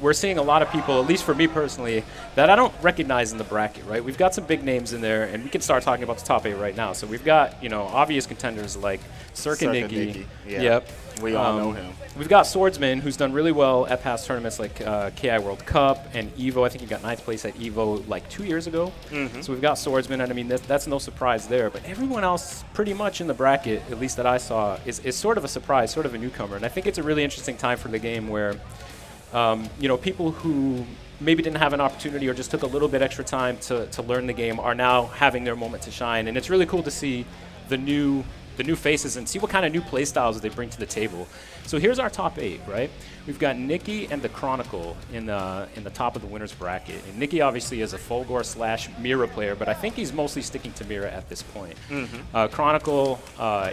we're seeing a lot of people, at least for me personally, that I don't recognize in the bracket, right? We've got some big names in there, and we can start talking about the top 8 right now. So we've got, you know, obvious contenders like Circuit Aprons. Yeah. Yep. We all know him. We've got Swordsman, who's done really well at past tournaments like KI World Cup and EVO. I think he got 9th place at EVO like 2 years ago. So we've got Swordsman, and I mean, that's no surprise there. But everyone else pretty much in the bracket, at least that I saw, is sort of a surprise, sort of a newcomer. And I think it's a really interesting time for the game where, you know, people who maybe didn't have an opportunity or just took a little bit extra time to learn the game are now having their moment to shine. And it's really cool to see the new faces and see what kind of new play styles they bring to the table. So here's our top 8, right? We've got Nikki and the Chronicle in the top of the winner's bracket. And Nikki obviously is a Fulgore / Mira player, but I think he's mostly sticking to Mira at this point. Chronicle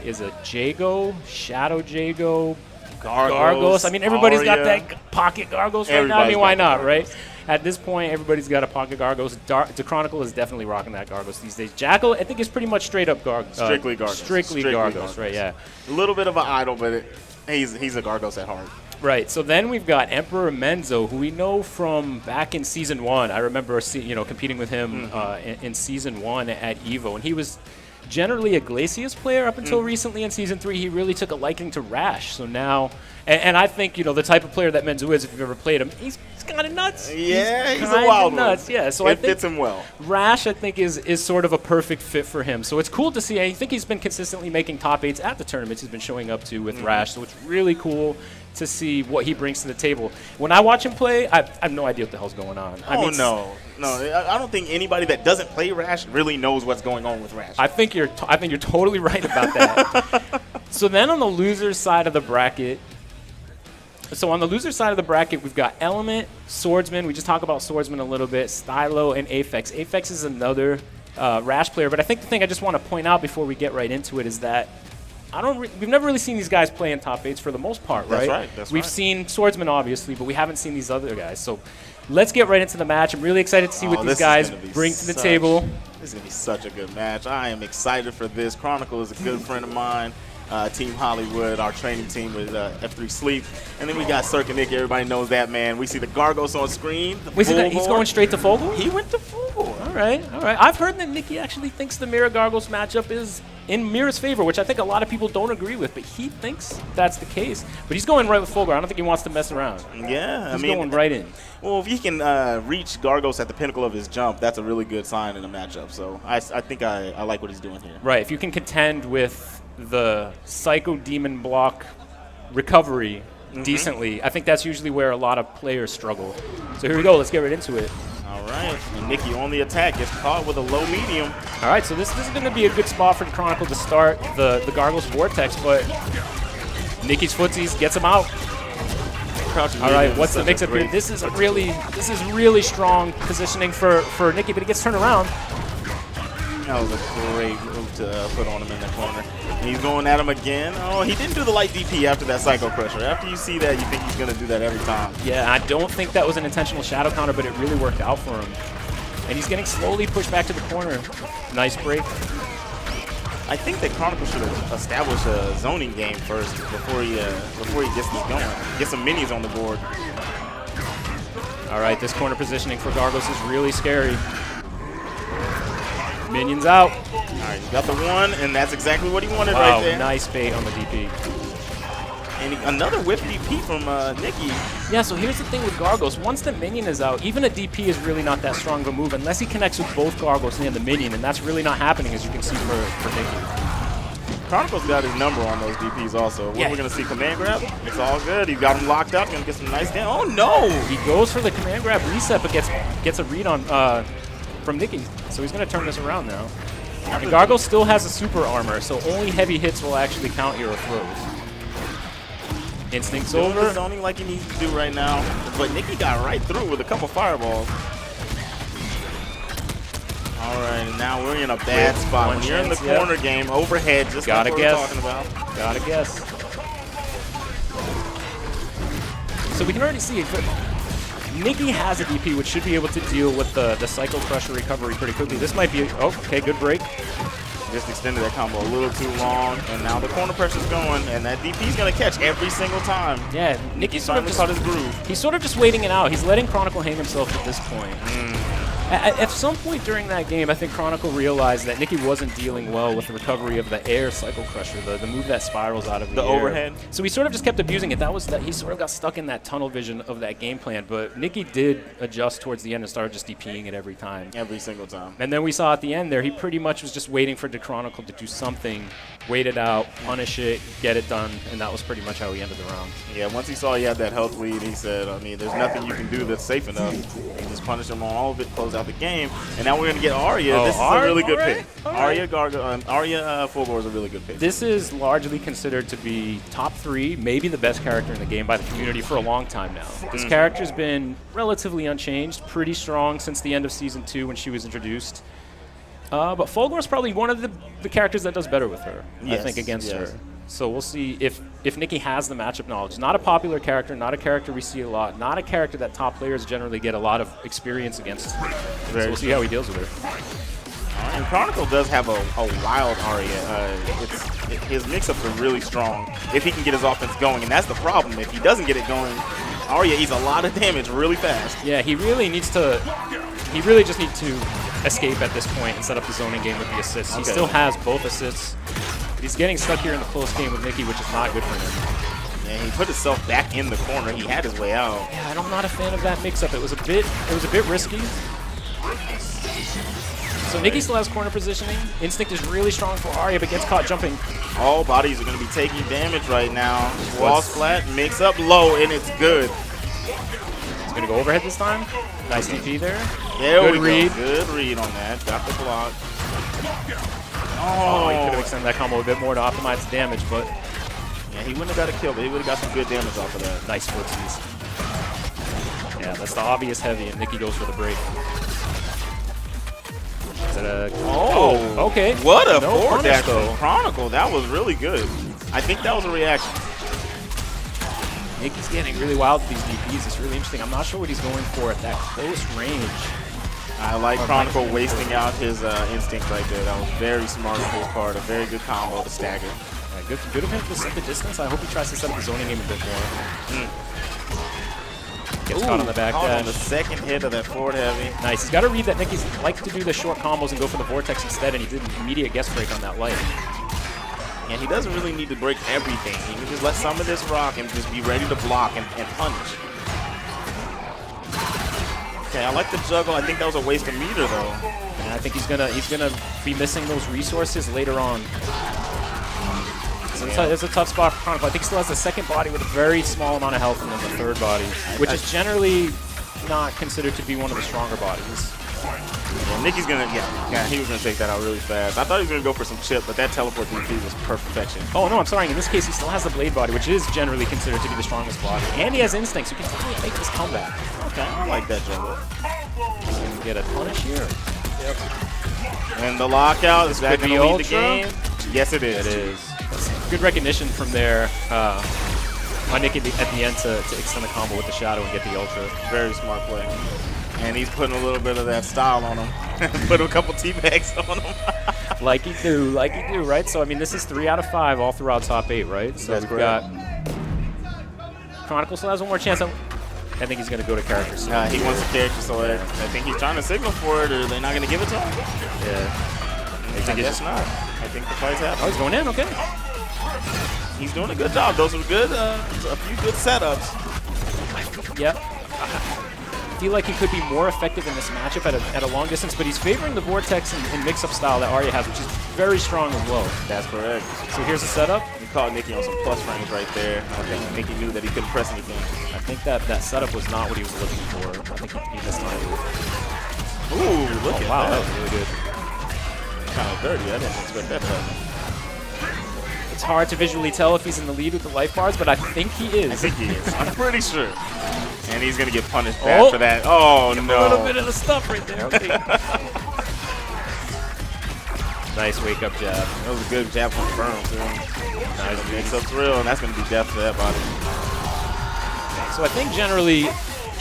is a Jago, Shadow Jago, Gargos. I mean, everybody's got that pocket Gargos right now. I mean, why not, right? At this point, everybody's got a pocket Gargos. The Chronicle is definitely rocking that Gargos these days. Jackyl, I think, is pretty much straight up Gargos. Strictly Gargos. Strictly Gargos, right, yeah. A little bit of an idol, but he's a Gargos at heart. Right, so then we've got Emperor Menzo, who we know from back in Season 1. I remember competing with him in Season 1 at EVO, and he was generally a Glacius player up until recently in Season 3. He really took a liking to Rash, so now... And I think, you know, the type of player that Menzo is, if you've ever played him, he's kind of nuts. Yeah, he's a wild nuts. One. Yeah, so it fits him well. Rash, I think, is sort of a perfect fit for him. So it's cool to see. I think he's been consistently making top 8s at the tournaments he's been showing up to with Rash. So it's really cool to see what he brings to the table. When I watch him play, I have no idea what the hell's going on. No. I don't think anybody that doesn't play Rash really knows what's going on with Rash. I think you're totally right about that. So then on the loser's side of the bracket, we've got Element, Swordsman. We just talked about Swordsman a little bit, Stylo, and Aphex. Aphex is another Rash player, but I think the thing I just want to point out before we get right into it is that we've never really seen these guys play in top 8s for the most part, right? We've seen Swordsman, obviously, but we haven't seen these other guys. So let's get right into the match. I'm really excited to see what these guys bring to the table. This is going to be such a good match. I am excited for this. Chronicle is a good friend of mine. Team Hollywood, our training team with F3 Sleep. And then we got Circuit Nick. Everybody knows that, man. We see the Gargos on screen. He's going straight to Fulgore? He went to Fulgore. All right. I've heard that Nikki actually thinks the Mira Gargos matchup is in Mira's favor, which I think a lot of people don't agree with, but he thinks that's the case. But he's going right with Fulgore. I don't think he wants to mess around. Yeah. He's going right in. Well, if he can reach Gargos at the pinnacle of his jump, that's a really good sign in a matchup. So I think I like what he's doing here. Right. If you can contend with the Psycho Demon block recovery decently, I think that's usually where a lot of players struggle. So here we go. Let's get right into it. All right. And Nikki on the attack gets caught with a low medium. All right. So this is going to be a good spot for the Chronicle to start the Gargos Vortex, but Nikki's footsies gets him out. All right. What's the mix-up here? This is really strong positioning for Nikki, but he gets turned around. That was a great move to put on him in the corner. And he's going at him again. Oh, he didn't do the light DP after that Psycho Crusher. After you see that, you think he's going to do that every time. Yeah, I don't think that was an intentional shadow counter, but it really worked out for him. And he's getting slowly pushed back to the corner. Nice break. I think that Chronicle should establish a zoning game first before he gets this going. Get some minis on the board. All right, this corner positioning for Gargos is really scary. Minions out. All right, you got the one, and that's exactly what he wanted right there. Nice bait on the DP. And another whip DP from Nikki. Yeah, so here's the thing with Gargos. Once the minion is out, even a DP is really not that strong of a move unless he connects with both Gargos and the minion, and that's really not happening, as you can see for Nikki. Chronicle's got his number on those DPs also. We're going to see command grab. It's all good. He's got him locked up. Going to get some nice damage. Oh, no! He goes for the command grab reset, but gets a read on from Nikki. So he's going to turn this around now. And Gargos still has a super armor, so only heavy hits will actually count your throws. Instinct's over. Zoning like he needs to do right now. But Nikki got right through with a couple fireballs. All right, and now we're in a bad spot. When you're in the corner game, overhead, just like what we're talking about. Gotta guess. So we can already see it. Nikki has a DP, which should be able to deal with the Psycho Crusher recovery pretty quickly. This might be, okay, good break. just extended that combo a little too long, and now the corner pressure's going, and that DP's going to catch every single time. Yeah, Nicky's sort of just caught his groove. He's sort of just waiting it out. He's letting Chronicle hang himself at this point. At some point during that game, I think Chronicle realized that Nicky wasn't dealing well with the recovery of the air cycle crusher, the move that spirals out of the air. Overhead. So he sort of just kept abusing it. He sort of got stuck in that tunnel vision of that game plan. But Nicky did adjust towards the end and started just DPing it every time. Every single time. And then we saw at the end there, he pretty much was just waiting for the Chronicle to do something, wait it out, punish it, get it done, and that was pretty much how he ended the round. Yeah, once he saw he had that health lead, he said, I mean, there's nothing you can do that's safe enough. He just punished him on all of it, close out the game. And now we're going to get Arya. This is a really good pick. Arya Fulgore is a really good pick. This is largely considered to be top 3, maybe the best character in the game by the community for a long time now. This character's been relatively unchanged, pretty strong since the end of Season 2 when she was introduced. But Fulgore is probably one of the characters that does better with her, I think, against her. So we'll see if Nicky has the matchup knowledge. Not a popular character, not a character we see a lot, not a character that top players generally get a lot of experience against. So we'll see how he deals with her. And Chronicle does have a wild Arya. His mix-ups are really strong if he can get his offense going, and that's the problem. If he doesn't get it going, Arya eats a lot of damage really fast. Yeah, he really just needs to escape at this point and set up the zoning game with the assists. He still has both assists. He's getting stuck here in the close game with Nicky, which is not good for him. Yeah, he put himself back in the corner. He had his way out. Yeah, I'm not a fan of that mix-up. It was a bit risky. So Nicky still has corner positioning. Instinct is really strong for Arya, but gets caught jumping. All bodies are going to be taking damage right now. Wall splat, mix up low, and it's good. He's going to go overhead this time. Nice DP there. Good read. Good read on that. Got the block. Oh, he could have extended that combo a bit more to optimize the damage, but yeah, he wouldn't have got a kill, but he would have got some good damage off of that. Nice footsies. Yeah, that's the obvious heavy, and Nicky goes for the break. Is that a... Oh, okay. What a forward dash from Chronicle. That was really good. I think that was a reaction. Nicky's getting really wild with these DPs. It's really interesting. I'm not sure what he's going for at that close range. I like Chronicle wasting out his instinct right there. That was very smart on his part. A very good combo to stagger. Yeah, good of him to set the distance. I hope he tries to set up the zoning game a bit more. Gets caught on the back dash. On the second hit of that forward heavy. Nice. He's got to read that Nicky's likes to do the short combos and go for the vortex instead, and he did an immediate guest break on that light. And he doesn't really need to break everything. He can just let some of this rock and just be ready to block and punish. Okay, I like the juggle. I think that was a waste of meter though. And I think he's gonna be missing those resources later on. It's a tough spot for Chronicle. I think he still has the second body with a very small amount of health and then the third body, which is generally not considered to be one of the stronger bodies. Well, Nicky's gonna, he was gonna take that out really fast. I thought he was gonna go for some chip, but that teleport DP was perfection. Oh no, I'm sorry. In this case, he still has the blade body, which is generally considered to be the strongest body, and he has instincts. So he can definitely make this comeback. Okay, I like that juggle. He's gonna get a punish here. Yep. And the lockout is that gonna lead the game? Yes, it is. It is. That's good recognition from there. On Nicky at the end to extend the combo with the shadow and get the ultra. Very smart play. And he's putting a little bit of that style on him. Put a couple teabags on him. like he do, right? So, I mean, this is 3 out of 5 all throughout top 8, right? So we've got Chronicle still has one more chance. I think he's going to go to character select. He wants a character select. I think he's trying to signal for it, or they're not going to give it to him. Yeah. I guess not. I think the fight's happening. Oh, he's going in, okay. He's doing a good job. Those were good, a few good setups. Yep. I feel like he could be more effective in this matchup at a long distance, but he's favoring the Vortex and mix-up style that Arya has, which is very strong as well. That's correct. So here's the setup. He caught Nicky on some plus range right there. I think Nicky knew that he couldn't press anything. I think that setup was not what he was looking for. I think he missed time. Ooh, look at wow, that. That was really good. Kind of dirty. I didn't expect that button. It's hard to visually tell if he's in the lead with the life bars, but I think he is. I think he is. I'm pretty sure. And he's going to get punished bad for that. Oh, no. A little bit of the stuff right there. Okay. Nice wake-up jab. That was a good jab from Firm, too. Nice mix-up thrill, and that's going to be death for that body. So I think generally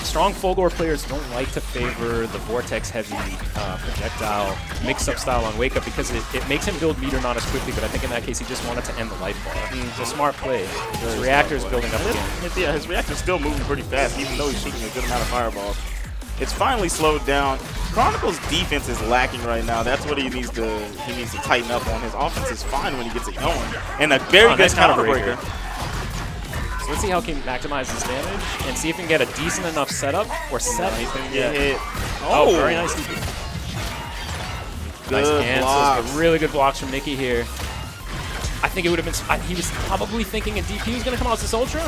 strong Fulgore players don't like to favor the vortex-heavy projectile mix-up style on Wake Up because it makes him build meter not as quickly, but I think in that case he just wanted to end the life bar. It's a smart play. His reactor is building up again. Yeah, his reactor's still moving pretty fast, even though he's shooting a good amount of fireballs. It's finally slowed down. Chronicle's defense is lacking right now. That's what he needs to tighten up on. His offense is fine when he gets it going. And a very good nice counter breaker. So let's see how he can maximize his damage and see if he can get a decent enough setup or set. He's going to get hit. Oh, very nice DP. Nice cancels. Really good blocks from Nicky here. I think it would have been. He was probably thinking a DP was going to come out as this Ultra.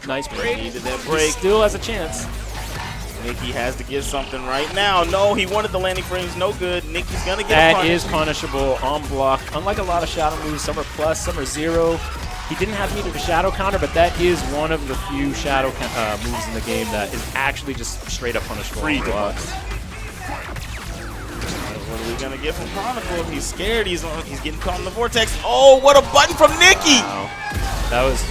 Nice break. Needed that break. He still has a chance. Nicky has to get something right now. No, he wanted the landing frames. No good. Nicky's going to get a punish. That is punishable on block. Unlike a lot of Shadow moves, some are plus, some are 0. He didn't have meter to Shadow counter, but that is one of the few Shadow moves in the game that is actually just straight up punishable. Free blocks. What are we going to get from Chronicle? He's scared. He's getting caught in the vortex. Oh, what a button from Nicky! Wow. That was...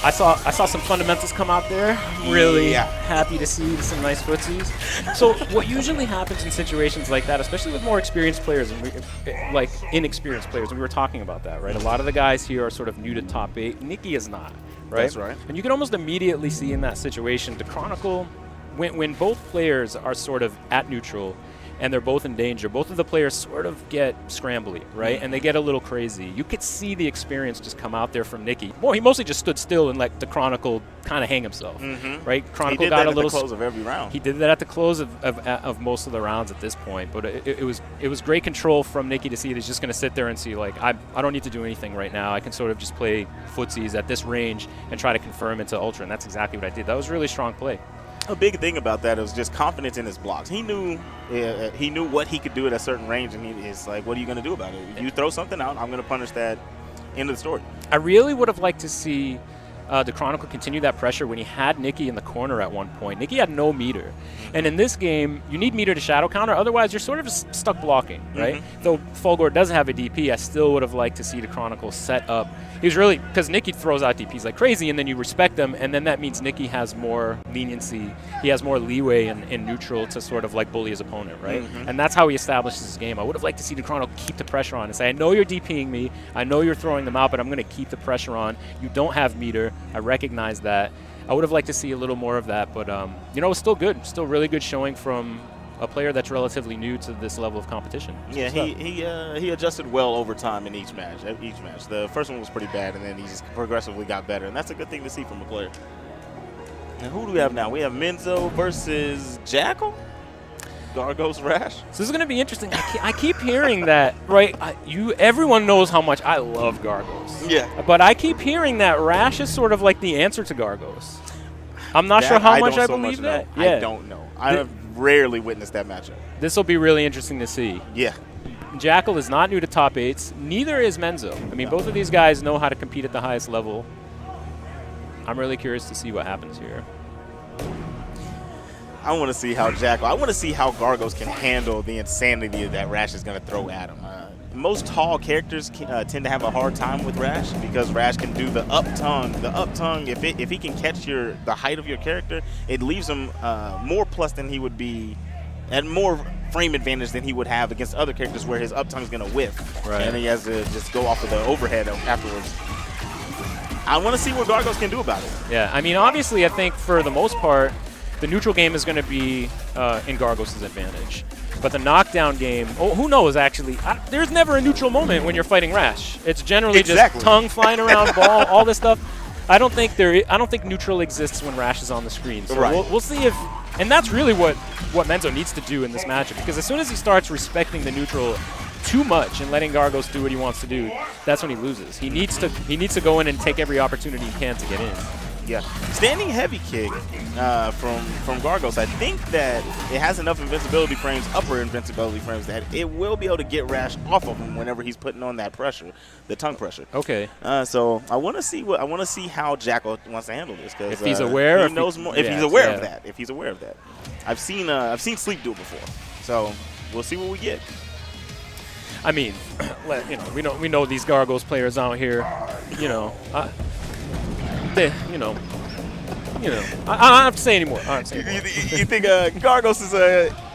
I saw some fundamentals come out there. Really happy to see some nice footsies. So what usually happens in situations like that, especially with more experienced players and like inexperienced players, and we were talking about that, right? A lot of the guys here are sort of new to top 8. Nicky is not, right? That's right. And you can almost immediately see in that situation, the Chronicle, when both players are sort of at neutral, and they're both in danger, both of the players sort of get scrambly, right? And they get a little crazy. You could see the experience just come out there from Nicky. Well, he mostly just stood still and let the Chronicle kind of hang himself, right? Chronicle he did got that a little at the close of every round. He did that at the close of most of the rounds at this point, but it was great control from Nicky to see that he's just going to sit there and see, like, I don't need to do anything right now. I can sort of just play footsies at this range and try to confirm into Ultra, and that's exactly what I did. That was a really strong play. A big thing about that was just confidence in his blocks. He knew what he could do at a certain range, and it's like, what are you going to do about it? If you throw something out, I'm going to punish that. End of the story. I really would have liked to see the Chronicle continue that pressure when he had Nicky in the corner at one point. Nicky had no meter. And in this game, you need meter to Shadow counter, otherwise you're sort of just stuck blocking, right? Though Fulgore doesn't have a DP, I still would have liked to see the Chronicle set up. He was really, because Nicky throws out DPs like crazy, and then you respect them, and then that means Nicky has more leniency. He has more leeway in neutral to sort of like bully his opponent, right? And that's how he establishes his game. I would have liked to see the Chronicle keep the pressure on and say, I know you're DPing me, I know you're throwing them out, but I'm going to keep the pressure on. You don't have meter. I recognize that. I would have liked to see a little more of that, but you know, it was still good. Still really good showing from a player that's relatively new to this level of competition. Yeah, he adjusted well over time in each match. The first one was pretty bad, and then he just progressively got better, and that's a good thing to see from a player. Now, who do we have now? We have Menzo versus Jackyl. Gargos Rash. So this is going to be interesting. I keep hearing that, right? Everyone knows how much I love Gargos. Yeah. But I keep hearing that Rash is sort of like the answer to Gargos. I'm not sure how much I believe that. Yeah. I don't know. I have rarely witnessed that matchup. This will be really interesting to see. Yeah. Jackyl is not new to top 8s. Neither is Menzo. I mean, both of these guys know how to compete at the highest level. I'm really curious to see what happens here. I want to see how I want to see how Gargos can handle the insanity that Rash is going to throw at him. Most tall characters tend to have a hard time with Rash because Rash can do the up tongue. The up tongue, if he can catch the height of your character, it leaves him more plus than he would be, and more frame advantage than he would have against other characters where his up tongue is going to whiff, and he has to just go off of the overhead afterwards. I want to see what Gargos can do about it. Yeah, I mean, obviously, I think for the most part, the neutral game is going to be in Gargos' advantage. But the knockdown game, who knows, actually. There's never a neutral moment when you're fighting Rash. It's generally just tongue flying around, ball, all this stuff. I don't think neutral exists when Rash is on the screen. So we'll see if, and that's really what Menzo needs to do in this matchup, because as soon as he starts respecting the neutral too much and letting Gargos do what he wants to do, that's when he loses. He needs to go in and take every opportunity he can to get in. Yeah, standing heavy kick from Gargos. I think that it has enough invincibility frames, upper invincibility frames, that it will be able to get Rash off of him whenever he's putting on that pressure, the tongue pressure. Okay. So I want to see how Jackyl wants to handle this, because if he's aware, he knows more. If he's aware of that, I've seen Sleep do it before, so we'll see what we get. I mean, we know these Gargos players out here, you know, I don't have to say anymore. I don't have to say anymore. You think Gargos is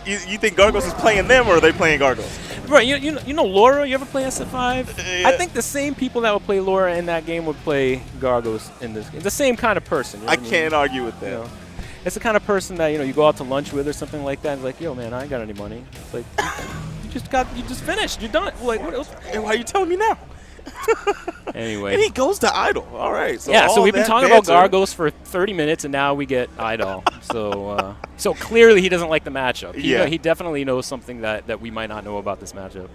you think Gargos is playing them, or are they playing Gargos? Right, you know Laura? You ever play SF5? Yeah. I think the same people that would play Laura in that game would play Gargos in this game. The same kind of person. You know I what mean? can't argue with that. You know, it's the kind of person that, you know, you go out to lunch with or something like that, and it's like, yo, man, I ain't got any money. It's like, you just finished. You're done. Like, what else? And why are you telling me now? Anyway. And he goes to Idol. All right. So yeah, so we've been talking about banter. Gargos for 30 minutes, and now we get Idol. So so clearly he doesn't like the matchup. He definitely knows something that we might not know about this matchup.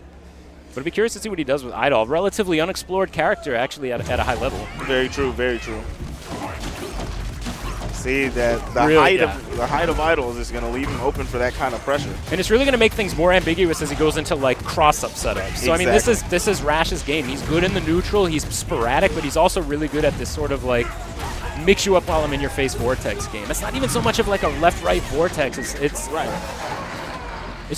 But I'd be curious to see what he does with Idol. Relatively unexplored character, actually, at a high level. Very true, very true. See, that the height of Idol is just going to leave him open for that kind of pressure. And it's really going to make things more ambiguous as he goes into, like, cross-up setups. So, I mean, this is Rash's game. He's good in the neutral. He's sporadic, but he's also really good at this sort of, like, mix you up while I'm in your face vortex game. It's not even so much of, like, a left-right vortex. It's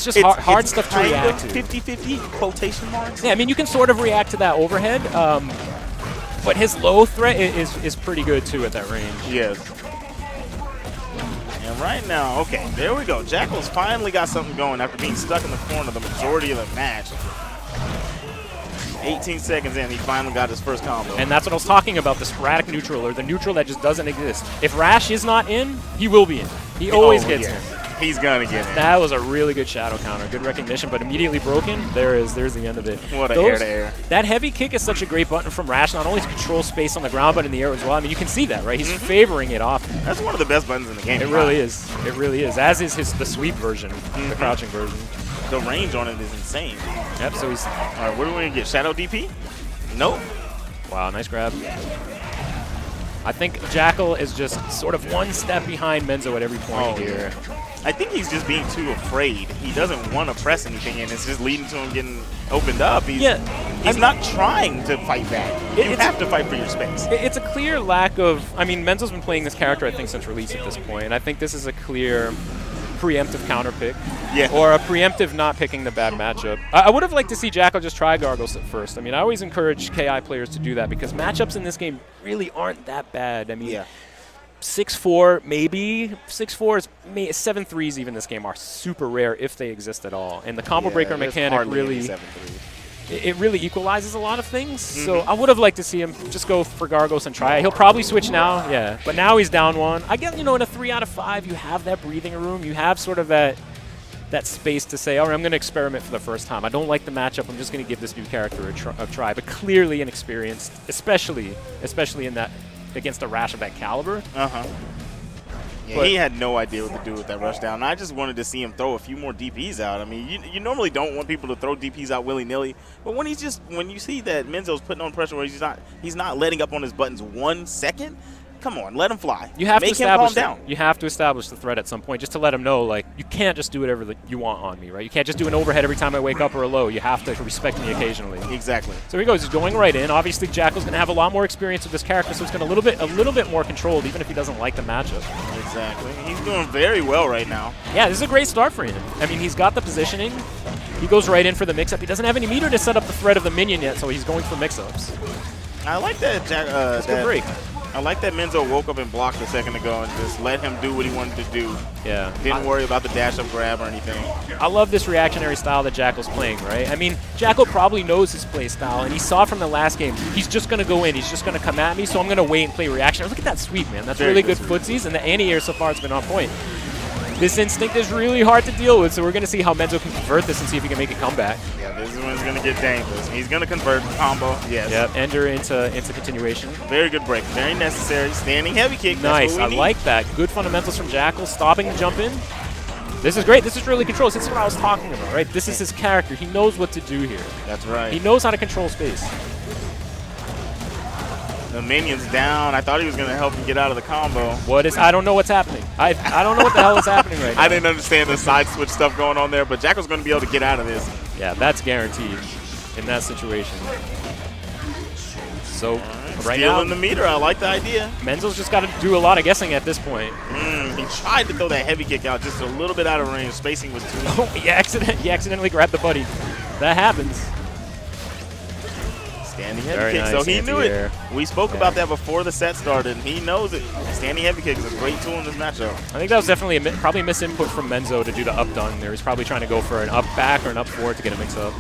just hard stuff to react to. 50-50 quotation marks? Yeah, I mean, you can sort of react to that overhead, but his low threat is pretty good, too, at that range. Yes. And right now, okay, there we go. Jackyl's finally got something going after being stuck in the corner the majority of the match. 18 seconds in, he finally got his first combo. And that's what I was talking about, the sporadic neutral, or the neutral that just doesn't exist. If Rash is not in, he will be in. He always gets in. He's going to get in. That was a really good shadow counter. Good recognition, but immediately broken. There's the end of it. What a air-to-air. That heavy kick is such a great button from Rash, not only to control space on the ground, but in the air as well. I mean, you can see that, right? He's favoring it off. That's one of the best buttons in the game. It really is. It really is. As is the sweep version, the crouching version. The range on it is insane. Yep, so he's... All right, what do we going to get? Shadow DP? Nope. Wow, nice grab. I think Jackyl is just sort of one step behind Menzo at every point here. I think he's just being too afraid. He doesn't want to press anything, and it's just leading to him getting opened up. He's not trying to fight back. You have to fight for your space. It's a clear lack of... I mean, Menzo's been playing this character, I think, since release at this point. And I think this is a clear preemptive counter pick. Yeah. Or a preemptive not picking the bad matchup. I would have liked to see Jackyl just try Gargos at first. I mean, I always encourage KI players to do that because matchups in this game really aren't that bad. I mean... 6-4, maybe. 6-4 is 7-3s even this game are super rare if they exist at all. And the combo breaker mechanic really it really equalizes a lot of things. So I would have liked to see him just go for Gargos and try it. He'll probably switch now, but now he's down one. I guess, you know, in a 3 out of 5, you have that breathing room. You have sort of that space to say, all right, I'm going to experiment for the first time. I don't like the matchup. I'm just going to give this new character a try. But clearly inexperienced, especially in that against a Rash of that caliber. Yeah, he had no idea what to do with that rush down. I just wanted to see him throw a few more DPs out. I mean, you normally don't want people to throw DPs out willy-nilly, but when you see that Menzo's putting on pressure where he's not letting up on his buttons 1 second, come on, let him fly. You have Make to him establish calm down. You have to establish the threat at some point just to let him know, like, you can't just do whatever you want on me, right? You can't just do an overhead every time I wake up or a low. You have to respect me occasionally. Exactly. So here he goes. He's going right in. Obviously, Jackyl's going to have a lot more experience with this character, so it's going to a little bit more controlled, even if he doesn't like the matchup. Exactly. He's doing very well right now. Yeah, this is a great start for him. I mean, he's got the positioning. He goes right in for the mix-up. He doesn't have any meter to set up the threat of the minion yet, so he's going for mix-ups. I like that. That's a good break. I like that Menzo woke up and blocked a second ago and just let him do what he wanted to do. Yeah. Didn't worry about the dash-up grab or anything. I love this reactionary style that Jackyl's playing, right? I mean, Jackyl probably knows his play style, and he saw from the last game, he's just going to go in, he's just going to come at me, so I'm going to wait and play reactionary. Look at that sweep, man. That's Very really good footsies, and the anti-air so far has been on point. This instinct is really hard to deal with, so we're going to see how Menzo can convert this and see if he can make a comeback. Yeah, this one's going to get dangerous. He's going to convert combo. Yes. Yep, enter into continuation. Very good break. Very necessary. Standing heavy kick. Nice. That's what we need. Like that. Good fundamentals from Jackyl. Stopping the jump in. This is great. This is really controlled. This is what I was talking about, right? This is his character. He knows what to do here. That's right. He knows how to control space. The minion's down. I thought he was going to help him get out of the combo. I don't know what's happening. I don't know what the hell is happening right now. I didn't understand the side switch stuff going on there, but Jackyl's going to be able to get out of this. Yeah, that's guaranteed in that situation. So right now, stealing the meter. I like the idea. Menzo's just got to do a lot of guessing at this point. He tried to throw that heavy kick out just a little bit out of range. Spacing was too. Oh, he accidentally grabbed the buddy. That happens. Standing heavy Very kick, nice, so he knew it. anti-air. We spoke about that before the set started, and he knows it. Standing heavy kick is a great tool in this matchup. I think that was definitely probably a misinput from Menzo to do the up done there. He's probably trying to go for an up back or an up forward to get a mix up.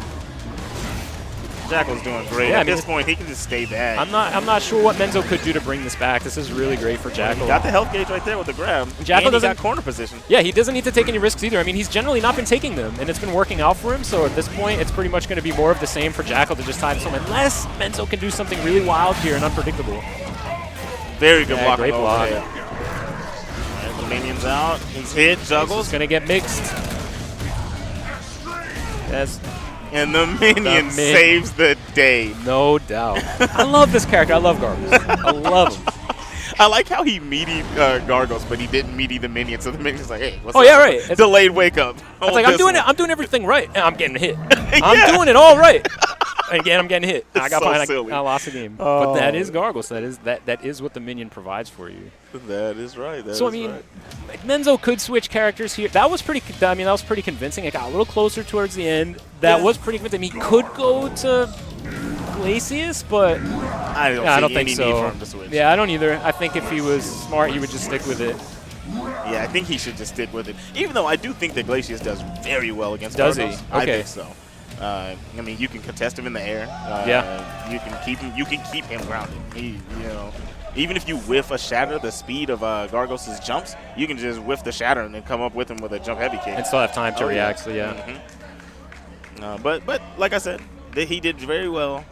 Jackyl's doing great. Yeah, At this point, he can just stay back. I'm not sure what Menzo could do to bring this back. This is really great for Jackyl. Got the health gauge right there with the grab. Jackyl and he doesn't got corner position. Yeah, he doesn't need to take any risks either. I mean, he's generally not been taking them, and it's been working out for him. So at this point, it's pretty much going to be more of the same for Jackyl to just tie this home, unless Menzo can do something really wild here and unpredictable. Very good block. Great block. And the minions out. He's hit, juggles. He's going to get mixed. That's And the minion saves the day. no doubt. I love this character. I love Gargos. I love him. I like how he meaty Gargos, but he didn't meaty the minion. So the minion's like, hey, what's Oh, up? yeah, right. It's Delayed wake up. like, I'm doing everything right, and I'm getting hit. I'm doing it all right. And again, I'm getting hit. I got so behind. silly. I lost the game. Oh. But that is Gargos. That is what the minion provides for you. That is right. So I mean, Menzo could switch characters here. That was pretty. I mean, that was pretty convincing. It got a little closer towards the end. That was pretty convincing. He could go to Glacius, but I don't think so. Need for him to switch. Yeah, I don't either. I think if he was smart, he would just stick with it. Yeah, I think he should just stick with it. Even though I do think that Glacius does very well against Does Gargos. he? I Okay. think so. I mean, you can contest him in the air. Yeah. You can keep him. You can keep him grounded. Even if you whiff a shatter, the speed of Gargos' jumps, you can just whiff the shatter and then come up with him with a jump heavy kick. And still have time to react. So yeah. But like I said, he did very well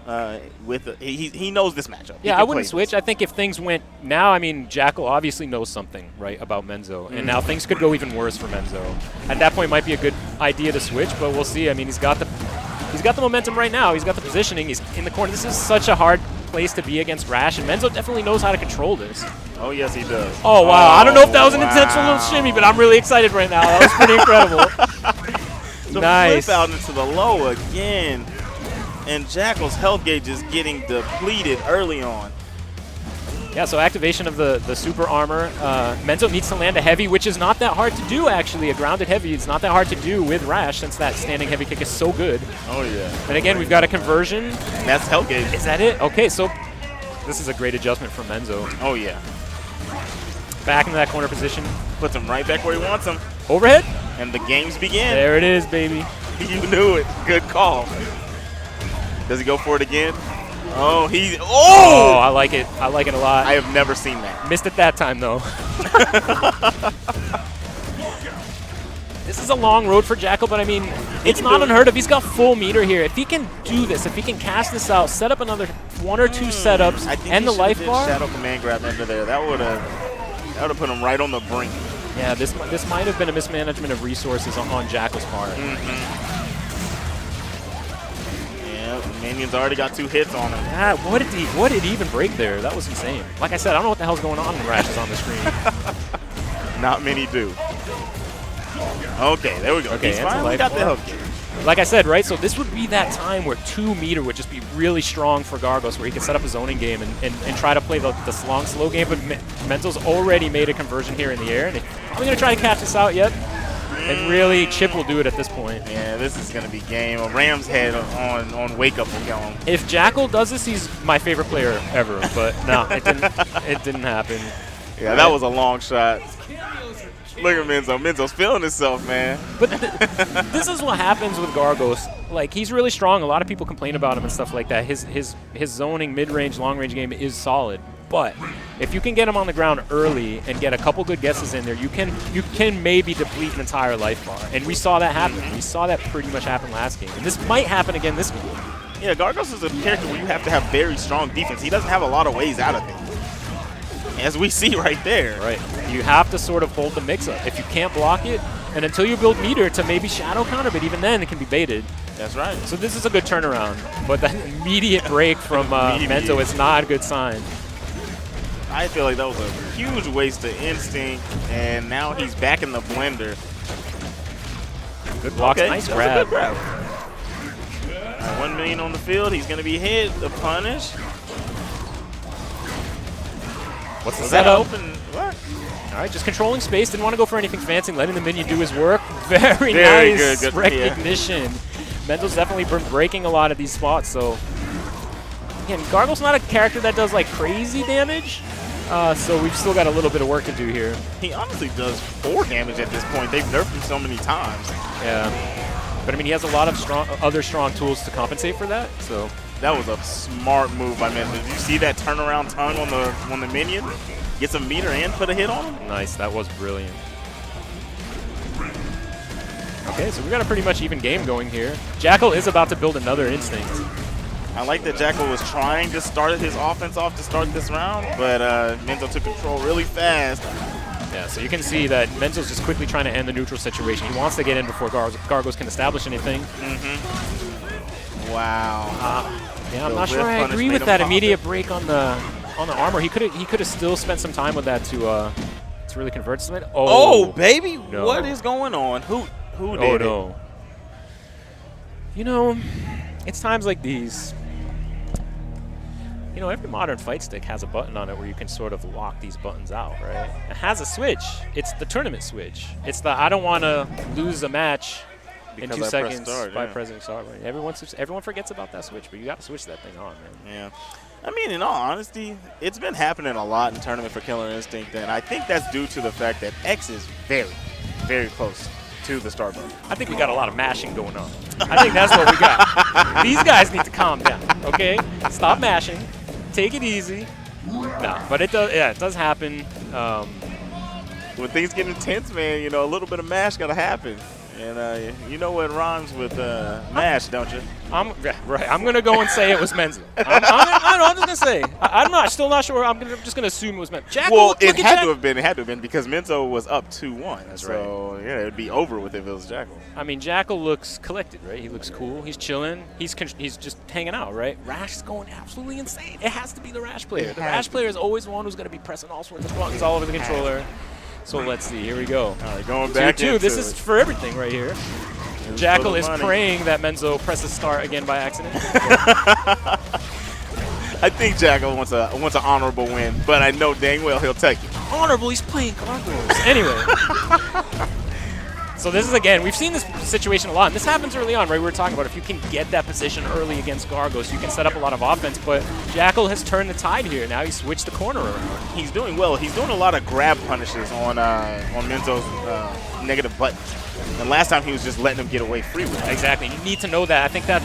with. He knows this matchup. Yeah, I wouldn't switch. I think if things went now, I mean, Jackyl obviously knows something, right, about Menzo, and now things could go even worse for Menzo. At that point, it might be a good idea to switch, but we'll see. I mean, he's got the momentum right now. He's got the positioning. He's in the corner. This is such a hard place to be against Rash, and Menzo definitely knows how to control this. Oh yes, he does. Oh wow! I don't know if that was an intentional shimmy, but I'm really excited right now. That was pretty incredible. The Nice. flip out into the low again. And Jackyl's health gauge is getting depleted early on. Yeah, so activation of the super armor. Menzo needs to land a heavy, which is not that hard to do, actually. A grounded heavy, it's not that hard to do with Rash, since that standing heavy kick is so good. Oh, yeah. And again, we've got a conversion. And that's health gauge. Is that it? Okay, so this is a great adjustment from Menzo. Oh, yeah. Back into that corner position. Puts him right back where he wants him. Overhead. And the games begin. There it is, baby. You knew it. Good call. Does he go for it again? Oh, Oh, I like it. I like it a lot. I have never seen that. Missed it that time, though. This is a long road for Jackyl, but I mean, it's not unheard of. He's got full meter here. If he can do this, if he can cast this out, set up another 1 or 2 setups, and the life bar. Shadow command grab under there. That would have put him right on the brink. Yeah, this might have been a mismanagement of resources on Jackyl's part. Yeah, Minion's already got 2 hits on him. Yeah, what did he even break there? That was insane. Like I said, I don't know what the hell's going on when Rash is on the screen. Not many do. Okay, there we go. Okay, He's finally got the health gauge. Like I said, right, so this would be that time where 2 meter would just be really strong for Gargos, where he could set up a zoning game and try to play the long, slow game, but Menzo's already made a conversion here in the air, and he's probably going to try to catch this out yet. And really, Chip will do it at this point. Yeah, this is going to be game. A Ram's head on wake up will go on. If Jackyl does this, he's my favorite player ever, but no, it didn't happen. Yeah, that was a long shot. Look at Menzo. Menzo's feeling himself, man. But this is what happens with Gargos. Like, he's really strong. A lot of people complain about him and stuff like that. His zoning, mid-range, long-range game is solid. But if you can get him on the ground early and get a couple good guesses in there, you can maybe deplete an entire life bar. And we saw that happen. We saw that pretty much happen last game. And this might happen again this game. Yeah, Gargos is a character where you have to have very strong defense. He doesn't have a lot of ways out of it. As we see right there. Right. You have to sort of hold the mix-up. If you can't block it, and until you build meter to maybe shadow counter, but even then it can be baited. That's right. So this is a good turnaround. But that immediate break from Menzo is not a good sign. I feel like that was a huge waste of instinct, and now he's back in the blender. Good blocks, Okay, nice that grab. was a good grab. All right, 1 million on the field. He's going to be hit. The punish. What's the Was that setup? open? What? All right, just controlling space. Didn't want to go for anything fancy. Letting the minion do his work. Very nice good. Good recognition. Menzo's definitely been breaking a lot of these spots, so again, Gargoyle's not a character that does like crazy damage, so we've still got a little bit of work to do here. He honestly does 4 damage at this point. They've nerfed him so many times. Yeah, but I mean, he has a lot of other strong tools to compensate for that. So that was a smart move by Menzo. Did you see that turnaround tongue on the minion? Gets a meter and put a hit on him. Nice, that was brilliant. Okay, so we got a pretty much even game going here. Jackyl is about to build another instinct. I like that Jackyl was trying to start his offense off to start this round, but Menzo took control really fast. Yeah, so you can see that Menzo's just quickly trying to end the neutral situation. He wants to get in before Gargos can establish anything. Wow. Yeah, I'm not sure I agree with that immediate break on the armor. He could have still spent some time with that to really convert some. Oh, baby, no. What is going on? Who did it? You know, it's times like these. You know, every modern fight stick has a button on it where you can sort of lock these buttons out, right? It has a switch. It's the tournament switch. It's the I don't want to lose a match in 2 seconds by pressing start. Everyone forgets about that switch, but you got to switch that thing on, man. Yeah. I mean, in all honesty, it's been happening a lot in Tournament for Killer Instinct, and I think that's due to the fact that X is very, very close to the start button. I think we got a lot of mashing going on. I think that's what we got. These guys need to calm down, okay? Stop mashing. Take it easy. No, but it does. Yeah, it does happen. When things get intense, man, you know, a little bit of mash got to happen. And you know what rhymes with mash, don't you? Right. I'm gonna go and say it was Menzo. I'm just gonna say. I'm still not sure. I'm just gonna assume it was Menzo. Jackyl, well, it had to have been. It had to have been because Menzo was up 2-1. That's so, right. Yeah, it'd be over with if it was Jackyl. I mean, Jackyl looks collected, right? He looks cool. He's chilling. He's just hanging out, right? Rash is going absolutely insane. It has to be the Rash player. The Rash player is always the one who's gonna be pressing all sorts of buttons all over the controller. So let's see. Here we go. All right, going back 2-2. This is for everything right here. Jackyl is praying that Menzo presses start again by accident. I think Jackyl wants an honorable win, but I know dang well he'll take it. Honorable? He's playing Gargoyles. Anyway. So this is, again, we've seen this situation a lot. And this happens early on, right? We were talking about if you can get that position early against Gargoyles, you can set up a lot of offense. But Jackyl has turned the tide here. Now he's switched the corner around. He's doing well. He's doing a lot of grab punishes on Menzo's negative buttons. And last time he was just letting him get away free with it. Exactly. You need to know that. I think that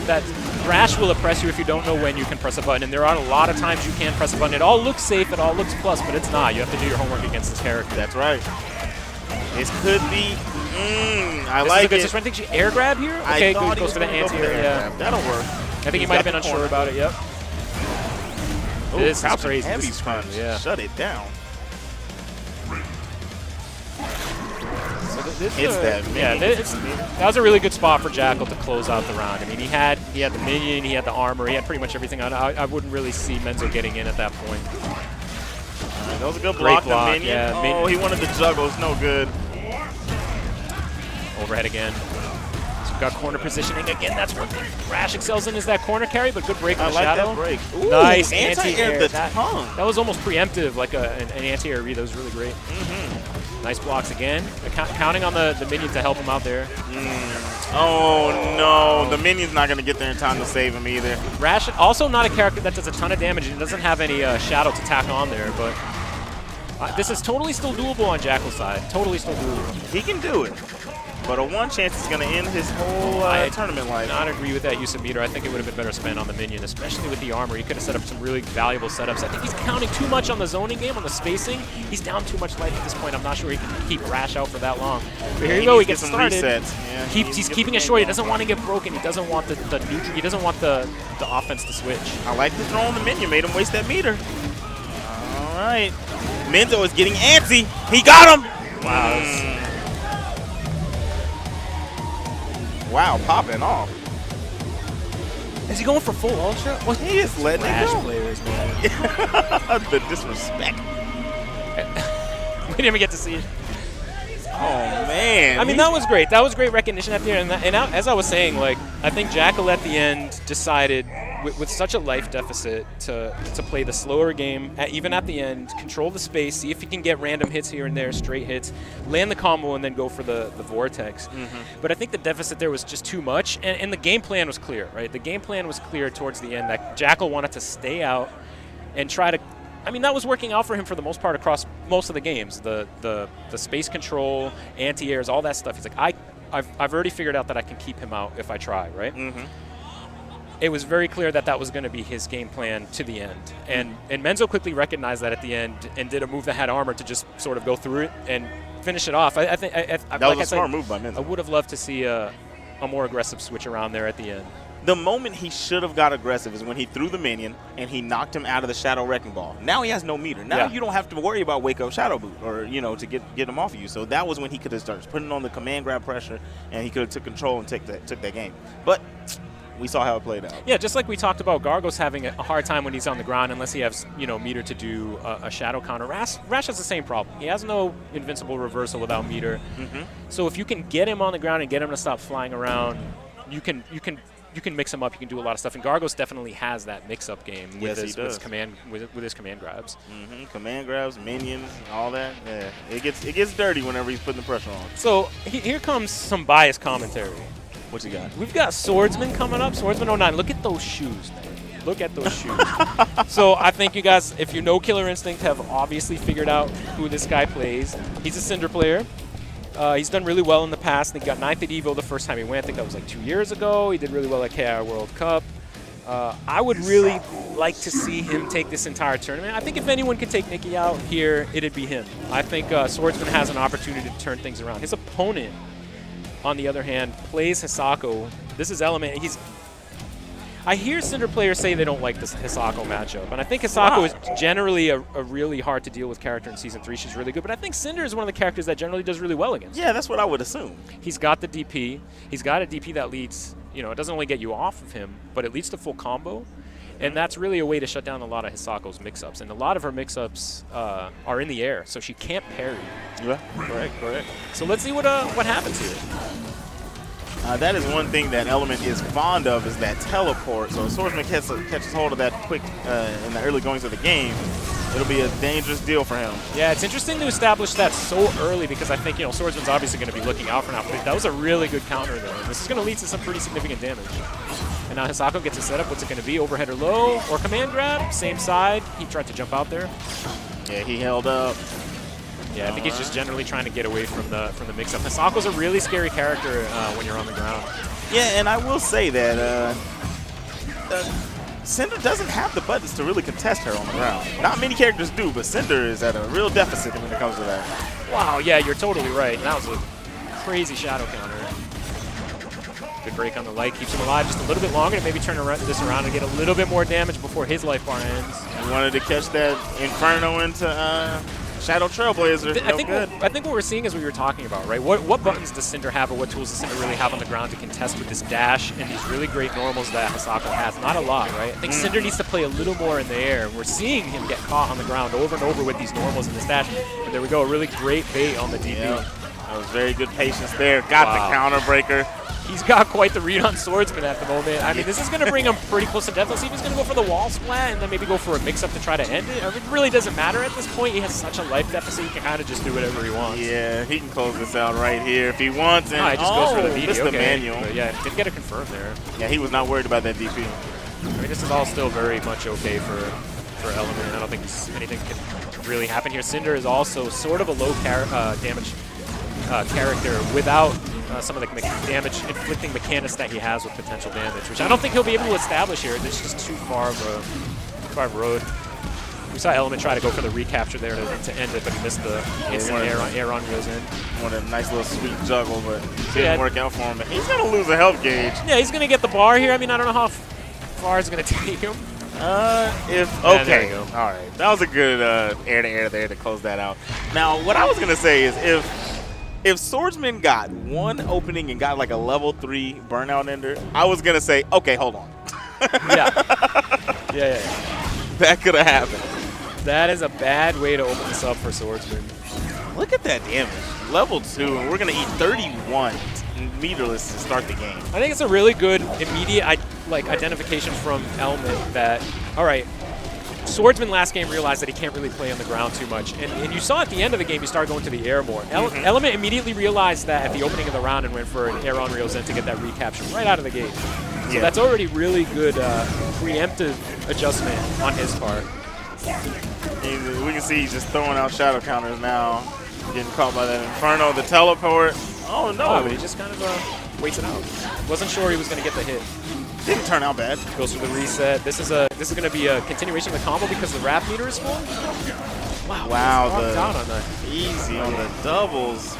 Rash will oppress you if you don't know when you can press a button. And there are a lot of times you can press a button. It all looks safe. It all looks plus, but it's not. You have to do your homework against this character. That's right. This could be. I this like is a good it. I think you air grab here. Okay, good. Goes for the anti-air. Yeah, that'll work. I think he might have been unsure about it. Yep. Ooh, this is crazy. Heavy This is fun. Yeah. Shut it down. That was a really good spot for Jackyl to close out the round. I mean, he had the minion, he had the armor, he had pretty much everything on. I wouldn't really see Menzo getting in at that point. That was a good block. Block, minion. yeah. He wanted to juggle. It's no good. Overhead again. So we've got corner positioning again. That's what Rash excels in, is that corner carry, but good break on the shadow. That break. Ooh, nice anti-air. That was almost preemptive, like an anti-air read. That was really great. Nice blocks again. Counting on the minion to help him out there. Oh, no. The minion's not going to get there in time to save him either. Rash, also not a character that does a ton of damage and doesn't have any shadow to tack on there, but this is totally still doable on Jackyl's side. Totally still doable. He can do it. But a one chance is going to end his whole tournament life. I do not agree with that use of meter. I think it would have been better spent on the minion, especially with the armor. He could have set up some really valuable setups. I think he's counting too much on the zoning game, on the spacing. He's down too much life at this point. I'm not sure he can keep Rash out for that long. But here you go. He gets started. Yeah, he's keeping it short. He doesn't want to get broken. He doesn't want the neutral. He doesn't want the offense to switch. I like the throw on the minion. Made him waste that meter. All right. Menzo is getting antsy. He got him. Wow. Wow, popping off. Is he going for full ultra? Well, he is letting it go. Players, man. The disrespect. We didn't even get to see it. Oh, man. man. I mean, that was great. That was great recognition at the end. As I was saying, like, I think Jackyl at the end decided with such a life deficit to play the slower game, even at the end, control the space, see if he can get random hits here and there, straight hits, land the combo, and then go for the vortex. But I think the deficit there was just too much, and the game plan was clear, right? The game plan was clear towards the end that Jackyl wanted to stay out and try to. I mean, that was working out for him for the most part across most of the games. The space control, anti-airs, all that stuff. He's like, I've already figured out that I can keep him out if I try, right? It was very clear that that was going to be his game plan to the end. And Menzo quickly recognized that at the end and did a move that had armor to just sort of go through it and finish it off. I think that was a smart move by Menzo. I would have loved to see a more aggressive switch around there at the end. The moment he should have got aggressive is when he threw the minion and he knocked him out of the Shadow Wrecking Ball. Now he has no meter. Now you don't have to worry about Wake Up Shadow Boot or, to get him off of you. So that was when he could have started putting on the command grab pressure and he could have took control and took that game. But we saw how it played out. Yeah, just like we talked about, Gargo's having a hard time when he's on the ground unless he has, meter to do a shadow counter. Rash has the same problem. He has no invincible reversal without meter. So if you can get him on the ground and get him to stop flying around, you can mix him up. You can do a lot of stuff. And Gargos definitely has that mix-up game with his command grabs. Command grabs, minions, all that. Yeah, it gets dirty whenever he's putting the pressure on. So here comes some biased commentary. What you got? We've got Swordsman coming up. Swordsman 09. Look at those shoes, man. Look at those shoes. So I think you guys, if you know Killer Instinct, have obviously figured out who this guy plays. He's a Cinder player. He's done really well in the past. He got 9th at EVO the first time he went. I think that was like 2 years ago. He did really well at KI World Cup. I would really like to see him take this entire tournament. I think if anyone could take Nikki out here, it'd be him. I think Swordsman has an opportunity to turn things around. His opponent, on the other hand, plays Hisako. This is Element. I hear Cinder players say they don't like this Hisako matchup, and I think Hisako is generally a really hard to deal with character in Season 3. She's really good, but I think Cinder is one of the characters that generally does really well against. Yeah, that's what I would assume. He's got the DP. He's got a DP that leads, it doesn't only get you off of him, but it leads to full combo, and that's really a way to shut down a lot of Hisako's mix-ups, and a lot of her mix-ups are in the air, so she can't parry. Yeah, correct. So let's see what happens here. That is one thing that Element is fond of, is that teleport. So if Swordsman catches hold of that quick in the early goings of the game, it'll be a dangerous deal for him. Yeah, it's interesting to establish that so early because I think, Swordsman's obviously going to be looking out for now. But that was a really good counter there. This is going to lead to some pretty significant damage. And now Hisako gets a setup. What's it going to be? Overhead or low? Or command grab? Same side. He tried to jump out there. Yeah, he held up. Yeah, I think he's just generally trying to get away from the mix-up. Hisako's a really scary character when you're on the ground. Yeah, and I will say that Cinder doesn't have the buttons to really contest her on the ground. Not many characters do, but Cinder is at a real deficit when it comes to that. Wow, yeah, you're totally right. That was a crazy shadow counter. Good break on the light, keeps him alive just a little bit longer to maybe turn this around and get a little bit more damage before his life bar ends. He wanted to catch that Inferno into Shadow Trailblazer. I think what we're seeing is what you were talking about, right? What buttons does Cinder have, or what tools does Cinder really have on the ground to contest with this dash and these really great normals that Hisako has? Not a lot, right? I think Cinder needs to play a little more in the air. We're seeing him get caught on the ground over and over with these normals and this dash. And there we go, a really great bait on the DP. Yeah. That was very good patience there. Got the counter breaker. He's got quite the read on Swordsman at the moment. I mean, this is going to bring him pretty close to death. Let's see if he's going to go for the wall splat and then maybe go for a mix-up to try to end it. It really doesn't matter at this point. He has such a life deficit, he can kind of just do whatever he wants. Yeah, he can close this out right here if he wants. And he just goes for the DP. Missed the manual. But yeah, didn't get it confirmed there. Yeah, he was not worried about that DP. I mean, this is all still very much okay for Element. I don't think anything can really happen here. Cinder is also sort of a low damage character without some of the damage-inflicting mechanics that he has with potential damage, which I don't think he'll be able to establish here. It's just too far of a road. We saw Element try to go for the recapture there to end it, but he missed the instant air on goes in. Wanted a nice little sweet juggle, but it didn't work out for him. But he's going to lose a health gauge. Yeah, he's going to get the bar here. I mean, I don't know how far it's going to take him. Okay. There you go. All right. That was a good air-to-air there to close that out. Now, what I was going to say is if Swordsman got one opening and got like a level 3 burnout ender, I was going to say, okay, hold on. Yeah. That could have happened. That is a bad way to open this up for Swordsman. Look at that damage. level 2, and we're going to eat 31 meterless to start the game. I think it's a really good immediate identification from Element that, all right, Swordsman last game realized that he can't really play on the ground too much. And you saw at the end of the game, he started going to the air more. Element immediately realized that at the opening of the round and went for an air on Riozen to get that recapture right out of the gate. So that's already really good preemptive adjustment on his part. We can see he's just throwing out shadow counters now. Getting caught by that Inferno, the teleport. Oh, no. Oh, he just kind of waits it out. Wasn't sure he was going to get the hit. Didn't turn out bad. Goes for the reset. This is going to be a continuation of the combo because the wrap meter is full. Wow, down on that. Easy on the doubles.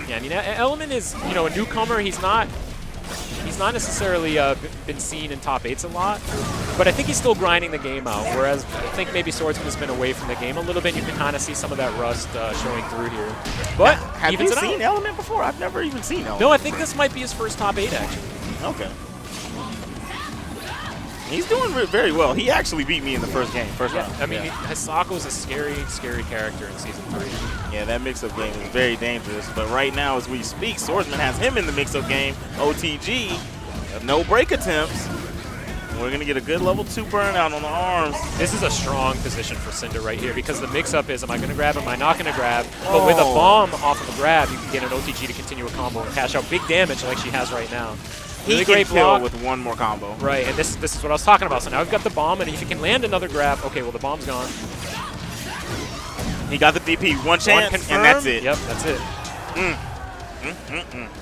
Yeah, I mean, Element is, you know, a newcomer. He's not necessarily been seen in top 8s a lot, but I think he's still grinding the game out, whereas I think maybe Swordsman has been away from the game a little bit. You can kind of see some of that rust showing through here. But have you seen Element before? I've never even seen Element. No, I think this might be his first top 8, actually. Okay. He's doing very well. He actually beat me in the first round. I mean, Hisako is a scary, scary character in Season 3. Yeah, that mix-up game is very dangerous. But right now, as we speak, Swordsman has him in the mix-up game. OTG, no break attempts. We're going to get a good level 2 burnout on the arms. This is a strong position for Cinder right here because the mix-up is, am I going to grab, am I not going to grab? But with a bomb off of a grab, you can get an OTG to continue a combo and cash out big damage like she has right now. Really great block with one more combo. Right, and this is what I was talking about. So now we've got the bomb, and if you can land another grab, okay, well, the bomb's gone. He got the DP. One chance, and that's it. Yep, that's it.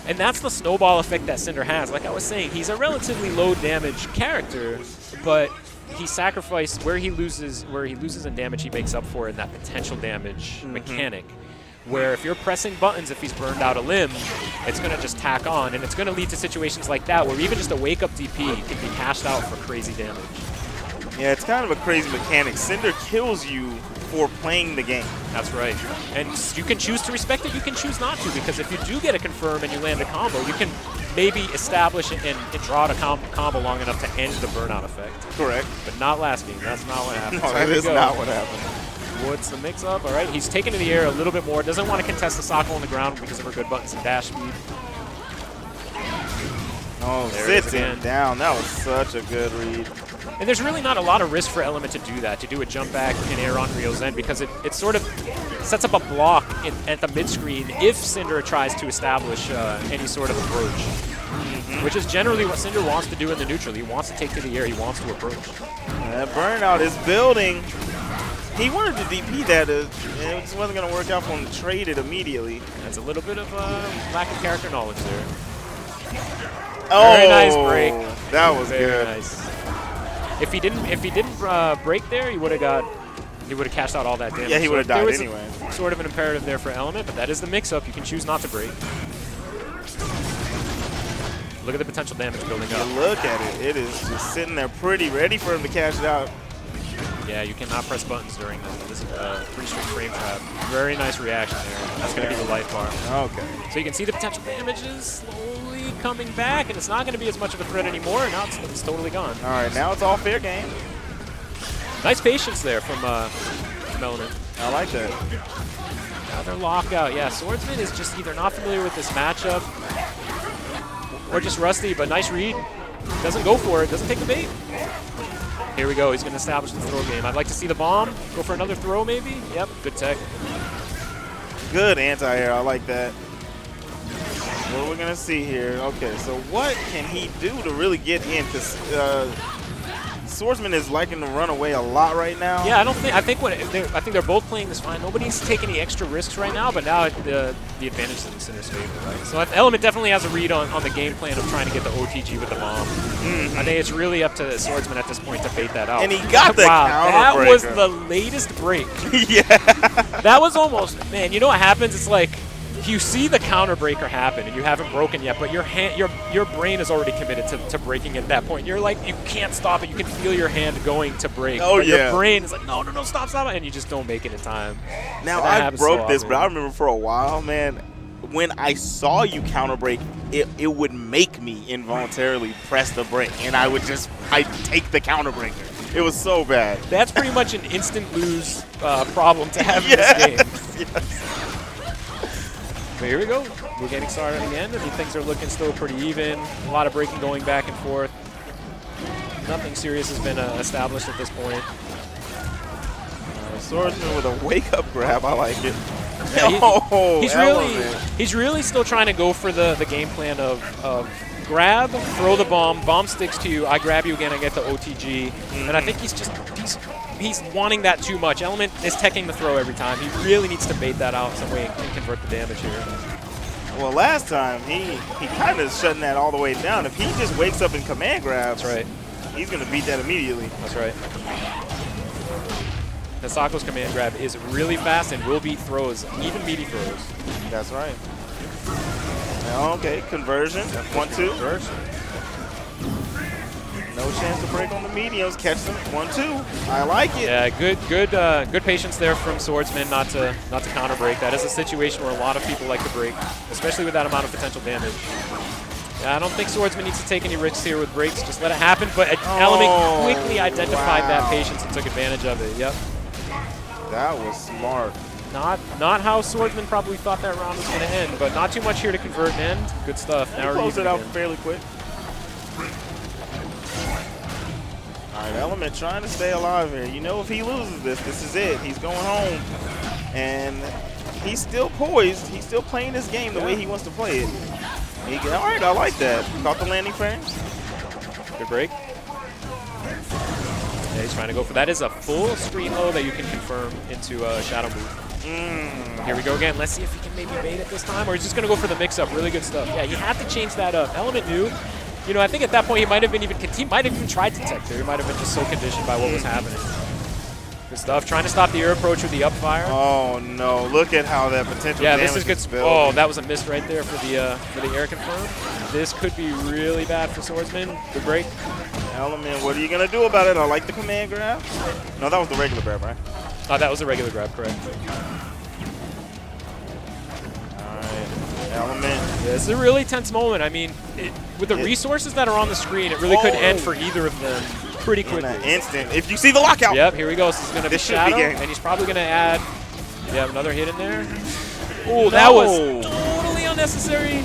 And that's the snowball effect that Cinder has. Like I was saying, he's a relatively low damage character, but he sacrificed where he loses in damage, he makes up for it in that potential damage mechanic. Where if you're pressing buttons, if he's burned out a limb, it's going to just tack on, and it's going to lead to situations like that where even just a wake-up DP can be cashed out for crazy damage. Yeah, it's kind of a crazy mechanic. Cinder kills you for playing the game. That's right. And you can choose to respect it, you can choose not to, because if you do get a confirm and you land a combo, you can maybe establish it and draw out a combo long enough to end the burnout effect. Correct. But not last game. That's not what happened. No, that is not what happened. Woods the mix-up. All right, he's taken to the air a little bit more. Doesn't want to contest the Sako on the ground because of her good buttons and dash speed. Oh, sits him down. That was such a good read. And there's really not a lot of risk for Element to do that, to do a jump back and air on Riozen, because it sort of sets up a block at the mid-screen if Cinder tries to establish any sort of approach, which is generally what Cinder wants to do in the neutral. He wants to take to the air. He wants to approach. That burnout is building. He wanted to DP that, and it just wasn't going to work out for him to trade it immediately. That's a little bit of lack of character knowledge there. Oh, very nice break. That was very good. Nice. If he didn't break there, he would have cashed out all that damage. Yeah, he would have died anyway. Sort of an imperative there for Element, but that is the mix-up. You can choose not to break. Look at the potential damage building up. Look at it. It is just sitting there pretty ready for him to cash it out. Yeah, you cannot press buttons during this. This is a pretty strict frame trap. Very nice reaction there. That's going to be the life bar. Okay. So you can see the potential damage is slowly coming back, and it's not going to be as much of a threat anymore. And now it's totally gone. All right, now it's all fair game. Nice patience there from Element. I like that. Another lockout. Yeah, Swordsman is just either not familiar with this matchup or just rusty, but nice read. Doesn't go for it. Doesn't take the bait. Here we go. He's going to establish the throw game. I'd like to see the bomb. Go for another throw, maybe. Yep, good tech. Good anti-air. I like that. What are we going to see here? Okay, so what can he do to really get in? Because Swordsman is liking to run away a lot right now. Yeah, I think they're both playing this fine. Nobody's taking any extra risks right now, but now the advantage is in Cinder's favor, right? So Element definitely has a read on the game plan of trying to get the OTG with the bomb. I think it's really up to Swordsman at this point to bait that out. And he got the counter breaker. That was the latest break. Yeah. That was almost, man, you know what happens? It's like, you see the counter breaker happen and you haven't broken yet, but your brain is already committed to breaking at that point. You're like, you can't stop it. You can feel your hand going to break. Oh, but yeah. Your brain is like, no, stop, and you just don't make it in time. Now, I broke this, but I remember for a while, man, when I saw you counter break, it would make me involuntarily press the brake, and I'd take the counter breaker. It was so bad. That's pretty much an instant lose problem to have in this game. Yes. But here we go. We're getting started again. I mean, things are looking still pretty even. A lot of breaking going back and forth. Nothing serious has been established at this point. Swordsman with a wake-up grab. I like it. Yeah, he's really still trying to go for the game plan of grab, throw the bomb sticks to you, I grab you again, I get the OTG. And I think he's wanting that too much. Element is teching the throw every time. He really needs to bait that out some way and convert the damage here. Well, last time, he kind of shutting that all the way down. If he just wakes up and command grabs, that's right, he's going to beat that immediately. That's right. Hisako's command grab is really fast and will beat throws, even meaty throws. That's right. Okay, conversion. 1-2. No chance to break on the mediums. Catch them. 1-2. I like it. Yeah, good patience there from Swordsman not to counter break. That is a situation where a lot of people like to break, especially with that amount of potential damage. Yeah, I don't think Swordsman needs to take any risks here with breaks. Just let it happen. But Element quickly identified that patience and took advantage of it. Yep. That was smart. Not how Swordsman probably thought that round was going to end, but not too much here to convert and end. Good stuff. Now we're close it out again. fairly quick. All right, Element trying to stay alive here. You know, if he loses this is it. He's going home, and he's still poised. He's still playing this game the way he wants to play it. All right, I like that. Caught the landing frames. Good break. Yeah, he's trying to go for that. Is a full screen low that you can confirm into Shadow Move. Here we go again. Let's see if he can maybe bait it this time, or he's just going to go for the mix-up. Really good stuff. Yeah, he had to change that up. Element knew. You know, I think at that point he might have been he might have even tried to tech there. He might have been just so conditioned by what was happening. Good stuff. Trying to stop the air approach with the up fire. Oh no! Look at how that potential. Yeah, damage this is good. Building. Oh, that was a miss right there for the air confirm. This could be really bad for Swordsman. Good break. Element, what are you gonna do about it? I like the command grab. No, that was the regular grab, right? That was a regular grab, correct. Element. Yeah, this is a really tense moment. I mean, with the resources that are on the screen, it really could end for either of them pretty quickly. In an instant. If you see the lockout. Yep, here we go. This is going to be Shadow, and he's probably going to add another hit in there. Oh, that was totally unnecessary.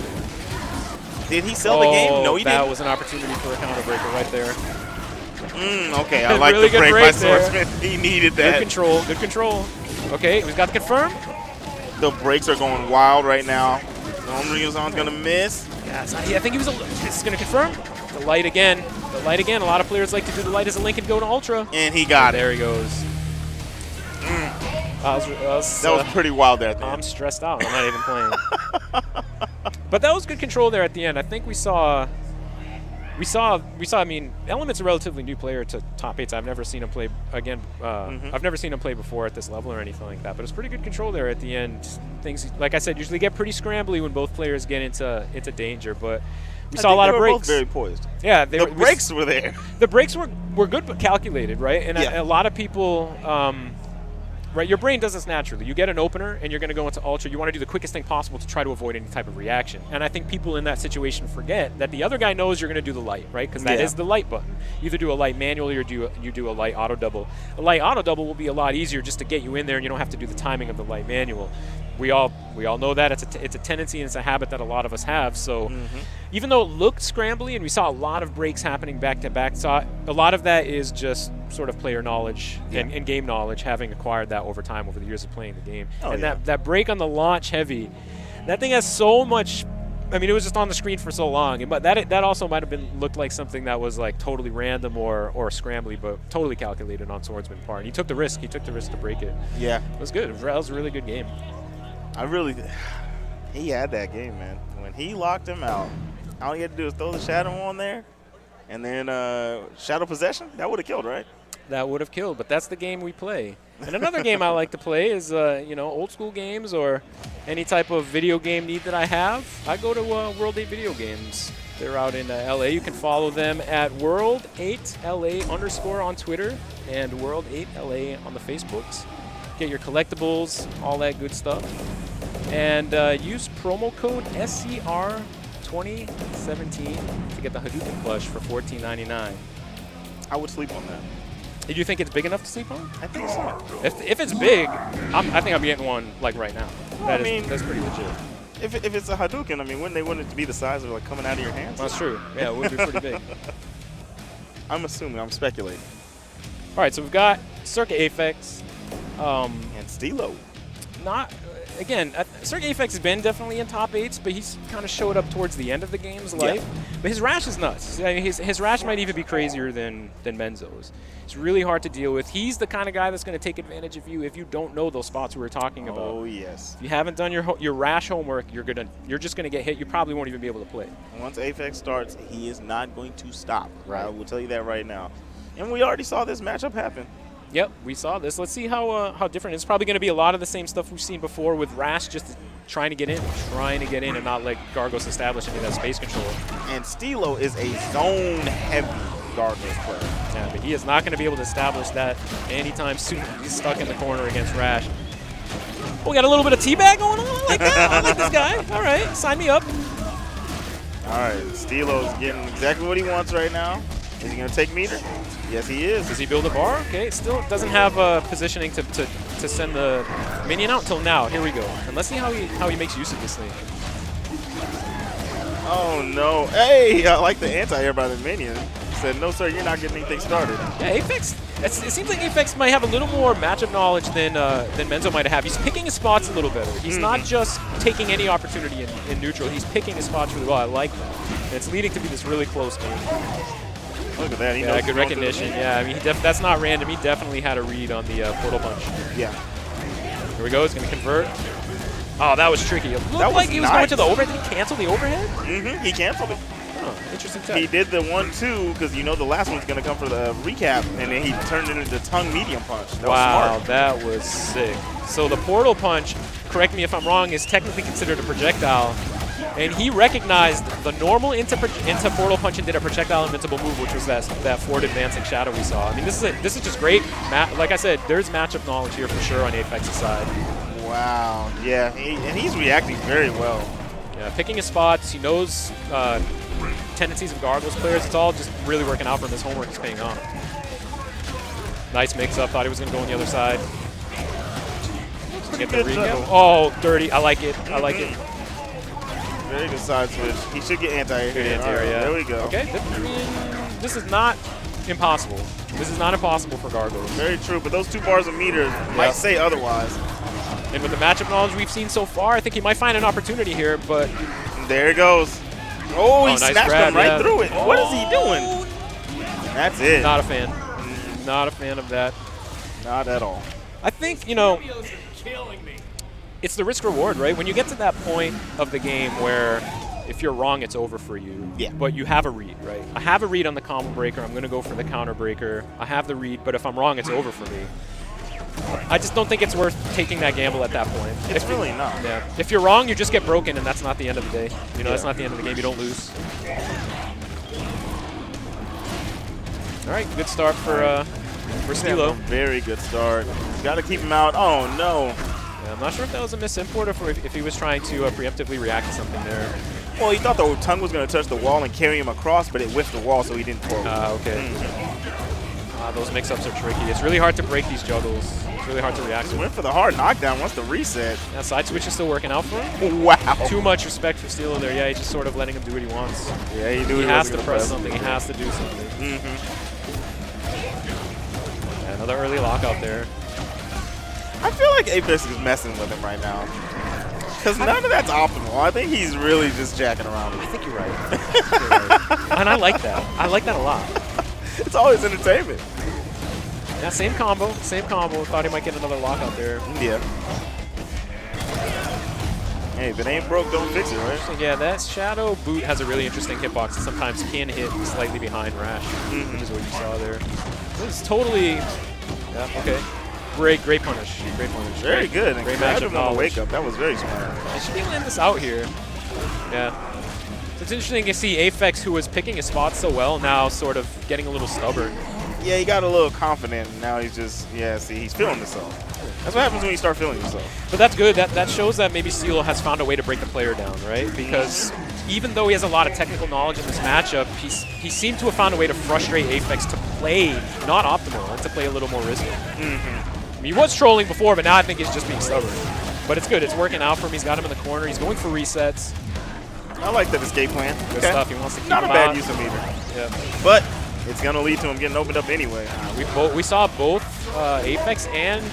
Did he sell the game? No, he didn't. That was an opportunity for a counter breaker right there. Okay, I like really the break by there. Swordsman. He needed that. Good control, good control. Okay, we've got the confirm. The breaks are going wild right now. Ryuzan's going to miss. Yes, I think he was. This is going to confirm. The light again. The light again. A lot of players like to do the light as a link and go to Ultra. And he got it. There he goes. That was pretty wild there. I'm stressed out. I'm not even playing. But that was good control there at the end. I think we saw. I mean, Element's a relatively new player to top 8s. I've never seen him play again. I've never seen him play before at this level or anything like that. But it's pretty good control there at the end. Things, like I said, usually get pretty scrambly when both players get into danger. But we saw a lot of breaks. They were both very poised. Yeah, the breaks were there. The breaks were good but calculated, right? And a lot of people. Right, your brain does this naturally. You get an opener, and you're going to go into Ultra. You want to do the quickest thing possible to try to avoid any type of reaction. And I think people in that situation forget that the other guy knows you're going to do the light, right? Because that is the light button. You either do a light manually or you do a light auto double. A light auto double will be a lot easier just to get you in there, and you don't have to do the timing of the light manual. We all know that it's a tendency and it's a habit that a lot of us have. So even though it looked scrambly and we saw a lot of breaks happening back to back, a lot of that is just sort of player knowledge and game knowledge, having acquired that over time over the years of playing the game. That break on the launch heavy, that thing has so much. I mean, it was just on the screen for so long, but that also might have looked like something that was like totally random or scrambly, but totally calculated on Swordsman's part. And he took the risk. He took the risk to break it. Yeah, it was good. That was a really good game. He had that game, man. When he locked him out, all he had to do was throw the Shadow on there, and then Shadow Possession. That would have killed, right? That would have killed, but that's the game we play. And another game I like to play is, old school games or any type of video game need that I have. I go to World 8 Video Games. They're out in LA. You can follow them at World8LA_ on Twitter and World8LA on the Facebooks. Get your collectibles, all that good stuff. And use promo code SCR 2017 to get the Hadouken plush for $14.99. I would sleep on that. Do you think it's big enough to sleep on? I think so. If it's big, I think I'm getting one like right now. Well, that's pretty legit. If it's a Hadouken, I mean, wouldn't it be the size of like coming out of your hands? That's true. Yeah, it would be pretty big. I'm assuming. I'm speculating. All right, so we've got Circuit Aprons. And Stilo. Again, Circuit Aprons has been definitely in top 8s, but he's kind of showed up towards the end of the game's life. But his Rash is nuts. I mean, his Rash might even be crazier than Menzo's. It's really hard to deal with. He's the kind of guy that's going to take advantage of you if you don't know those spots we were talking about. Oh, yes. If you haven't done your Rash homework, you're just going to get hit. You probably won't even be able to play. Once Aphex starts, he is not going to stop. Right. I will tell you that right now. And we already saw this matchup happen. Yep, we saw this. Let's see how different. It's probably going to be a lot of the same stuff we've seen before with Rash just trying to get in and not let Gargos establish any of that space control. And Stilo is a zone-heavy Gargos player. Yeah, but he is not going to be able to establish that anytime soon. He's stuck in the corner against Rash. Oh, we got a little bit of teabag going on. I like that. I like this guy. All right, sign me up. All right, Stilo's getting exactly what he wants right now. Is he going to take meter? Yes, he is. Does he build a bar? Okay, it still doesn't have positioning to send the minion out until now. Here we go. And let's see how he makes use of this thing. Oh, no. Hey, I like the anti-air by the minion. Said, no, sir, you're not getting anything started. Yeah, Aphex, it seems like Aphex might have a little more matchup knowledge than Menzo might have. He's picking his spots a little better. He's not just taking any opportunity in neutral. He's picking his spots really well. I like that. And it's leading to be this really close game. Look at that. He knows good recognition. Yeah, I mean, that's not random. He definitely had a read on the portal punch. Yeah. Here we go. He's going to convert. Oh, that was tricky. It looked like he was going to the overhead. Did he cancel the overhead? Mm-hmm. He canceled it. Oh, interesting tech. He did the 1-2 because you know the last one's going to come for the recap, and then he turned it into tongue medium punch. That wow, was smart. That was sick. So the portal punch, correct me if I'm wrong, is technically considered a projectile. And he recognized the normal into portal punch and did a projectile invincible move, which was that forward advancing shadow we saw. I mean, this is just great. Like I said, there's matchup knowledge here for sure on Aphex's side. Wow. Yeah, and he's reacting very well. Yeah, picking his spots. He knows tendencies of Gargos players. It's all just really working out for him. His homework is paying off. Nice mix-up. Thought he was going to go on the other side. Get the recap. Oh, dirty. I like it. I like it. Very good side switch. He should get anti-air. Good anti-air, yeah. There we go. Okay. This is not impossible. This is not impossible for Gargos. Very true, but those 2 bars of meters might say otherwise. And with the matchup knowledge we've seen so far, I think he might find an opportunity here, but... There it goes. Oh, he nice snatched grab, him right through it. What is he doing? That's it. Not a fan. Not a fan of that. Not at all. I think, it's the risk reward, right? When you get to that point of the game where if you're wrong, it's over for you. Yeah. But you have a read, right? I have a read on the combo breaker. I'm going to go for the counter breaker. I have the read, but if I'm wrong, it's over for me. I just don't think it's worth taking that gamble at that point. It's really not. Yeah. If you're wrong, you just get broken, and that's not the end of the day. That's not the end of the game. You don't lose. All right, good start for Stilo. Very good start. Got to keep him out. Oh, no. Yeah, I'm not sure if that was a misimport or if he was trying to preemptively react to something there. Well, he thought the tongue was going to touch the wall and carry him across, but it whiffed the wall, so he didn't pull. Okay. Those mix-ups are tricky. It's really hard to break these juggles. It's really hard to react to. Went for the hard knockdown once the reset. That side switch is still working out for him. Wow. Too much respect for Stilo there. Yeah, he's just sort of letting him do what he wants. Yeah, he has to press something. He has to do something. Yeah, another early lockout there. I feel like Aphex is messing with him right now. Because none of that's optimal. I think he's really just jacking around. I think you're right. And I like that. I like that a lot. It's always entertainment. Yeah, same combo. Same combo. Thought he might get another lockout there. Yeah. Hey, if it ain't broke, don't fix it, right? Yeah, that Shadow Boot has a really interesting hitbox and sometimes can hit slightly behind Rash, which is what you saw there. This is totally... Yeah, okay. Great punish. Great punish. Very good. And great matchup matchup on the wake up. That was very smart. I should be able to end this out here. Yeah. So it's interesting to see Aphex, who was picking his spots so well, now sort of getting a little stubborn. Yeah, he got a little confident, and now he's just, see, he's feeling himself. That's what happens when you start feeling yourself. But that's good. That shows that maybe Stilo has found a way to break the player down, right? Because even though he has a lot of technical knowledge in this matchup, he seemed to have found a way to frustrate Aphex to play not optimal and to play a little more risky. I mean, he was trolling before, but now I think he's just being stubborn. But it's good. It's working out for him. He's got him in the corner. He's going for resets. I like that escape plan. Good stuff. He wants to keep Not him a bad out. use of meter. Yeah. But it's going to lead to him getting opened up anyway. We saw both Apex and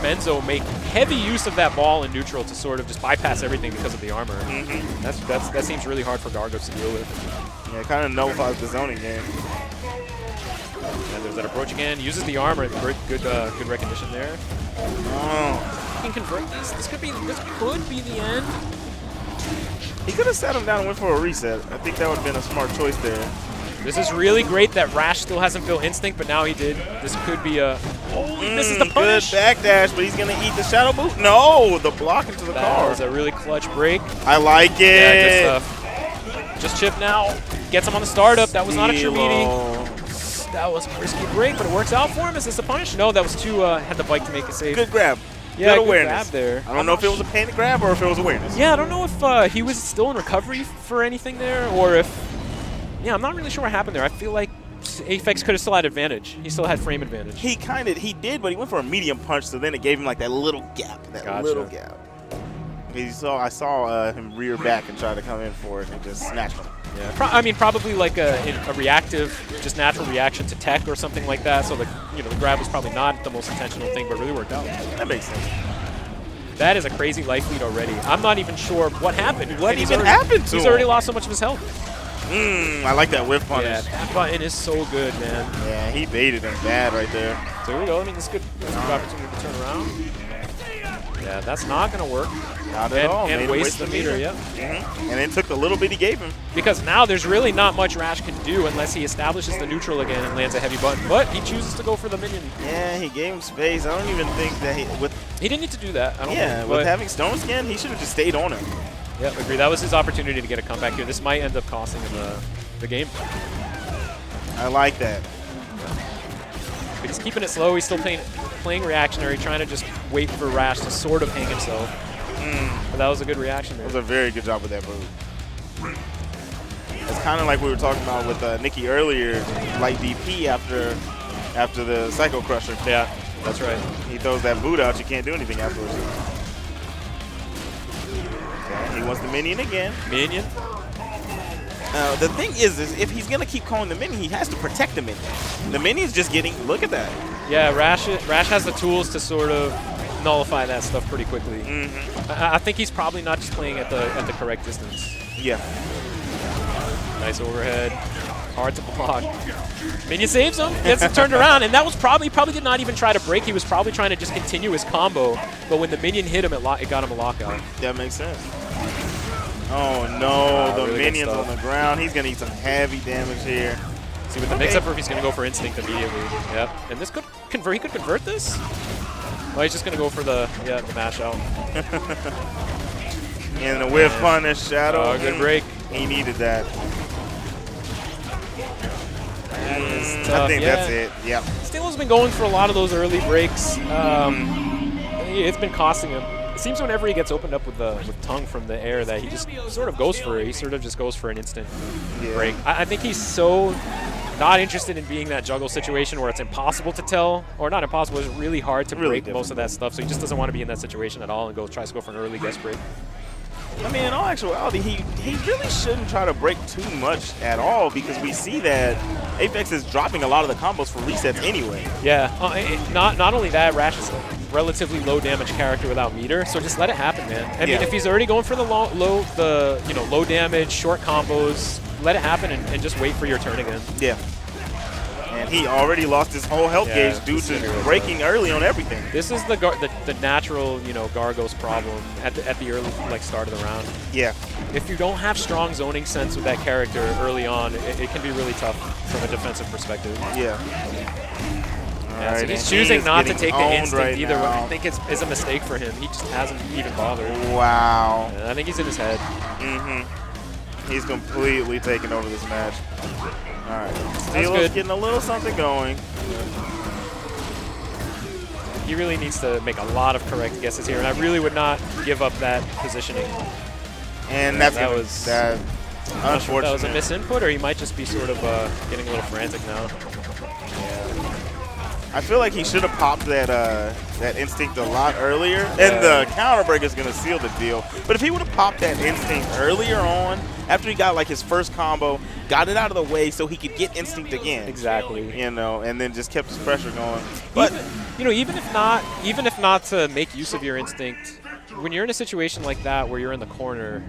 Menzo make heavy use of that ball in neutral to sort of just bypass everything because of the armor. That seems really hard for Gargos to deal with. Yeah, it kind of nullifies the zoning game. And there's that approach again. Uses the armor. Good recognition there. Oh. He can convert this. This could be the end. He could have sat him down and went for a reset. I think that would have been a smart choice there. This is really great that Rash still hasn't built Instinct, but now he did. This could be a... Oh, he misses the punish. Good backdash, but he's going to eat the Shadow Boot. No, the block into the That car. was a really clutch break. I like it. Yeah, good stuff. Just chip now. Gets him on the startup. That was not a true meeting. That was a risky break, but it works out for him. Is this a punish? No, that was too... had the bike to make it safe. Good grab. Yeah, good good awareness. grab there. I don't know if it was a panic grab or if it was awareness. Yeah, I don't know if he was still in recovery for anything there, or if... Yeah, I'm not really sure what happened there. I feel like Apex could have still had advantage. He still had frame advantage. He did, but he went for a medium punch, so then it gave him like that little gap. Little gap. I saw him rear back and try to come in for it and just snatched him. Yeah, I mean, probably like a reactive, just natural reaction to tech or something like that. So the grab was probably not the most intentional thing, but really worked out. That makes sense. That is a crazy life lead already. I'm not even sure what happened. What even happened to him? He's already lost so much of his health. I like that whiff punish. Yeah, that button is so good, man. Yeah, he baited him bad right there. So here we go. I mean, that's a good opportunity to turn around. Yeah, that's not going to work. Not at all. And waste the meter, yeah. And then took the little bit he gave him. Because now there's really not much Rash can do unless he establishes the neutral again and lands a heavy button. But he chooses to go for the minion. Yeah, he gave him space. I don't even think that he didn't need to do that. I don't think, with having Stone Skin, he should have just stayed on him. Yeah, I agree. That was his opportunity to get a comeback here. This might end up costing him the game. I like that. But he's keeping it slow. He's still playing reactionary, trying to just wait for Rash to sort of hang himself. But that was a good reaction there. That was a very good job with that move. It's kind of like we were talking about with Nikki earlier, light DP after the Psycho Crusher. Yeah, that's right. He throws that boot out, you can't do anything afterwards. Okay, he wants the minion again. Minion? The thing is if he's going to keep calling the minion, he has to protect the minion. The minion's just getting, look at that. Yeah, Rash has the tools to sort of nullify that stuff pretty quickly. I think he's probably not just playing at the correct distance. Yeah. Nice overhead. Hard to block. Minion saves him, gets it turned around, and that was probably did not even try to break. He was probably trying to just continue his combo, but when the minion hit him, it got him a lockout. That makes sense. Oh no, the really minion's on the ground. He's gonna eat some heavy damage here. See with the mix-up, or if he's gonna go for instinct immediately. Yep, and this could convert. He could convert this. Oh, he's just gonna go for the mash out. And the whiff punish, Shadow. Oh, good break. He needed that. I think that's it. Yep. Steel's been going for a lot of those early breaks. It's been costing him. It seems whenever he gets opened up with tongue from the air that he just sort of goes for it. He sort of just goes for an instant break. I think he's so not interested in being that juggle situation where it's impossible to tell, or not impossible, it's really hard to break most of that stuff. So he just doesn't want to be in that situation at all and tries to go for an early guest break. I mean, in all actuality, he really shouldn't try to break too much at all because we see that Apex is dropping a lot of the combos for resets anyway. Yeah, not only that, Rash is a relatively low damage character without meter, so just let it happen, man. I mean, if he's already going for the low damage, short combos, let it happen and just wait for your turn again. Yeah. And he already lost his whole health gauge due to breaking early on everything. This is the natural, Gargos problem at the early start of the round. Yeah. If you don't have strong zoning sense with that character early on, it can be really tough from a defensive perspective. Yeah. So he's choosing not to take the instinct either, I think it's a mistake for him. He just hasn't even bothered. Wow. I think he's in his head. He's completely taken over this match. All right. Steel's getting a little something going. He really needs to make a lot of correct guesses here, and I really would not give up that positioning. And that was unfortunate. That was a misinput, or he might just be sort of getting a little frantic now. I feel like he should have popped that that instinct a lot earlier, and the counter break is going to seal the deal. But if he would have popped that instinct earlier on, after he got like his first combo, got it out of the way so he could get instinct again. Exactly. You know, and then just kept his pressure going. But even if not to make use of your instinct, when you're in a situation like that where you're in the corner,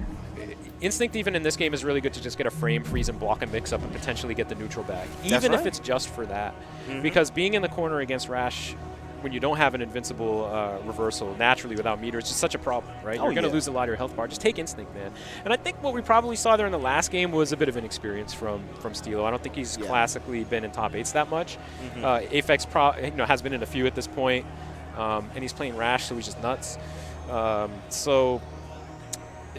instinct even in this game is really good to just get a frame freeze and block a mix-up and potentially get the neutral back, even if it's just for that. Because being in the corner against Rash when you don't have an invincible reversal naturally without meter, it's just such a problem, right? You're going to lose a lot of your health bar. Just take instinct, man. And I think what we probably saw there in the last game was a bit of an experience from Stilo. I don't think he's classically been in top 8s that much. Aphex has been in a few at this point, and he's playing Rash, so he's just nuts.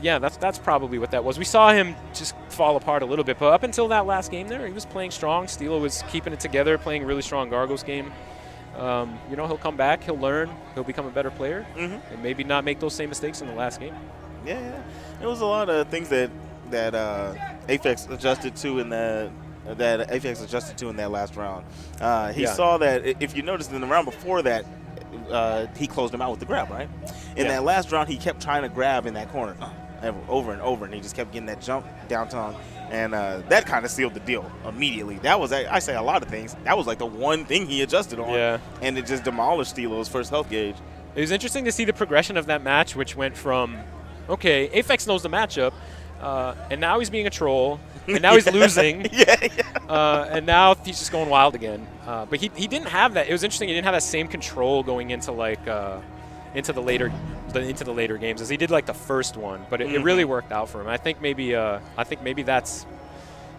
Yeah, that's probably what that was. We saw him just fall apart a little bit, but up until that last game there, he was playing strong. Stilo was keeping it together, playing a really strong Gargos game. He'll come back, he'll learn, he'll become a better player, and maybe not make those same mistakes in the last game. Yeah. There was a lot of things that Aphex adjusted to in that last round. He saw that, if you noticed in the round before that, he closed him out with the grab, right? In that last round, he kept trying to grab in that corner over and over, and he just kept getting that jump downtown, and that kind of sealed the deal immediately. That was, I say a lot of things, that was like the one thing he adjusted on, and it just demolished Stilo's first health gauge. It was interesting to see the progression of that match, which went from, okay, Aphex knows the matchup, and now he's being a troll, and now he's losing, and now he's just going wild again. But he didn't have that. It was interesting. He didn't have that same control going into like into the later games as he did like the first one. But it really worked out for him. I think maybe that's.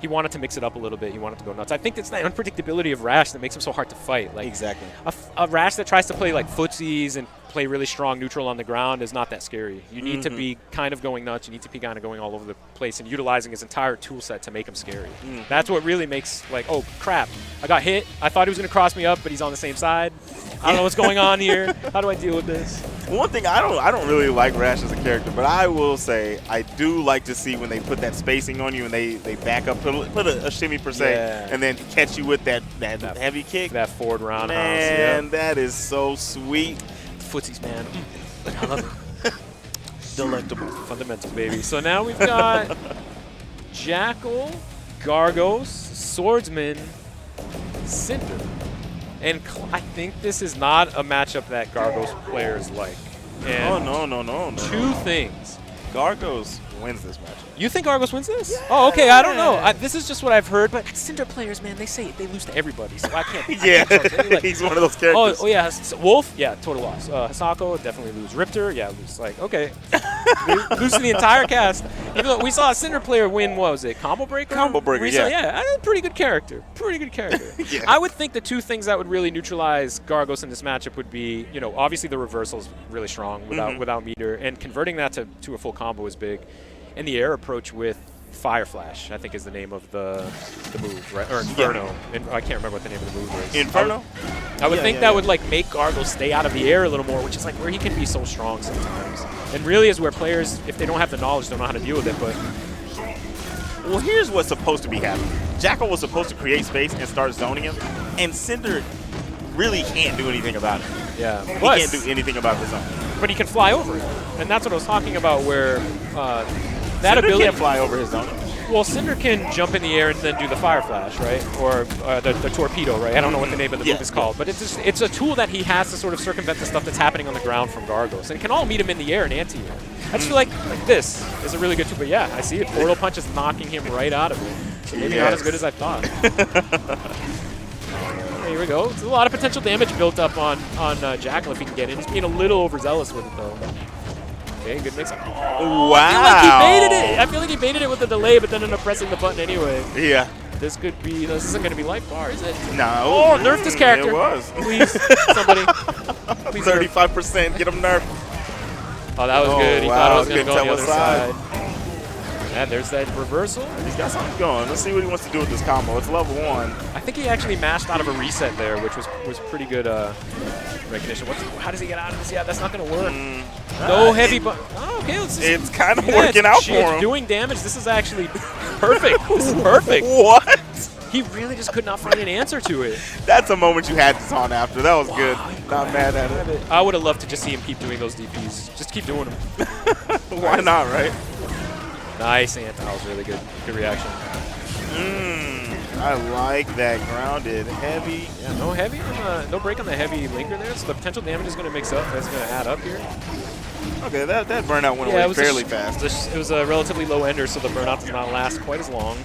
He wanted to mix it up a little bit. He wanted to go nuts. I think it's the unpredictability of Rash that makes him so hard to fight. Like exactly. A Rash that tries to play like footsies and play really strong neutral on the ground is not that scary. You need to be kind of going nuts. You need to be kind of going all over the place and utilizing his entire tool set to make him scary. That's what really makes like, oh crap, I got hit. I thought he was going to cross me up, but he's on the same side. I don't know what's going on here. How do I deal with this? One thing, I don't really like Rash as a character, but I will say I do like to see when they put that spacing on you and they back up, put a shimmy per se, and then catch you with that heavy kick. That forward roundhouse. Man, that is so sweet. Footsies, man. I love it. Delectable. Fundamentals, baby. So now we've got Jackyl, Gargos, Swordsman, Cinder. And I think this is not a matchup that Gargos players like. And no. Two things. Gargos wins this matchup. You think Gargos wins this? Yeah. Oh, okay. I don't know. This is just what I've heard. But Cinder players, man, they say they lose to everybody. So I can't. Like, he's one of those characters. Oh yeah. Wolf, yeah, total loss. Hisako, definitely lose. Riptor, yeah, lose. Like, okay. Lose to the entire cast. Even though we saw a Cinder player win, what was it? Combo Breaker? Combo Breaker, yeah. Pretty good character. I would think the two things that would really neutralize Gargos in this matchup would be, obviously the reversal's really strong without meter, and converting that to a full combo is big. And the air approach with Fire Flash, I think is the name of the move, right? Or Inferno. I can't remember what the name of the move is. Inferno? I would think that would like make Gargos stay out of the air a little more, which is like where he can be so strong sometimes. And really is where players, if they don't have the knowledge, don't know how to deal with it. But well, here's what's supposed to be happening. Jackyl was supposed to create space and start zoning him, and Cinder really can't do anything about it. Yeah. He can't do anything about the zone. But he can fly over it. And that's what I was talking about where that Cinder ability can't fly over his zone. Well, Cinder can jump in the air and then do the Fire Flash, right? Or the Torpedo, right? I don't know what the name of the move is called. But it's a tool that he has to sort of circumvent the stuff that's happening on the ground from Gargos. And it can all meet him in the air and anti-air. I just feel like this is a really good tool. But yeah, I see it. Portal Punch is knocking him right out of it. So maybe not as good as I thought. Here we go. There's a lot of potential damage built up on Jackyl if he can get in. He's being a little overzealous with it, though. Okay, good mix. Oh, wow. I feel like he baited it. I feel like he baited it with the delay, but then ended up pressing the button anyway. Yeah. This isn't going to be life bar, is it? No. Oh, nerf this character. It was. Please, somebody. Please 35%. Get him nerfed. Oh, that was good. He thought I was going to go on the other side. And there's that reversal. He's got something going. Let's see what he wants to do with this combo. It's level 1. I think he actually mashed out of a reset there, which was pretty good recognition. How does he get out of this? Yeah, that's not going to work. No heavy but okay, it's kind of working out for him. It's doing damage. This is actually perfect. This is perfect. What? He really just could not find an answer to it. That's a moment you had to taunt after. That was good. Not mad at it. I would have loved to just see him keep doing those DPs. Just keep doing them. Why not, right? Nice, Ant. That was really good. Good reaction. I like that grounded heavy. Yeah, no heavy, no break on the heavy linker there, so the potential damage is going to mix up. That's going to add up here. Okay, that burnout went away fairly fast. It was a relatively low ender, so the burnout does not last quite as long.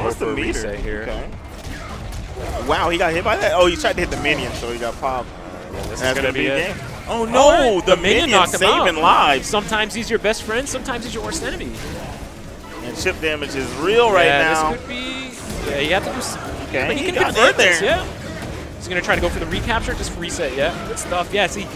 What's the meter here? Okay. Wow, he got hit by that? Oh, he tried to hit the minion, so he got popped. This is going to be it. Oh, no, the minion knocked him out. Saving lives. Sometimes he's your best friend, sometimes he's your worst enemy. And chip damage is real right now. This could be. Yeah, you have to do some. Okay, but he can convert this, yeah. He's going to try to go for the recapture, just reset, yeah. Good stuff. Yeah, see.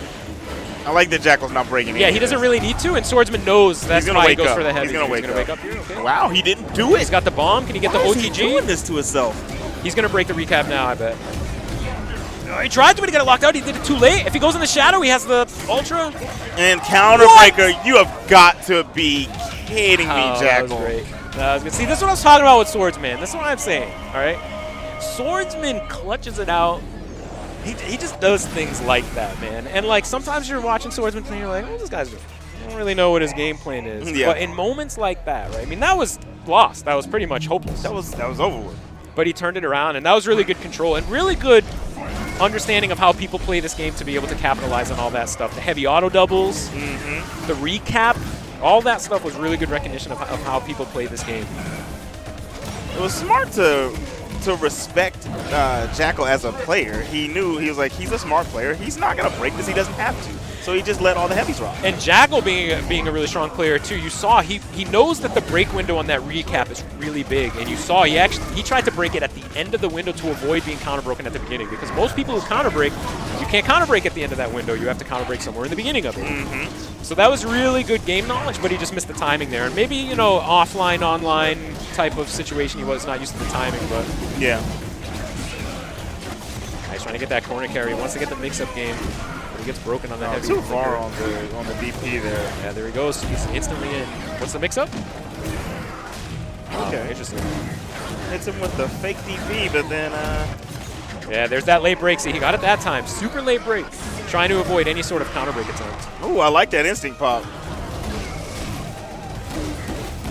I like that Jackyl's not breaking Yeah, he doesn't really need to, and Swordsman knows that's why he goes for the heavy. He's going to wake up here, okay. Wow, he didn't do it. He's got the bomb. Can he get the OTG? He's doing this to himself. He's going to break the recap now, I bet. He tried to, but he got it locked out. He did it too late. If he goes in the shadow, he has the Ultra. And Counterbreaker, you have got to be kidding me, Jackyl. That was great. That was good. See, this is what I was talking about with Swordsman. This is what I'm saying, all right? Swordsman clutches it out. He just does things like that, man. And, like, sometimes you're watching Swordsman and you're like, oh, this guy's just, I don't really know what his game plan is. Yeah. But in moments like that, right? I mean, that was lost. That was pretty much hopeless. That was over with. But he turned it around, and that was really good control and really good understanding of how people play this game to be able to capitalize on all that stuff. The heavy auto doubles, the recap, all that stuff was really good recognition of how people play this game. It was smart to respect Jackyl as a player. He knew, he was like, he's a smart player. He's not going to break this. He doesn't have to. So he just let all the heavies rock. And Jackyl being a really strong player too, you saw he knows that the break window on that recap is really big, and you saw he tried to break it at the end of the window to avoid being counter broken at the beginning, because most people who counter break, you can't counter break at the end of that window. You have to counter break somewhere in the beginning of it. So that was really good game knowledge, but he just missed the timing there. And maybe, you know, offline, online type of situation, he was not used to the timing, but yeah. He's trying to get that corner carry. He wants to get the mix-up game. He gets broken on the heavy. Too far on the DP there. Yeah, there he goes. He's instantly in. What's the mix-up? Okay. Interesting. Hits him with the fake DP, but then yeah, there's that late break. See, he got it that time. Super late break. Trying to avoid any sort of counter break attempt. Ooh, I like that instinct pop.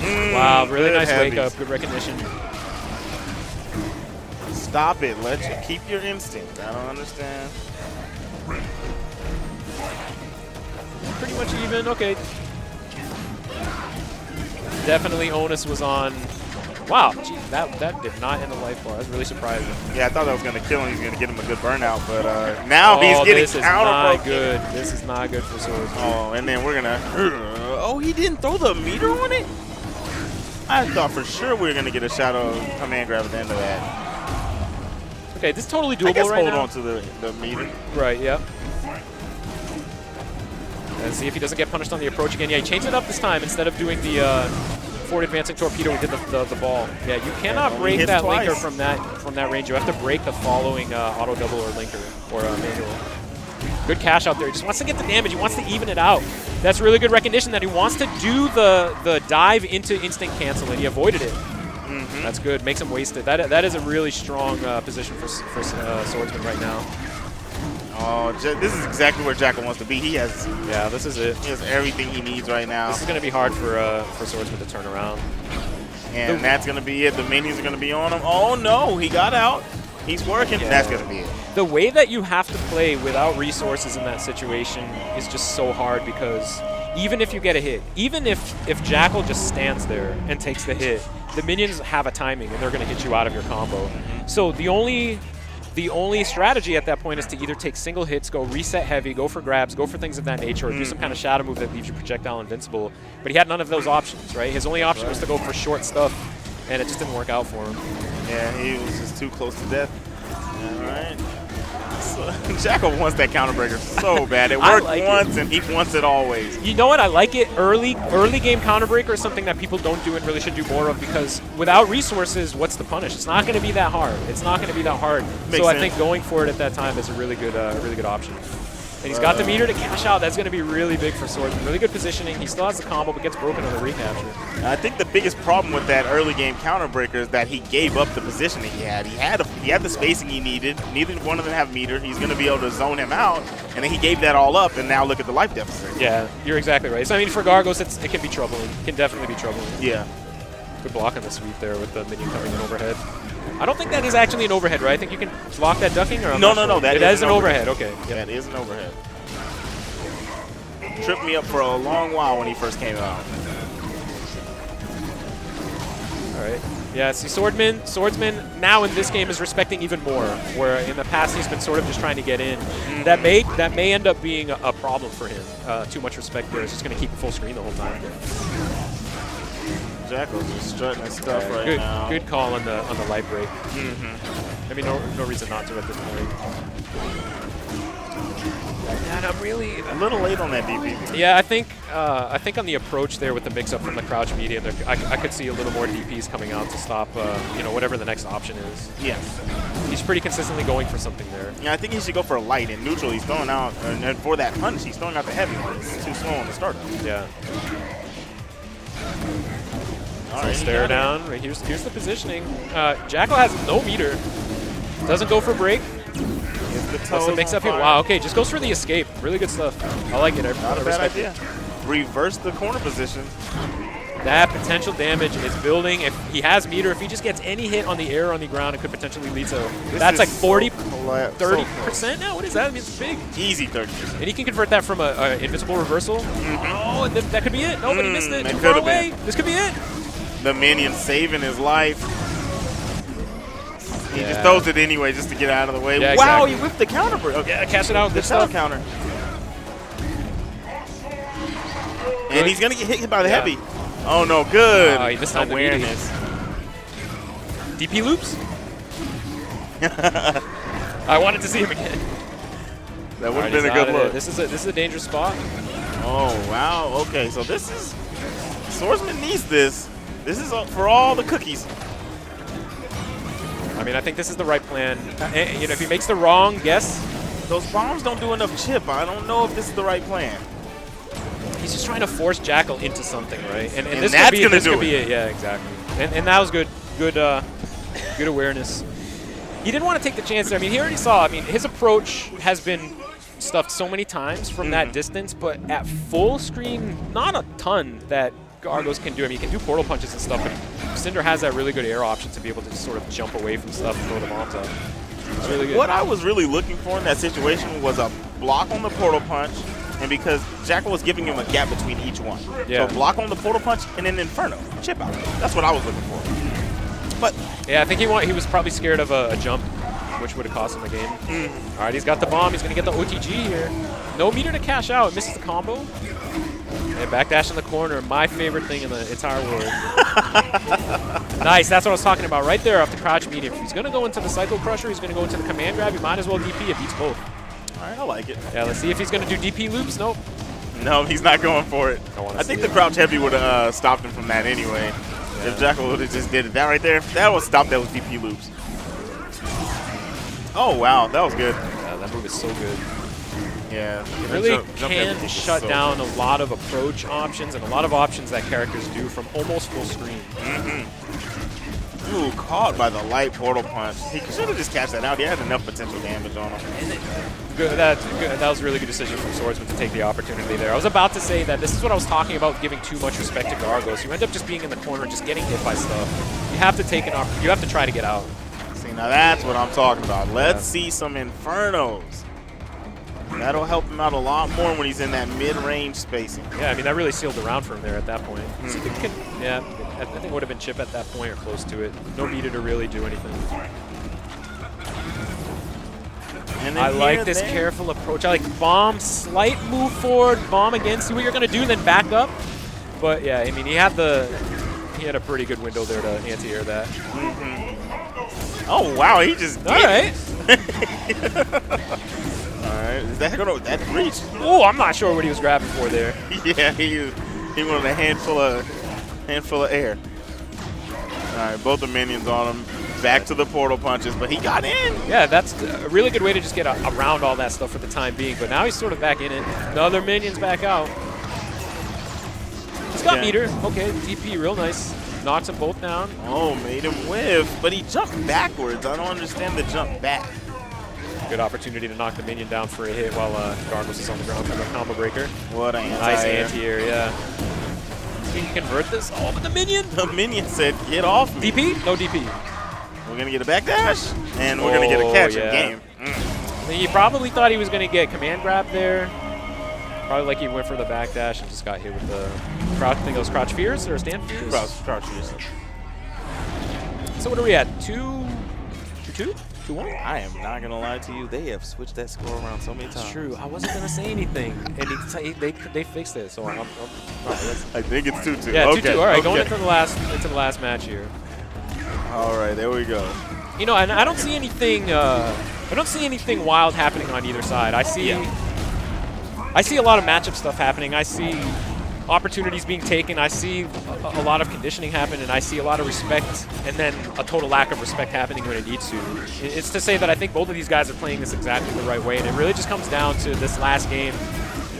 Wow, really nice wake up. Good recognition. Stop it. Let you keep your instinct. I don't understand. Pretty much even. Okay. Definitely onus was on. Wow, gee, that did not end the life bar. That's really surprising. Yeah, I thought that was going to kill him. He was going to get him a good burnout, but now he's getting counter broken. Good. This is not good for Swords. Oh, and then we're going to... oh, he didn't throw the meter on it? I thought for sure we were going to get a shadow command grab at the end of that. Okay, this is totally doable I guess right hold now. on to the meter. Right, yeah. And see if he doesn't get punished on the approach again. Yeah, he changed it up this time. Instead of doing the forward advancing torpedo, we did the ball. Yeah, you cannot break that linker from that range. You have to break the following auto double or linker or manual. Good cash out there. He just wants to get the damage. He wants to even it out. That's really good recognition that he wants to do the dive into instant cancel, and he avoided it. That's good. Makes him waste it. That is a really strong position for Swordsman right now. Oh, this is exactly where Jackyl wants to be. He has, yeah, this is it. He has everything he needs right now. This is going to be hard for Swordsman to turn around. And that's going to be it. The minions are going to be on him. Oh, no, he got out. He's working. Yeah. That's going to be it. The way that you have to play without resources in that situation is just so hard, because even if you get a hit, even if Jackyl just stands there and takes the hit, the minions have a timing and they're going to hit you out of your combo. So the only strategy at that point is to either take single hits, go reset heavy, go for grabs, go for things of that nature, or do some kind of shadow move that leaves you projectile invincible. But he had none of those options, right? His only option was to go for short stuff, and it just didn't work out for him. Yeah, he was just too close to death. All right. So, Jackyl wants that counterbreaker so bad. It worked once, and he wants it always. You know what? I like it. Early game counterbreaker is something that people don't do and really should do more of, because without resources, what's the punish? It's not going to be that hard. It's not going to be that hard. So I think going for it at that time is a really good option. And he's got the meter to cash out. That's going to be really big for Swordsman. Really good positioning. He still has the combo, but gets broken on the recapture. I think the biggest problem with that early game counter breaker is that he gave up the positioning he had. He had the spacing he needed. Neither one of them have meter. He's going to be able to zone him out, and then he gave that all up, and now look at the life deficit. Yeah, you're exactly right. So, I mean, for Gargos, it can be troubling. It can definitely be troubling. Yeah. Good block on the sweep there with the minion coming in overhead. I don't think that is actually an overhead, right? I think you can block that ducking, or No. That is an overhead. Okay. Yep. That is an overhead. Tripped me up for a long while when he first came out. All right. Yeah, see, Swordsman now in this game is respecting even more, where in the past he's been sort of just trying to get in. That may end up being a problem for him. Too much respect there. It's just going to keep it full screen the whole time. Jackyl's just strutting his stuff right now. Good call on the light break. I mean, no reason not to at this point. And I'm really a little late on that DP. Yeah, I think on the approach there with the mix-up from the crouch medium, I could see a little more DPs coming out to stop whatever the next option is. Yes. He's pretty consistently going for something there. Yeah, I think he should go for a light. In neutral, he's throwing out, and for that punch, he's throwing out the heavy one. It's too slow on the startup. Yeah. All right, stare down. Right, here's the positioning. Jackyl has no meter. Doesn't go for break. That's the mix up here. Wow, okay, just goes for the escape. Really good stuff. I like it. Not a bad idea. Reverse the corner position. That potential damage is building. If he has meter, if he just gets any hit on the air or on the ground, it could potentially lead to. That's like 30% now? What is that? I mean, it's big. Easy 30%. And he can convert that from an invisible reversal. Oh, and that could be it. No, but he missed it. It Too could far have away. been. This could be it. The minion saving his life. He just throws it anyway just to get out of the way. Yeah, wow, exactly. he whipped the counter break. Okay. Yeah, cash it out. The Good counter. And he's going to get hit by the heavy. Oh, no, good. This time awareness. DP loops? I wanted to see him again. That would have been a good look. This is a dangerous spot. Oh, wow. Okay, so this is... Swordsman needs this. This is for all the cookies. I mean, I think this is the right plan. If he makes the wrong guess... Those bombs don't do enough chip. I don't know if this is the right plan. He's just trying to force Jackyl into something, right? And this that's could be it. Yeah, exactly. And that was good awareness. He didn't want to take the chance there. I mean, he already saw. I mean, his approach has been stuffed so many times from that distance, but at full screen, not a ton that Gargos can do. I mean, he can do portal punches and stuff, but Cinder has that really good air option to be able to just sort of jump away from stuff and throw the bombs out. It's really good. What I was really looking for in that situation was a block on the portal punch, and because Jackyl was giving him a gap between each one. Yeah. So block on the portal punch and then Inferno. Chip out. That's what I was looking for. But yeah, I think he was probably scared of a jump, which would have cost him the game. All right, he's got the bomb. He's going to get the OTG here. No meter to cash out. Misses the combo. And backdash in the corner. My favorite thing in the entire world. Nice. That's what I was talking about right there off the crouch medium. If he's going to go into the Cycle Crusher, he's going to go into the command grab. You might as well DP. It beats both. All right, I like it. Yeah, let's see if he's going to do DP loops. Nope. No, he's not going for it. I think the crouch heavy would have stopped him from that anyway. Yeah. If Jackyl would have just did it. That right there, that would stop those DP loops. Oh, wow. That was good. Yeah, that move is so good. Yeah. It really can shut down a lot of approach options and a lot of options that characters do from almost full screen. Ooh, caught by the light portal punch. He should have just cashed that out. He had enough potential damage on him. Good. That was a really good decision from Swordsman to take the opportunity there. I was about to say that this is what I was talking about, giving too much respect to Gargos. You end up just being in the corner, just getting hit by stuff. You have to take you have to try to get out. See, now that's what I'm talking about. Let's see some Infernos. That'll help him out a lot more when he's in that mid-range spacing. Yeah, I mean, that really sealed the round for him there at that point. Yeah, I think it would have been chip at that point or close to it. No meter to really do anything. And I like this careful approach. I like bomb, slight move forward, bomb again, see what you're going to do, then back up. But yeah, I mean, he had a pretty good window there to anti-air that. Oh, wow, he just did. All right. All right, is that going to, that reach? Oh, I'm not sure what he was grabbing for there. Yeah, he wanted a handful of air. All right, both the minions on him. Back to the portal punches, but he got in. Yeah, that's a really good way to just get around all that stuff for the time being. But now he's sort of back in it. The other minions back out. He's got meter. Okay, DP, real nice. Knocks them both down. Oh, made him whiff, but he jumped backwards. I don't understand the jump back. Good opportunity to knock the minion down for a hit while Gargos is on the ground for the combo breaker. What an nice anti-air, yeah. Can you convert this? Oh, but the minion! The minion said, get off me. DP? No DP. We're going to get a backdash, and we're going to get a catch in game. He probably thought he was going to get command grab there. Probably like he went for the backdash and just got hit with the crouch. I think it was crouch fears or stand fears? Crouch fears. So what are we at? 2-2? 2-1? I am not going to lie to you. They have switched that score around so many times. That's true. I wasn't going to say anything. And they fixed it. So I think it's 2-2. Yeah, 2-2. All right, going into the last match here. All right, there we go. You know, and I don't see anything. I don't see anything wild happening on either side. I see a lot of matchup stuff happening. I see opportunities being taken. I see a lot of conditioning happen, and I see a lot of respect, and then a total lack of respect happening when it needs to. It's to say that I think both of these guys are playing this exactly the right way, and it really just comes down to this last game.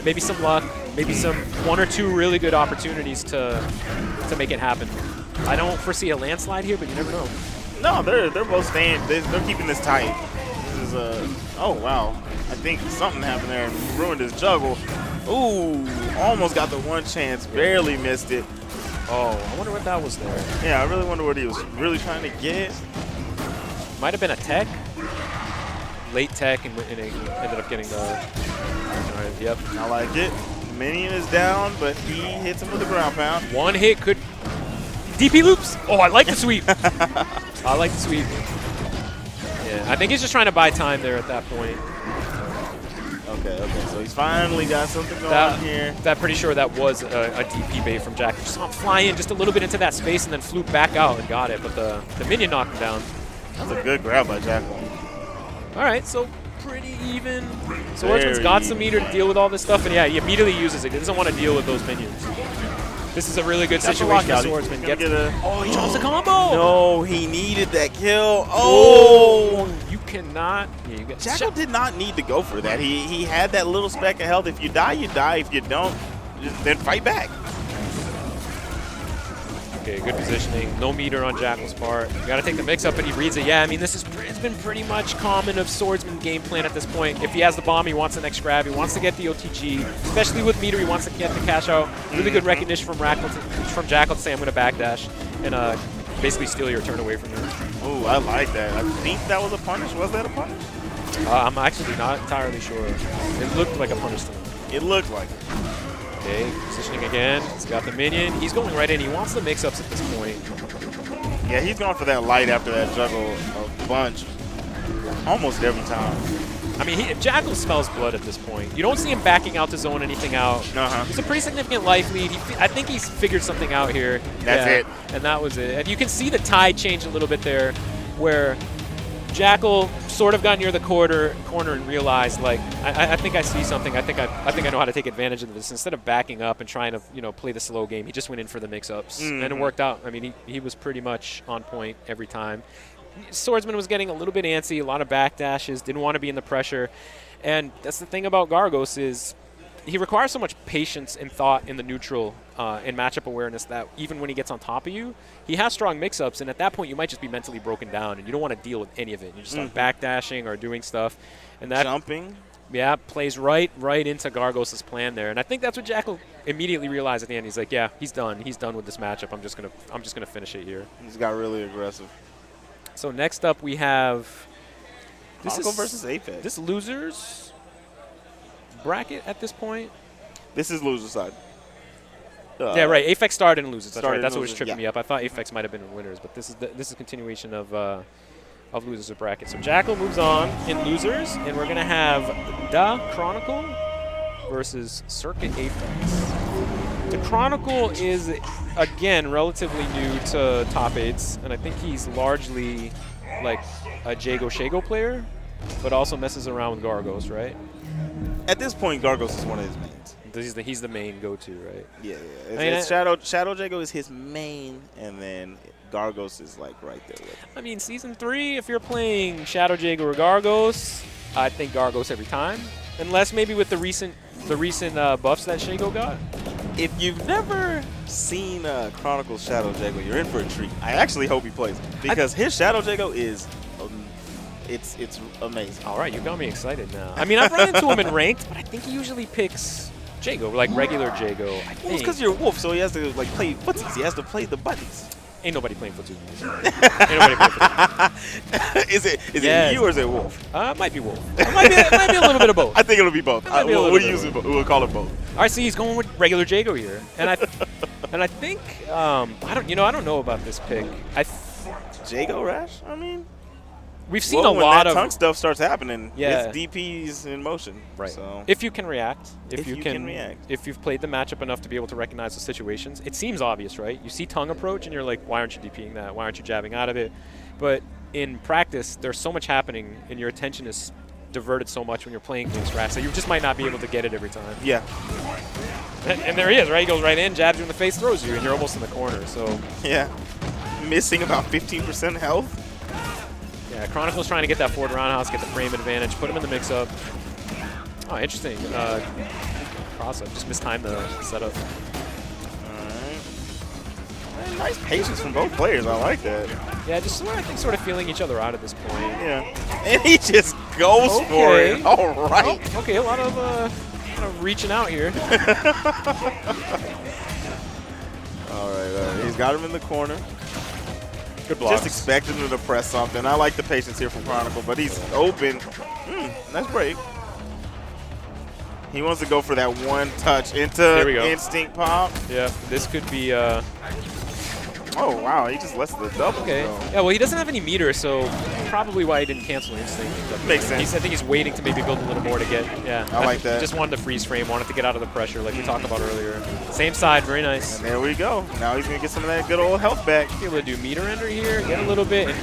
Maybe some luck, maybe some 1 or 2 really good opportunities to make it happen. I don't foresee a landslide here, but you never know. No, they're both staying. They're keeping this tight. This is oh wow. I think something happened there and ruined his juggle. Ooh, almost got the one chance, barely missed it. Oh, I wonder what that was there. Yeah, I really wonder what he was really trying to get. Might have been a tech. Late tech, and it ended up getting the... Yep. I like it. Minion is down, but he hits him with a ground pound. One hit could... DP loops! Oh, I like the sweep. I like the sweep. Yeah, I think he's just trying to buy time there at that point. Okay, so he's finally got something going on here. I'm pretty sure that was a DP bait from Jackyl. Just saw him fly in just a little bit into that space and then flew back out and got it, but the minion knocked him down. That's a good grab by Jackyl. All right, so pretty even. Swordsman's got some meter to deal with all this stuff, and yeah, he immediately uses it. He doesn't want to deal with those minions. This is a really good situation for Swordsman. Oh, he drops a combo! No, he needed that kill. Oh! You cannot. Yeah, Jackyl did not need to go for that. He had that little speck of health. If you die, you die. If you don't, then fight back. Okay, good positioning. No meter on Jackyl's part. You got to take the mix-up, and he reads it. Yeah, I mean, it's been pretty much common of Swordsman game plan at this point. If he has the bomb, he wants the next grab. He wants to get the OTG. Especially with meter, he wants to get the cash out. Really good recognition from Jackyl to say, I'm going to backdash and basically steal your turn away from you. Oh, I like that. I think that was a punish. Was that a punish? I'm actually not entirely sure. It looked like a punish to me. It looked like it. Okay, positioning again. He's got the minion. He's going right in. He wants the mix-ups at this point. Yeah, he's going for that light after that juggle a bunch. Almost every time. I mean, Jackyl smells blood at this point. You don't see him backing out to zone anything out. It's a pretty significant life lead. I think he's figured something out here. That's it. And that was it. And you can see the tide change a little bit there, where Jackyl sort of got near the corner and realized, like, I think I see something. I think I know how to take advantage of this. Instead of backing up and trying to play the slow game, he just went in for the mix-ups, and it worked out. I mean, he was pretty much on point every time. Swordsman was getting a little bit antsy, a lot of backdashes, didn't want to be in the pressure, and that's the thing about Gargos is he requires so much patience and thought in the neutral and matchup awareness that even when he gets on top of you, he has strong mix-ups, and at that point you might just be mentally broken down and you don't want to deal with any of it. You just start backdashing or doing stuff, and that jumping, yeah, plays right into Gargos' plan there. And I think that's what Jackyl immediately realized at the end. He's like, yeah, he's done with this matchup. I'm just gonna finish it here. He's got really aggressive. So next up we have Chronicle versus Apex. This losers bracket at this point. This is loser side. Yeah, right. Apex started and losers. That's right. That's what was tripping me up. I thought Apex might have been winners, but this is a continuation of losers of bracket. So Jackyl moves on in losers, and we're gonna have the Chronicle versus Circuit Aprons. The Chronicle is, again, relatively new to top 8s, and I think he's largely like a Jago player, but also messes around with Gargos, right? At this point, Gargos is one of his mains. He's the main go-to, right? Yeah. Shadow Jago is his main, and then Gargos is like right there with him. I mean, Season 3, if you're playing Shadow Jagel or Gargos, I think Gargos every time. Unless maybe with the recent buffs that Shago got. If you've never seen Chronicle Shadow Jagel, you're in for a treat. I actually hope he plays it because his Shadow Jagel is it's amazing. All right, you got me excited now. I mean, I've run into him in ranked, but I think he usually picks Jago, like regular Jago. Well, it's because you're a wolf, so he has to like play footsies. He has to play the buttons. Ain't nobody playing footsie. Ain't nobody playing footsie. Is it you or is it wolf? Might be wolf. It might be a little bit of both. I think it'll be both. We'll call it both. All right, see, he's going with regular Jago here, and I think I don't know about this pick. Jago Rash? I mean, we've seen a lot of tongue stuff starts happening. Yeah, it's DPs in motion. Right. So if you can react, if you've played the matchup enough to be able to recognize the situations, it seems obvious, right? You see tongue approach, and you're like, why aren't you DPing that? Why aren't you jabbing out of it? But in practice, there's so much happening, and your attention is diverted so much when you're playing against Rash that you just might not be able to get it every time. Yeah. And there he is, right? He goes right in, jabs you in the face, throws you, and you're almost in the corner. So yeah, missing about 15% health. Yeah, Chronicle's trying to get that forward roundhouse, get the frame advantage, put him in the mix-up. Oh, interesting. Cross-up, just mistimed the setup. All right. Nice patience from both players. I like that. Yeah, just I think sort of feeling each other out at this point. Yeah. And he just goes for it. All right. Oh, okay, a lot of reaching out here. All right. He's got him in the corner. Good blocks. Just expected him to press something. I like the patience here from Chronicle, but he's open. Nice break. He wants to go for that one touch into instinct pop. Yeah, this could be. Oh, wow. He just lets the double go. Yeah, well, he doesn't have any meter, so probably why he didn't cancel instinct. Makes sense. I think he's waiting to maybe build a little more to get. Yeah, I like that. He just wanted to freeze frame, wanted to get out of the pressure like we talked about earlier. Same side, very nice. And there we go. Now he's going to get some of that good old health back. Be able to do meter ender here, get a little bit. And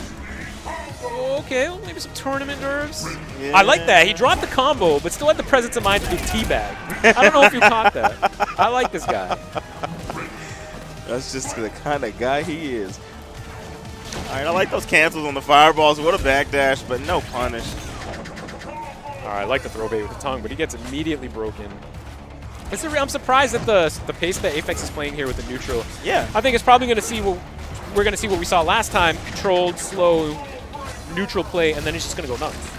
okay, well, maybe some tournament nerves. Yeah. I like that. He dropped the combo, but still had the presence of mind to do teabag. I don't know if you caught that. I like this guy. That's just the kind of guy he is. All right, I like those cancels on the fireballs. What a backdash, but no punish. All right, I like the throw bait with the tongue, but he gets immediately broken. I'm surprised at the pace that Apex is playing here with the neutral. Yeah. I think it's probably going to see what we're going to see what we saw last time: controlled, slow, neutral play, and then it's just going to go nuts.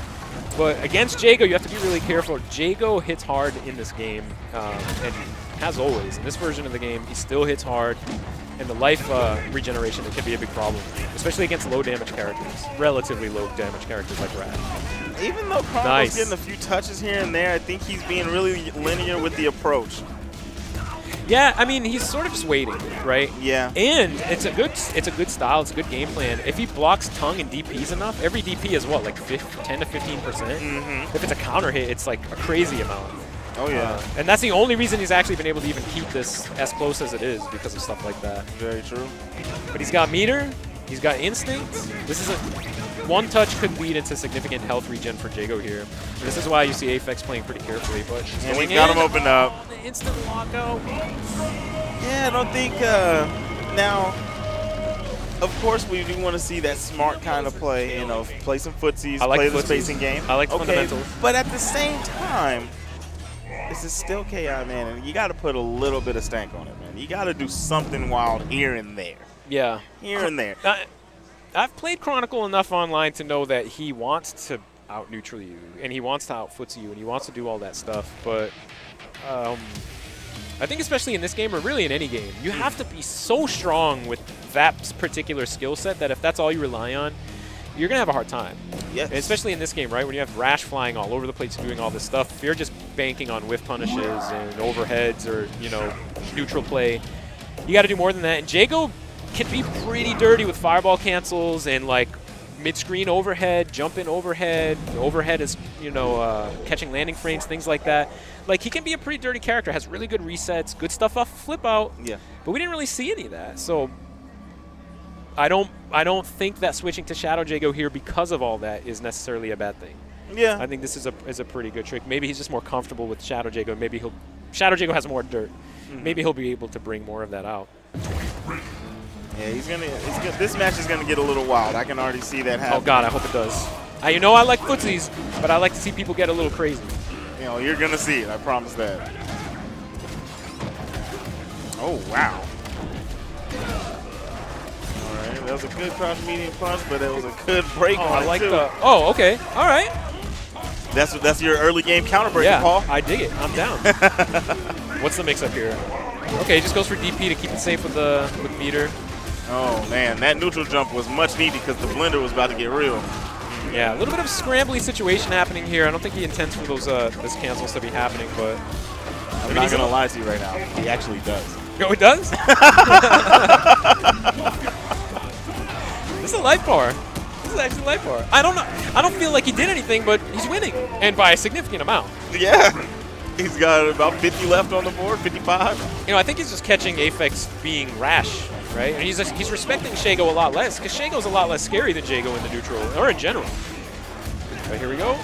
But against Jago, you have to be really careful. Jago hits hard in this game, and as always, in this version of the game, he still hits hard. And the life regeneration, it can be a big problem, especially against low damage characters, relatively low damage characters like Rash. Even though Chronicle's getting a few touches here and there, I think he's being really linear with the approach. Yeah, I mean, he's sort of just waiting, right? Yeah. And it's a good style, it's a good game plan. If he blocks tongue and DPs enough, every DP is what, like 10 to 15%? If it's a counter hit, it's like a crazy amount. Oh, yeah. And that's the only reason he's actually been able to even keep this as close as it is, because of stuff like that. Very true. But he's got meter, he's got instinct. This is one touch could lead into significant health regen for Jago here. And this is why you see Aphex playing pretty carefully. But he's got him opened up. The instant lockout. Yeah, I don't think now. Of course, we do want to see that smart kind of play. You know, play some footsies, play the spacing game. I like the fundamentals. But at the same time, this is still KI, man, and you got to put a little bit of stank on it, man. You got to do something wild here and there. Yeah. Here and there. I've played Chronicle enough online to know that he wants to out-neutral you, and he wants to out-footsie you, and he wants to do all that stuff. But I think especially in this game, or really in any game, you have to be so strong with that particular skill set that if that's all you rely on, you're going to have a hard time. Yes. And especially in this game, right, when you have Rash flying all over the place doing all this stuff, if you're just banking on whiff punishes and overheads or, you know, neutral play, you got to do more than that. And Jago can be pretty dirty with fireball cancels and, like, mid-screen overhead, jump-in overhead. Overhead is, you know, catching landing frames, things like that. Like, he can be a pretty dirty character, has really good resets, good stuff off flip out. Yeah. But we didn't really see any of that. So I don't think that switching to Shadow Jago here because of all that is necessarily a bad thing. Yeah. I think this is a pretty good trick. Maybe he's just more comfortable with Shadow Jago. Maybe Shadow Jago has more dirt. Maybe he'll be able to bring more of that out. Yeah, this match is gonna get a little wild. I can already see that happening. Oh God, I hope it does. You know I like footsies, but I like to see people get a little crazy. You know, you're gonna see it. I promise that. Oh wow. All right, that was a good cross medium punch, but it was a good break on it too. Oh, okay. All right. That's your early game counter break, yeah, Paul. I dig it. I'm down. What's the mix up here? Okay, he just goes for DP to keep it safe with meter. Oh man, that neutral jump was much needed because the blender was about to get real. Yeah, a little bit of a scrambly situation happening here. I don't think he intends for those this cancels to be happening, but I'm not gonna lie to you right now. He actually does. Oh, it does? This is a life bar. This is actually a life bar. I don't know. I don't feel like he did anything, but he's winning, and by a significant amount. Yeah. He's got about 50 left on the board, 55. You know, I think he's just catching Aphex being Rash, right? And he's respecting Shago a lot less, because Shago's a lot less scary than Jago in the neutral, or in general. But here we go.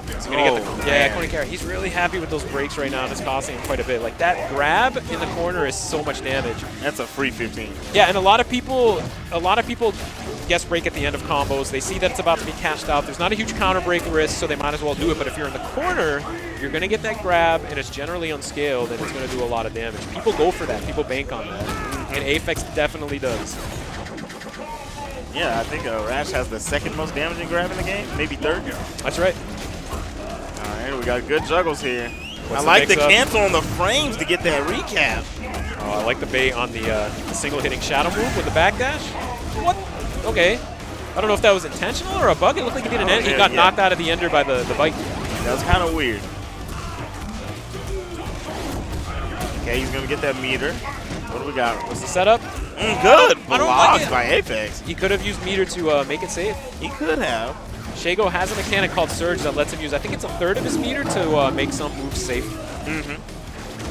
He's gonna get the corner carry. He's really happy with those breaks right now, and it's costing him quite a bit. Like, that grab in the corner is so much damage. That's a free 15. Yeah, and a lot of people guess break at the end of combos. They see that it's about to be cashed out. There's not a huge counter break risk, so they might as well do it. But if you're in the corner, you're going to get that grab, and it's generally unscaled, and it's going to do a lot of damage. People go for that. People bank on that. And Aphex definitely does. Yeah, I think Rash has the second most damaging grab in the game, maybe third. That's right. All right, we got good juggles here. I like the cancel on the frames to get that recap. Oh, I like the bait on the single hitting shadow move with the backdash. What? Okay. I don't know if that was intentional or a bug. It looked like he did an end. He got knocked out of the ender by the bite. That was kind of weird. Okay, he's going to get that meter. What do we got? What's the setup? Good. I don't like it. By Aphex. He could have used meter to make it safe. He could have. Shago has a mechanic called Surge that lets him use, I think it's a third of his meter to make some moves safe.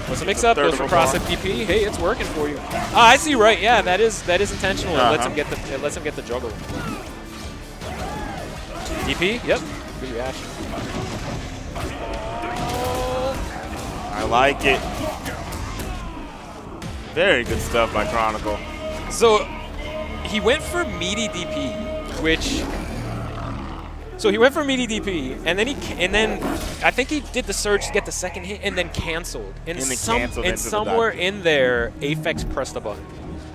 What's the mix-up? Goes for cross-up DP. Hey, it's working for you. Ah, I see. Right. Yeah, that is intentional. It lets him get the juggle. DP. Yep. Good reaction. I like it. Very good stuff by Chronicle. So he went for meaty DP, which. So he went for meaty DP, and then I think he did the surge to get the second hit, and then canceled. And somewhere in there, Aphex pressed the button,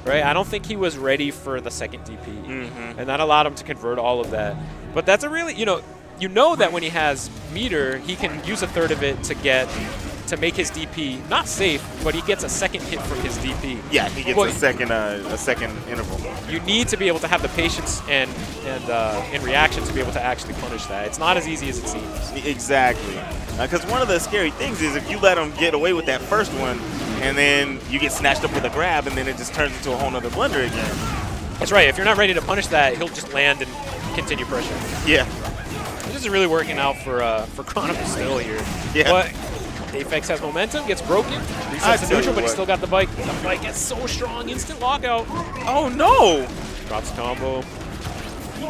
right? I don't think he was ready for the second DP, and that allowed him to convert all of that. But that's a really, you know that when he has meter, he can use a third of it to make his DP not safe, but he gets a second hit from his DP. Yeah, he gets a second interval. You need to be able to have the patience and in reaction to be able to actually punish that. It's not as easy as it seems. Exactly. Because one of the scary things is if you let him get away with that first one, and then you get snatched up with a grab, and then it just turns into a whole nother blender again. That's right. If you're not ready to punish that, he'll just land and continue pressure. Yeah. This is really working out for Chronicle still here. Yeah. But Aphex has momentum, gets broken, resets the neutral, but he's still got the bike. The bike gets so strong, instant lockout. Oh no! Drops combo.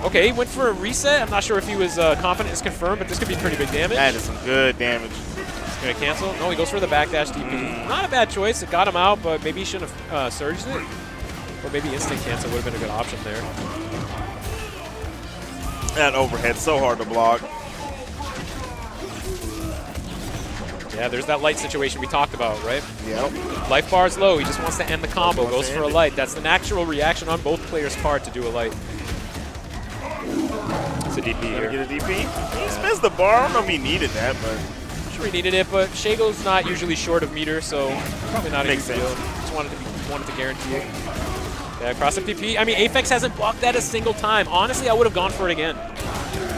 Okay, he went for a reset. I'm not sure if he was confident it's confirmed, but this could be pretty big damage. That is some good damage. He's going to cancel. No, he goes for the backdash DP. Not a bad choice. It got him out, but maybe he shouldn't have surged it. Or maybe instant cancel would have been a good option there. That overhead, so hard to block. Yeah, there's that light situation we talked about, right? Yep. Life bar's low. He just wants to end the combo. Goes for a light. That's the natural reaction on both players' part to do a light. It's a DP here. Get a DP? He spins the bar. I don't know if he needed that, but... I'm sure he needed it, but Shago's not usually short of meter, so probably not a huge deal. Just wanted to guarantee it. Yeah, cross-up DP. I mean, Aphex hasn't blocked that a single time. Honestly, I would have gone for it again.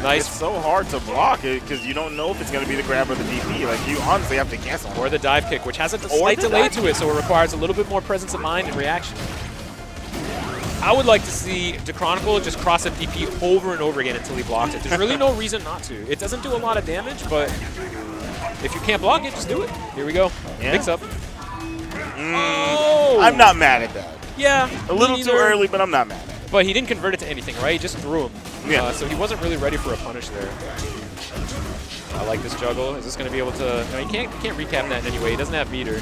Nice. It's so hard to block it because you don't know if it's going to be the grab or the DP. Like, you honestly have to cancel. Or the dive kick, which has a slight delay to it, so it requires a little bit more presence of mind and reaction. I would like to see Chronicle just cross up DP over and over again until he blocks it. There's really no reason not to. It doesn't do a lot of damage, but if you can't block it, just do it. Here we go. Yeah. Mix up. Oh! I'm not mad at that. Yeah. A little too early, but I'm not mad at it. But he didn't convert it to anything, right? He just threw him. Yeah. So he wasn't really ready for a punish there. I like this juggle. Is this going to be able to... No, he can't recap that in any way. He doesn't have meter.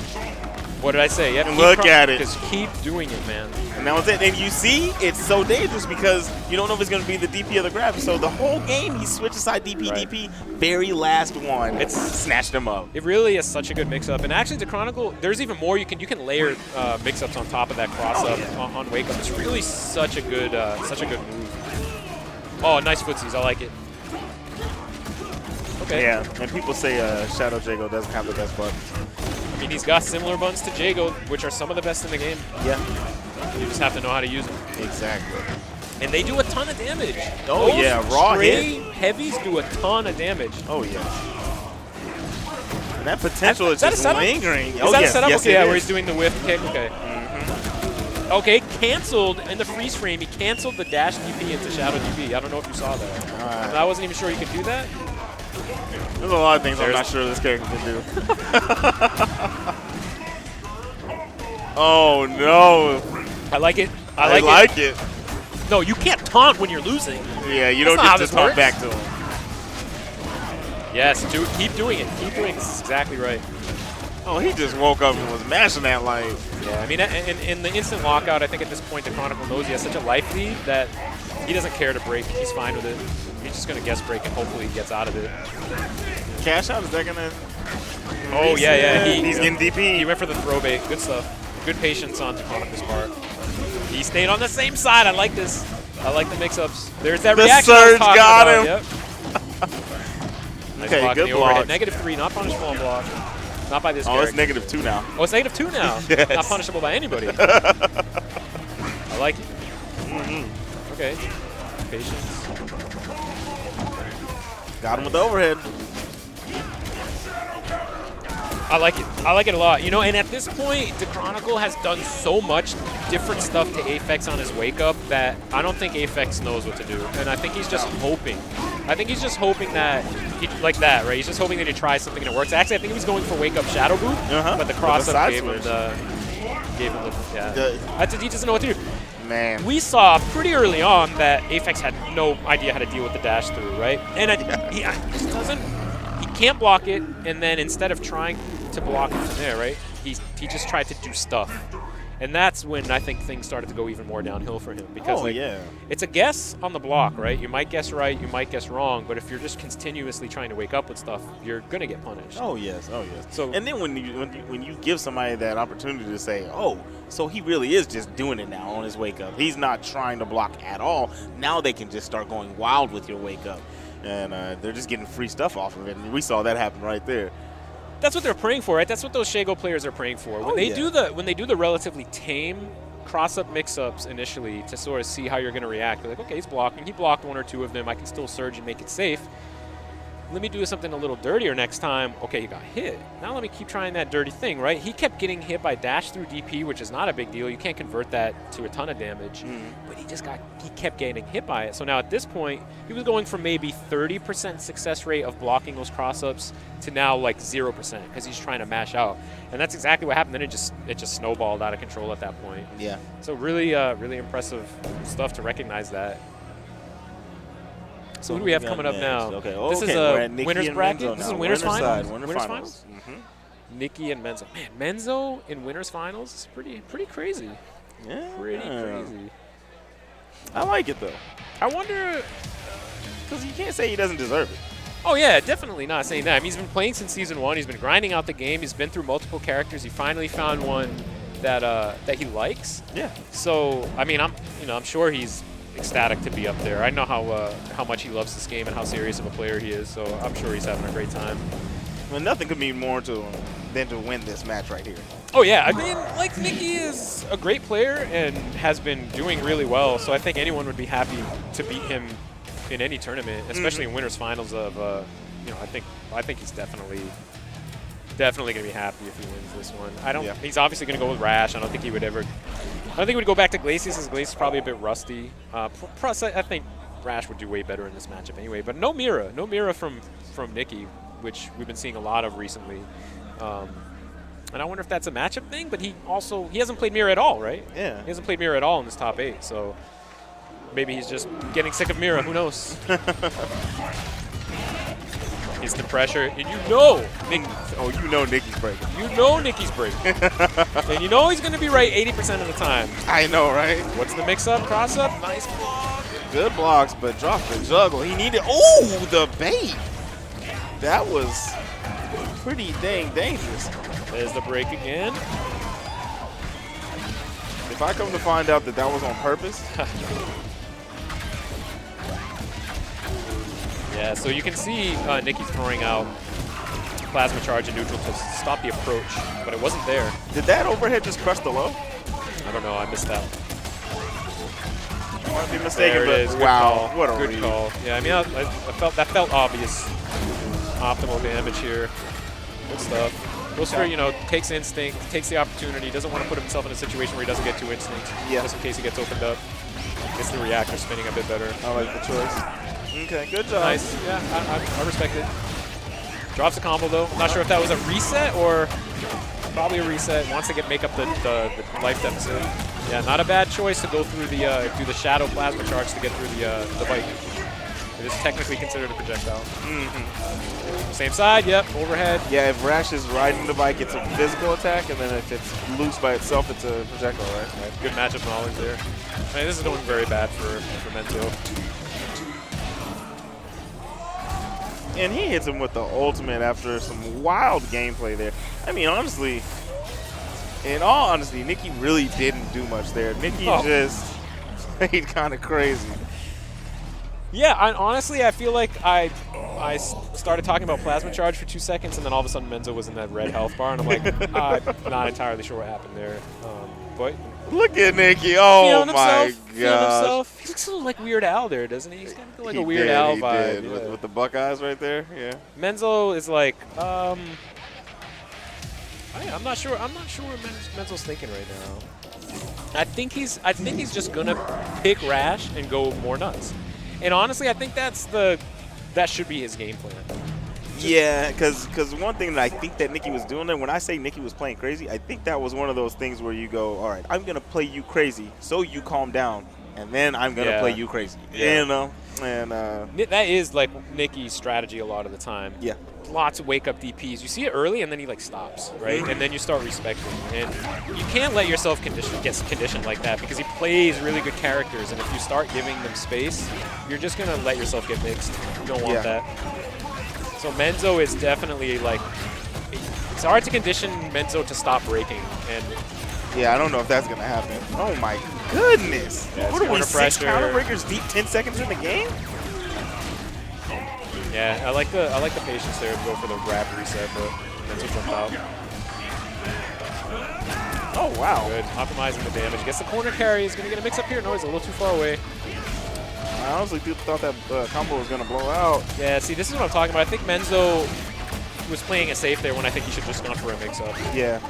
What did I say? Yeah, And look at it. Just keep doing it, man. And that was it. And you see, it's so dangerous because you don't know if it's going to be the DP or the grab. So the whole game, he switches side DP, Right. DP. Very last one, It's snatched him up. It really is such a good mix-up. And actually, the Chronicle, there's even more. You can layer mix-ups on top of that cross-up on wake-up. It's really such a good move. Oh, nice footsies. I like it. Okay. Yeah, and people say Shadow Jackyl doesn't have the best buttons. I mean, he's got similar buttons to Jackyl, which are some of the best in the game. Yeah. You just have to know how to use them. Exactly. And they do a ton of damage. Oh, Those yeah, raw stray hit. heavies do a ton of damage. Oh, yeah. And that potential is Is that a just setup? lingering. Is Oh, that yes, a setup? yes, Okay, it yeah, is. where he's doing the whiff kick. Okay. Okay, canceled in the freeze frame. He canceled the dash DP into Shadow DP. I don't know if you saw that. I wasn't even sure you could do that. There's a lot of things I'm not sure this character can do. Oh, no. I like it. I like it. No, you can't taunt when you're losing. Yeah, you That's don't not get how to this taunt works. back to him. Yes, dude, keep doing it. Keep doing it. This is exactly right. Oh, he just woke up and was mashing that light. Yeah, I mean, in the instant lockout, I think at this point the Chronicle knows he has such a life lead that he doesn't care to break. He's fine with it. He's just going to guess break and hopefully he gets out of it. Cash out, is that going to... Oh, yeah. He's getting DP. He went for the throw bait. Good stuff. Good patience on Chronicle's part. He stayed on the same side. I like this. I like the mix-ups. There's that The reaction I was surge talking got about. him. Yep. Nice Okay, block in good the overhead. block. -3, not punishable on block. Not by this Oh, it's character. -2 now. Oh, it's -2 now. Yes. Not punishable by anybody. I like it. Okay. Patience. Got him with the overhead. I like it. I like it a lot. You know, and at this point, the Chronicle has done so much different stuff to Aphex on his wake-up that I don't think Aphex knows what to do. And I think he's just hoping. I think he's just hoping that, like that, right? He's just hoping that he tries something and it works. Actually, I think he was going for wake-up Shadow Boot, but the cross-up gave him the, he doesn't know what to do. Man. We saw pretty early on that Aphex had no idea how to deal with the dash through, right? And he just doesn't, he can't block it, and then instead of trying to block it from there, right, he just tried to do stuff. And that's when I think things started to go even more downhill for him. Because it's a guess on the block, right? You might guess right, you might guess wrong, but if you're just continuously trying to wake up with stuff, you're going to get punished. Oh, yes. Oh, yes. So, and then when you give somebody that opportunity to say, oh, so he really is just doing it now on his wake up. He's not trying to block at all. Now they can just start going wild with your wake up. And they're just getting free stuff off of it. And we saw that happen right there. That's what they're praying for, right? That's what those Shago players are praying for. When they do the relatively tame cross-up mix-ups initially to sort of see how you're going to react. They're like, okay, he's blocking. He blocked 1 or 2 of them. I can still surge and make it safe. Let me do something a little dirtier next time. Okay, he got hit. Now let me keep trying that dirty thing, right? He kept getting hit by dash through DP, which is not a big deal. You can't convert that to a ton of damage. But he kept getting hit by it. So now at this point, he was going from maybe 30% success rate of blocking those cross-ups to now like 0% because he's trying to mash out. And that's exactly what happened. Then it just snowballed out of control at that point. Yeah. So really, really impressive stuff to recognize that. So who do we have coming up now? Okay. This is a winner's bracket. This is winner's finals. Winner's finals. Nikki and Menzo. Man, Menzo in winner's finals is pretty crazy. Yeah. Pretty crazy. I like it though. I wonder, because you can't say he doesn't deserve it. Oh yeah, definitely not saying that. I mean, he's been playing since season 1. He's been grinding out the game. He's been through multiple characters. He finally found one that he likes. Yeah. So I mean, I'm sure he's ecstatic to be up there. I know how much he loves this game and how serious of a player he is. So I'm sure he's having a great time. Well, nothing could mean more to him than to win this match right here. Oh yeah, I mean, like Nikki is a great player and has been doing really well. So I think anyone would be happy to beat him in any tournament, especially in winners finals of. I think he's definitely going to be happy if he wins this one. He's obviously going to go with Rash. I don't think he would go back to Glacius, as Glacius is probably a bit rusty. Plus, I think Rash would do way better in this matchup anyway. But no Mira from Nikki, which we've been seeing a lot of recently. And I wonder if that's a matchup thing, but he hasn't played Mira at all, right? Yeah. He hasn't played Mira at all in this top 8, so maybe he's just getting sick of Mira. Who knows? Instant pressure, and you know Nick. Oh, you know Nicky's breaking. You know Nicky's breaking. And you know he's going to be right 80% of the time. I know, right? What's the mix-up, cross-up? Nice block. Good blocks, but dropped the juggle. He needed, oh, the bait. That was pretty dang dangerous. There's the break again. If I come to find out that that was on purpose. Yeah, so you can see Nicky's throwing out plasma charge and neutral to stop the approach, but it wasn't there. Did that overhead just crush the low? I don't know, I missed that. I might be mistaken, There it is. but Good wow, call. what a good read. call. Yeah, I mean, I felt that felt obvious. Optimal damage here. Good stuff. Goes for, you know, takes instinct, takes the opportunity, doesn't want to put himself in a situation where he doesn't get too instinct, just in case he gets opened up. Gets the reactor spinning a bit better. I like the choice. Okay, good job. Nice. Yeah, I respect it. Drops a combo though. I'm not sure if that was a reset or probably a reset. Wants to make up the life deficit. Yeah, not a bad choice to go through the do the shadow plasma charge to get through the bike. It is technically considered a projectile. Same side, yep, overhead. Yeah, if Rash is riding the bike, it's a physical attack, and then if it's loose by itself, it's a projectile, right? Good matchup knowledge there. I mean, this is going very bad for Menzo. And he hits him with the ultimate after some wild gameplay there. I mean, honestly, in all honesty, Nicky really didn't do much there. Nicky just played kind of crazy. Yeah, honestly, I feel like I started talking about plasma charge for 2 seconds, and then all of a sudden Menzo was in that red health bar, and I'm like, I'm not entirely sure what happened there. But look at Nicky! Oh my gosh! He looks a little like Weird Al there, doesn't he? He's kind of like a Weird Al vibe. Yeah. With the Buckeyes right there. Yeah. Menzo is like, I'm not sure. I'm not sure what Menzo's thinking right now. I think he's just gonna pick Rash and go more nuts. And honestly, I think that should be his game plan. Yeah, because one thing that I think that Nicky was doing there, when I say Nicky was playing crazy, I think that was one of those things where you go, all right, I'm going to play you crazy so you calm down, and then I'm going to play you crazy. Yeah. You know? And that is like Nicky's strategy a lot of the time. Yeah. Lots of wake-up DPs. You see it early, and then he like stops, right? And then you start respecting. And you can't let yourself get conditioned like that because he plays really good characters, and if you start giving them space, you're just going to let yourself get mixed. You don't want that. So Menzo is definitely like, it's hard to condition Menzo to stop breaking. And yeah, I don't know if that's going to happen. Oh my goodness. Yeah, what are we, 6 counter breakers deep, 10 seconds in the game? Yeah, I like the patience there to go for the grab reset, but Menzo jumped out. Oh wow. Good, optimizing the damage. Gets the corner carry, he's going to get a mix up here. No, he's a little too far away. I honestly thought that combo was going to blow out. Yeah, see, this is what I'm talking about. I think Menzo was playing it safe there when I think he should just gone for a mix-up. Yeah.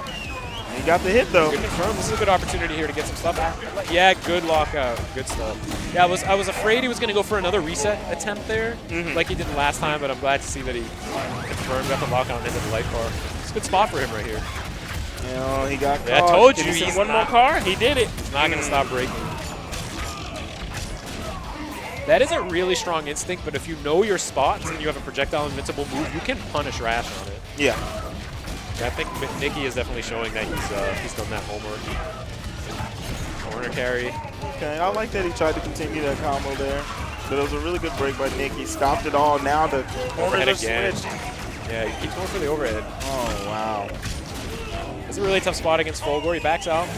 And he got the hit, though. Good confirm. This is a good opportunity here to get some stuff out. Yeah, good lockout. Good stuff. Yeah, I was afraid he was going to go for another reset attempt there, like he did the last time, but I'm glad to see that he confirmed, got the lockout, and ended the life bar. It's a good spot for him right here. You know, he got caught. Yeah, I told you. He's one more car. He did it. He's not going to stop breaking. That is a really strong instinct, but if you know your spots and you have a projectile invincible move, you can punish Rash on it. Yeah. I think Nicky is definitely showing that he's done that homework. Corner carry. Okay, I like that he tried to continue that combo there. But it was a really good break by Nicky. Stopped it all. Now the corners are switched. Yeah, he keeps going for the overhead. Oh, wow. It's a really tough spot against Fulgore. He backs out.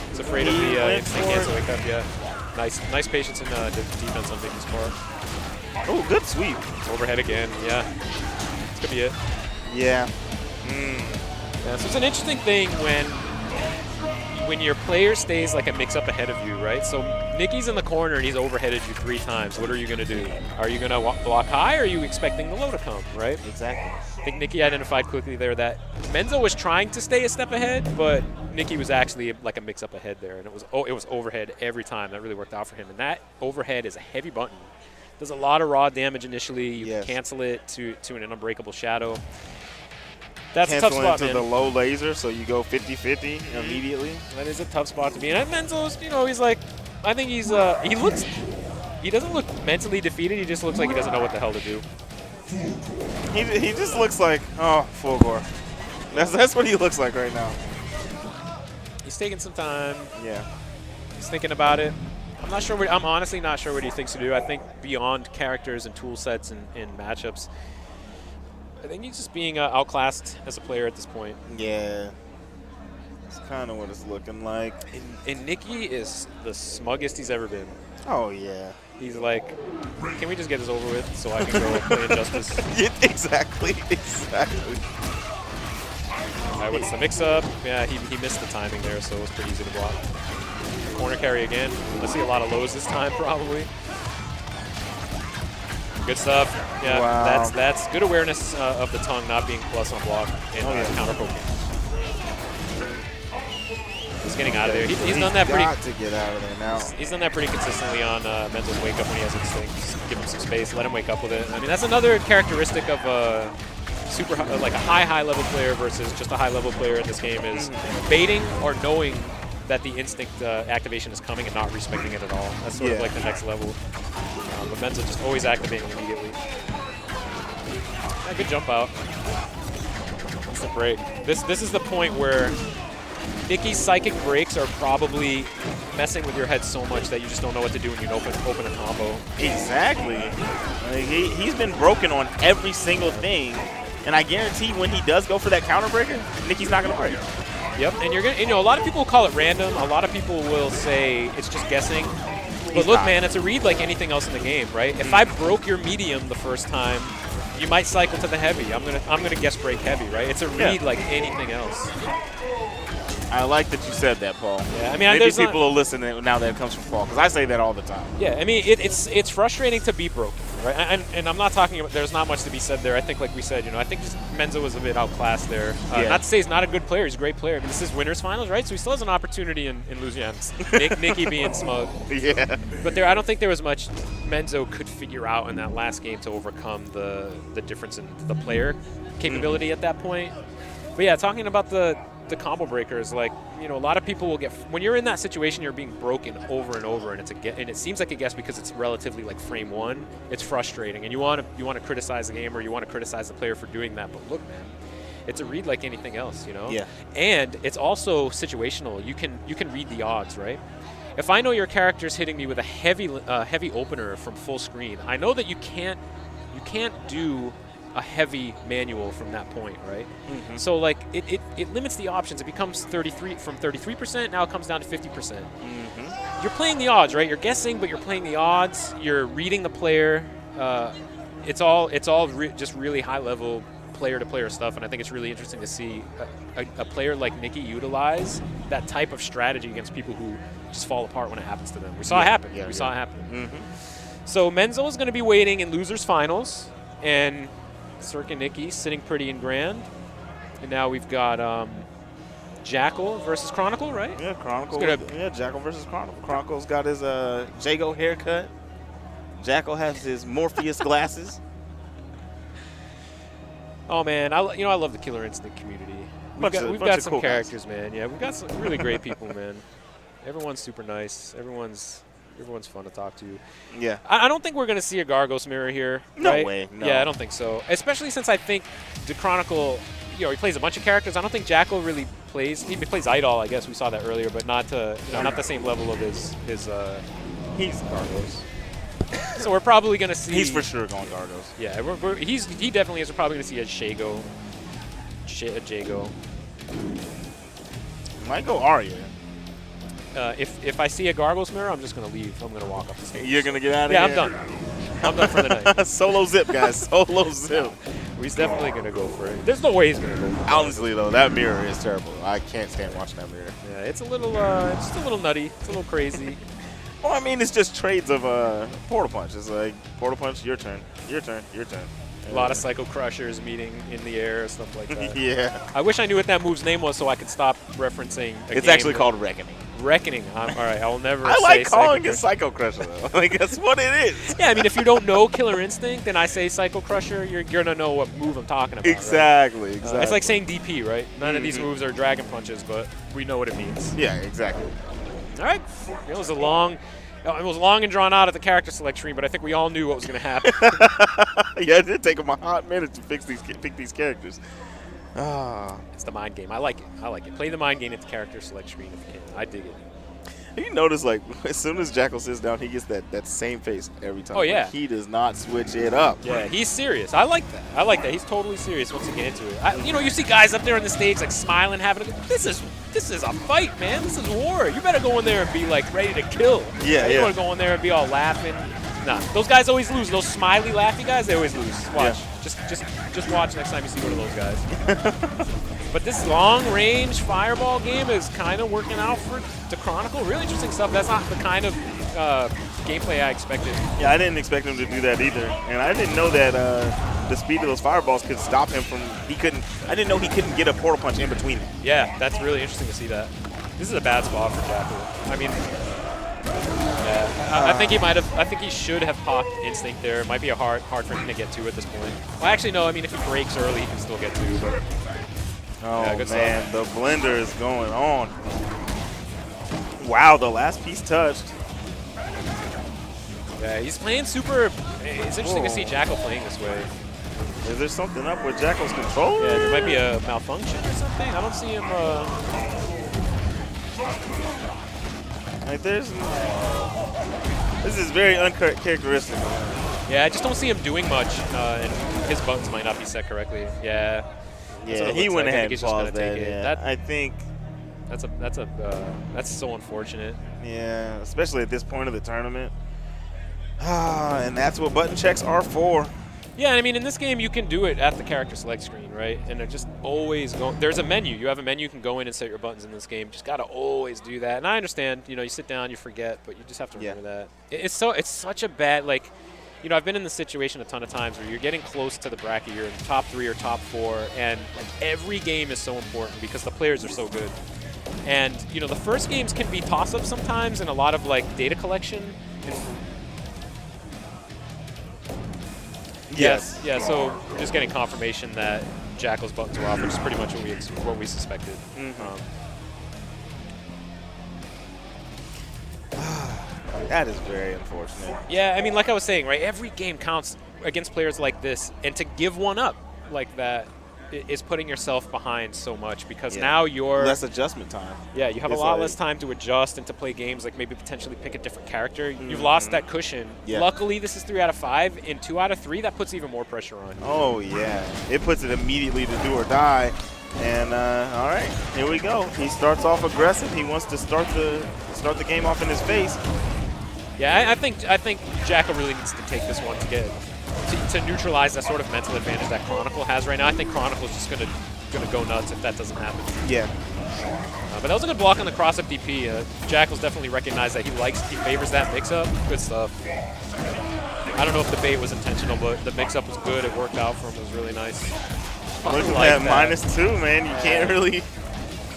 He's afraid of the instinct cancel wake up, yeah. Nice patience in defense on Nicky's part. Oh, good sweep. Overhead again, yeah. This could be it. Yeah. Yeah, so it's an interesting thing when your player stays like a mix-up ahead of you, right? So Nicky's in the corner and he's overheaded you 3 times. What are you going to do? Are you going to block high or are you expecting the low to come, right? Exactly. I think Nicky identified quickly there that Menzo was trying to stay a step ahead, but Nicky was actually like a mix-up ahead there, and it was overhead every time. That really worked out for him, and that overhead is a heavy button. Does a lot of raw damage initially. You can cancel it to an unbreakable shadow. That's a tough spot, man. The low laser, so you go 50-50 immediately. That is a tough spot to be in. And Menzo's, you know, he's like, I think he doesn't look mentally defeated. He just looks like he doesn't know what the hell to do. He just looks like, oh, full gore. That's what he looks like right now. He's taking some time. Yeah. He's thinking about it. I'm not sure. I'm honestly not sure what he thinks to do. I think beyond characters and tool sets and matchups, I think he's just being outclassed as a player at this point. Yeah. It's kind of what it's looking like. And Nicky is the smuggest he's ever been. Oh, yeah. He's like, can we just get this over with so I can go play Injustice? Yeah, exactly. All right, what's the mix-up? Yeah, he missed the timing there, so it was pretty easy to block. Corner carry again. Let's see a lot of lows this time, probably. Good stuff. Yeah, wow. that's good awareness of the tongue not being plus on block and counter poking. He's getting out of there. He's done that pretty. Got to get out of there now. He's done that pretty consistently on Menzo's wake up when he has instinct. Just give him some space, let him wake up with it. I mean, that's another characteristic of like a high level player versus just a high level player in this game is baiting or knowing that the instinct activation is coming and not respecting it at all. That's sort of like the next level. But Menzo just always activating immediately. Yeah, good jump out. That's the break. This is the point where Nicky's psychic breaks are probably messing with your head so much that you just don't know what to do when you open a combo. Exactly. Like he's been broken on every single thing, and I guarantee when he does go for that counter breaker, Nicky's not gonna break. Yep, and you're gonna, a lot of people will call it random. A lot of people will say it's just guessing. But look, man, it's a read like anything else in the game, right? If I broke your medium the first time, you might cycle to the heavy. I'm gonna guess break heavy, right? It's a read like anything else. I like that you said that, Paul. Yeah, I mean, maybe people will listen now that it comes from Paul, because I say that all the time. Yeah, I mean, it's frustrating to be broken, right? And I'm not talking about, there's not much to be said there. I think, like we said, I think just Menzo was a bit outclassed there. Not to say he's not a good player, he's a great player. I mean, this is winners finals, right? So he still has an opportunity in Louisiana. Nicky being smug. Yeah. But I don't think there was much Menzo could figure out in that last game to overcome the difference in the player capability at that point. But yeah, talking about the combo breakers, like, a lot of people will get, when you're in that situation, you're being broken over and over, and it seems like a guess because it's relatively like frame one. It's frustrating, and you want to criticize the game or you want to criticize the player for doing that. But look, man, it's a read like anything else, Yeah. And it's also situational. You can read the odds, right? If I know your character's hitting me with a heavy opener from full screen, I know that you can't do a heavy manual from that point, right? So like it limits the options. It becomes 33%. Now it comes down to 50%. You're playing the odds, right? You're guessing, but you're playing the odds. You're reading the player. It's all just really high level player-to-player stuff, and I think it's really interesting to see a player like Nicky utilize that type of strategy against people who just fall apart when it happens to them. We saw it happen. We saw it happen. So Menzo is going to be waiting in losers finals, and Circuit Nicky sitting pretty in grand. And now we've got Jackyl versus Chronicle, right? Yeah, Chronicle. Jackyl versus Chronicle. Chronicle's got his Jago haircut. Jackyl has his Morpheus glasses. Oh man, I love the Killer Instinct community. We've got some cool characters, man. Yeah, we've got some really great people, man. Everyone's super nice. Everyone's fun to talk to. Yeah. I don't think we're going to see a Gargos mirror here. No right? way. No. Yeah, I don't think so. Especially since I think the Chronicle, he plays a bunch of characters. I don't think Jackyl really plays. He plays Idol, I guess. We saw that earlier, but not to not the same level of his He's Gargos. So we're probably going to see. He's for sure going Gargos. Yeah, he definitely is. We're probably going to see a Shago. A Jago. Might go Arya. If I see a Gargos mirror, I'm just going to leave. I'm going to walk up the stage. You're going to get out of here? Yeah, I'm done. I'm done for the night. Solo zip, guys. Solo zip. He's definitely going to go for it. There's no way he's going to go for it. Honestly, though, that mirror is terrible. I can't stand watching that mirror. Yeah, it's a little nutty. It's a little crazy. Well, I mean, it's just trades of Portal Punch. It's like, Portal Punch, your turn, your turn, your turn. A lot of Psycho Crushers meeting in the air, stuff like that. Yeah. I wish I knew what that move's name was so I could stop referencing a It's game actually called Reckoning. Reckoning. All right, I will never I say like calling Psycho it Psycho Crusher, though. Like, that's what it is. Yeah, I mean, if you don't know Killer Instinct, then I say Psycho Crusher, you're going to know what move I'm talking about. Exactly, right? exactly. It's like saying DP, right? None of these moves are Dragon Punches, but we know what it means. Yeah, exactly. All right. It was a long... It was long and drawn out at the character select screen, but I think we all knew what was going to happen. Yeah, it did take him a hot minute to pick these characters. It's the mind game. I like it. Play the mind game at the character select screen if you can. I dig it. You notice, like, as soon as Jackyl sits down, he gets that same face every time. Oh, yeah. Like, he does not switch it up. Yeah, he's serious. I like that. He's totally serious once you get into it. You see guys up there on the stage, like, smiling, having a – this is a fight, man. This is war. You better go in there and be, like, ready to kill. Yeah, You want to go in there and be all laughing. Nah, those guys always lose. Those smiley, laughy guys, they always lose. Watch. Yeah. Just watch next time you see one of those guys. But this long-range fireball game is kind of working out for the Chronicle. Really interesting stuff. That's not the kind of gameplay I expected. Yeah, I didn't expect him to do that either. And I didn't know that the speed of those fireballs could stop him from – I didn't know he couldn't get a portal punch in between them. Yeah, that's really interesting to see that. This is a bad spot for Jackyl. I mean – I think he should have popped Instinct there. It might be hard for him to get to at this point. Well, actually, no. I mean, if he breaks early, he can still get to. But good man, the blender is going on. Wow, the last piece touched. Yeah, he's playing super. It's interesting to see Jackyl playing this way. Is there something up with Jackyl's controller? Yeah, there might be a malfunction or something. I don't see him. Like this is very uncharacteristic. Yeah, I just don't see him doing much, and his buttons might not be set correctly. Yeah. Yeah, he went ahead and paused that. Yeah. I think that's so unfortunate. Yeah, especially at this point of the tournament. And that's what button checks are for. Yeah, I mean, in this game, you can do it at the character select screen, right? And they're just always going. There's a menu. You have a menu. You can go in and set your buttons in this game. Just got to always do that. And I understand, you sit down, you forget, but you just have to remember that. It's such a bad, like, I've been in this situation a ton of times where you're getting close to the bracket. You're in top 3 or top 4, and like, every game is so important because the players are so good. And, the first games can be toss-ups sometimes and a lot of, like, data collection. Yes. Yeah, so we're just getting confirmation that Jackyl's buttons were off, which is pretty much what we suspected. That is very unfortunate. Yeah, I mean, like I was saying, right, every game counts against players like this, and to give one up like that is putting yourself behind so much because now you're less adjustment time. Yeah, you have a lot less time to adjust and to play games, like maybe potentially pick a different character. You've lost that cushion. Yeah. Luckily, this is 3 out of 5. In 2 out of 3, that puts even more pressure on you. Oh yeah, it puts it immediately to do or die. And all right, here we go. He starts off aggressive. He wants to start the game off in his face. Yeah, I think Jackyl really needs to take this one to neutralize that sort of mental advantage that Chronicle has right now. I think Chronicle's just gonna go nuts if that doesn't happen. Yeah. But that was a good block on the cross-up DP. Jackyl's definitely recognized that he favors that mix-up. Good stuff. I don't know if the bait was intentional, but the mix-up was good. It worked out for him. It was really nice. Look at that -2, man. You can't really.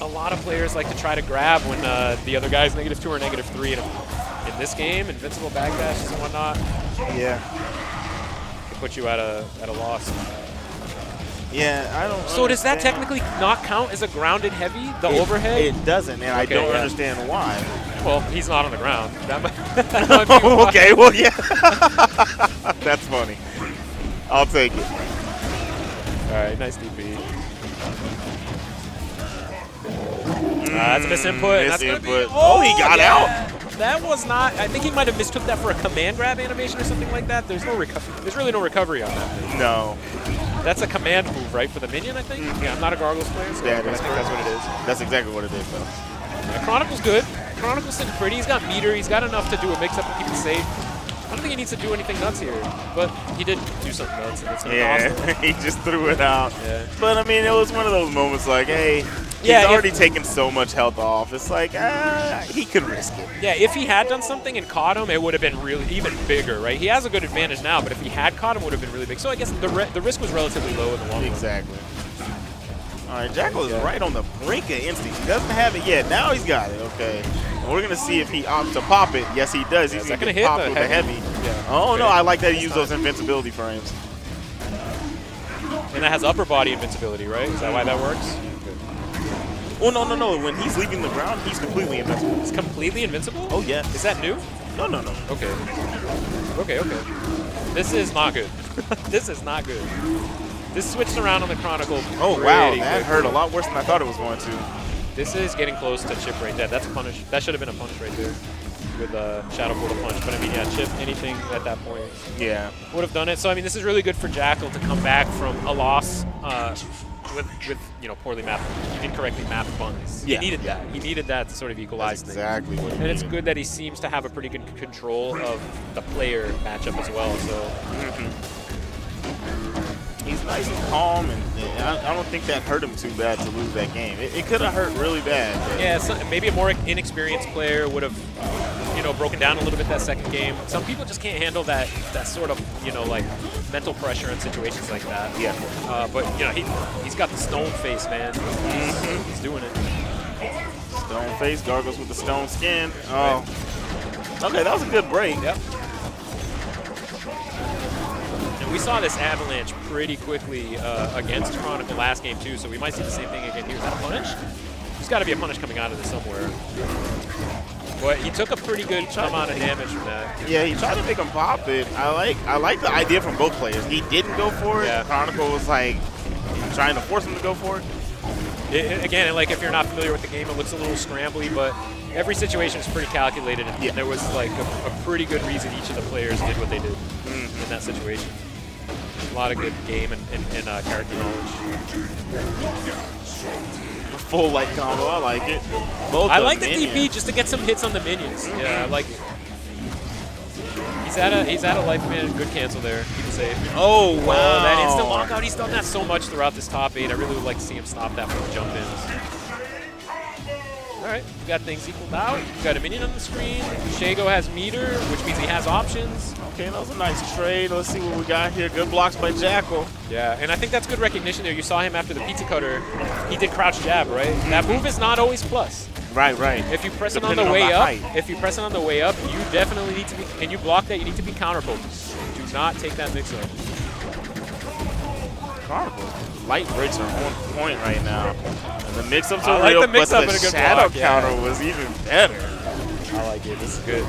A lot of players like to try to grab when the other guy's -2 or -3. In this game, invincible backdashes and whatnot. Yeah. Put you at a loss. Yeah, I don't. So does that technically not count as a grounded heavy? The overhead? It doesn't, and I don't understand why. Well, he's not on the ground. That might be why. Okay, well, yeah. That's funny. I'll take it. All right, nice DP. That's a misinput. Misinput. Oh, he got out. That was not. I think he might have mistook that for a command grab animation or something like that. There's really no recovery on that. No. That's a command move, right, for the minion, I think? Yeah, I'm not a Gargoyles player, so I think that's what it is. That's exactly what it is, though. Yeah, Chronicle's good. Chronicle's sitting pretty. He's got meter. He's got enough to do a mix-up and keep it safe. I don't think he needs to do anything nuts here, but he did do something nuts, and it's going to cost him. He just threw it out. Yeah. But, I mean, it was one of those moments like, hey, he's already taken so much health off. It's like, he could risk it. Yeah, if he had done something and caught him, it would have been really even bigger, right? He has a good advantage now, but if he had caught him, it would have been really big. So I guess the risk was relatively low in the long run. Exactly. All right, Jackyl is right on the brink of instinct. He doesn't have it yet. Now he's got it. Okay. And we're going to see if he opts to pop it. Yes, he does. He's going to get popped with a heavy. Yeah. Oh, no, I like that he used those invincibility frames. And that has upper body invincibility, right? Is that why that works? Oh, no. When he's leaving the ground, he's completely invincible. He's completely invincible? Oh, yeah. Is that new? No. Okay. Okay. This is not good. This is not good. This switched around on the Chronicle. Oh, wow. That hurt a lot worse than I thought it was going to. This is getting close to Chip right there. That's a punish. That should have been a punish right there with a Shadow Portal punch. But I mean, yeah, Chip, anything at that point would have done it. So I mean, this is really good for Jackyl to come back from a loss with poorly mapped, incorrectly mapped buns. Yeah. He needed that. He needed that to sort of equalize That's exactly what he And it's needed. good that he seems to have a pretty good control of the player matchup as well. So. He's nice and calm, and I don't think that hurt him too bad to lose that game. It could have hurt really bad. Yeah, so maybe a more inexperienced player would have, broken down a little bit that second game. Some people just can't handle that sort of, like mental pressure in situations like that. Yeah. But he's got the stone face, man. He's doing it. Stone face, Gargles with the stone skin. Oh. Okay, that was a good break. Yep. We saw this avalanche pretty quickly against Chronicle last game, too, so we might see the same thing again here. Is that a punish? There's got to be a punish coming out of this somewhere. But he took a pretty good amount of damage from that. Yeah, he tried to make him pop it. I like the idea from both players. He didn't go for it. Yeah. Chronicle was like trying to force him to go for it. Again, like if you're not familiar with the game, it looks a little scrambly, but every situation is pretty calculated, and there was like a pretty good reason each of the players did what they did in that situation. A lot of good game and character knowledge. Full light combo, I like it. I like the DP just to get some hits on the minions. Yeah, I like it. He's at a life man, good cancel there. Keep it safe. Oh, wow. That instant lockout, he's done that so much throughout this top 8. I really would like to see him stop that from the jump ins. All right, we got things equaled out. We got a minion on the screen. Shago has meter, which means he has options. Okay, that was a nice trade. Let's see what we got here. Good blocks by Jackyl. Yeah, and I think that's good recognition there. You saw him after the pizza cutter. He did crouch jab, right? That move is not always plus. Right. If you press it on the way up, you definitely need to be, and you block that, you need to be counter focused. Do not take that mix up. Chronicle. Light breaks are on point right now. And the mix-ups are like real, the mix-up but and a the good shadow block, counter was even better. I like it. This is good.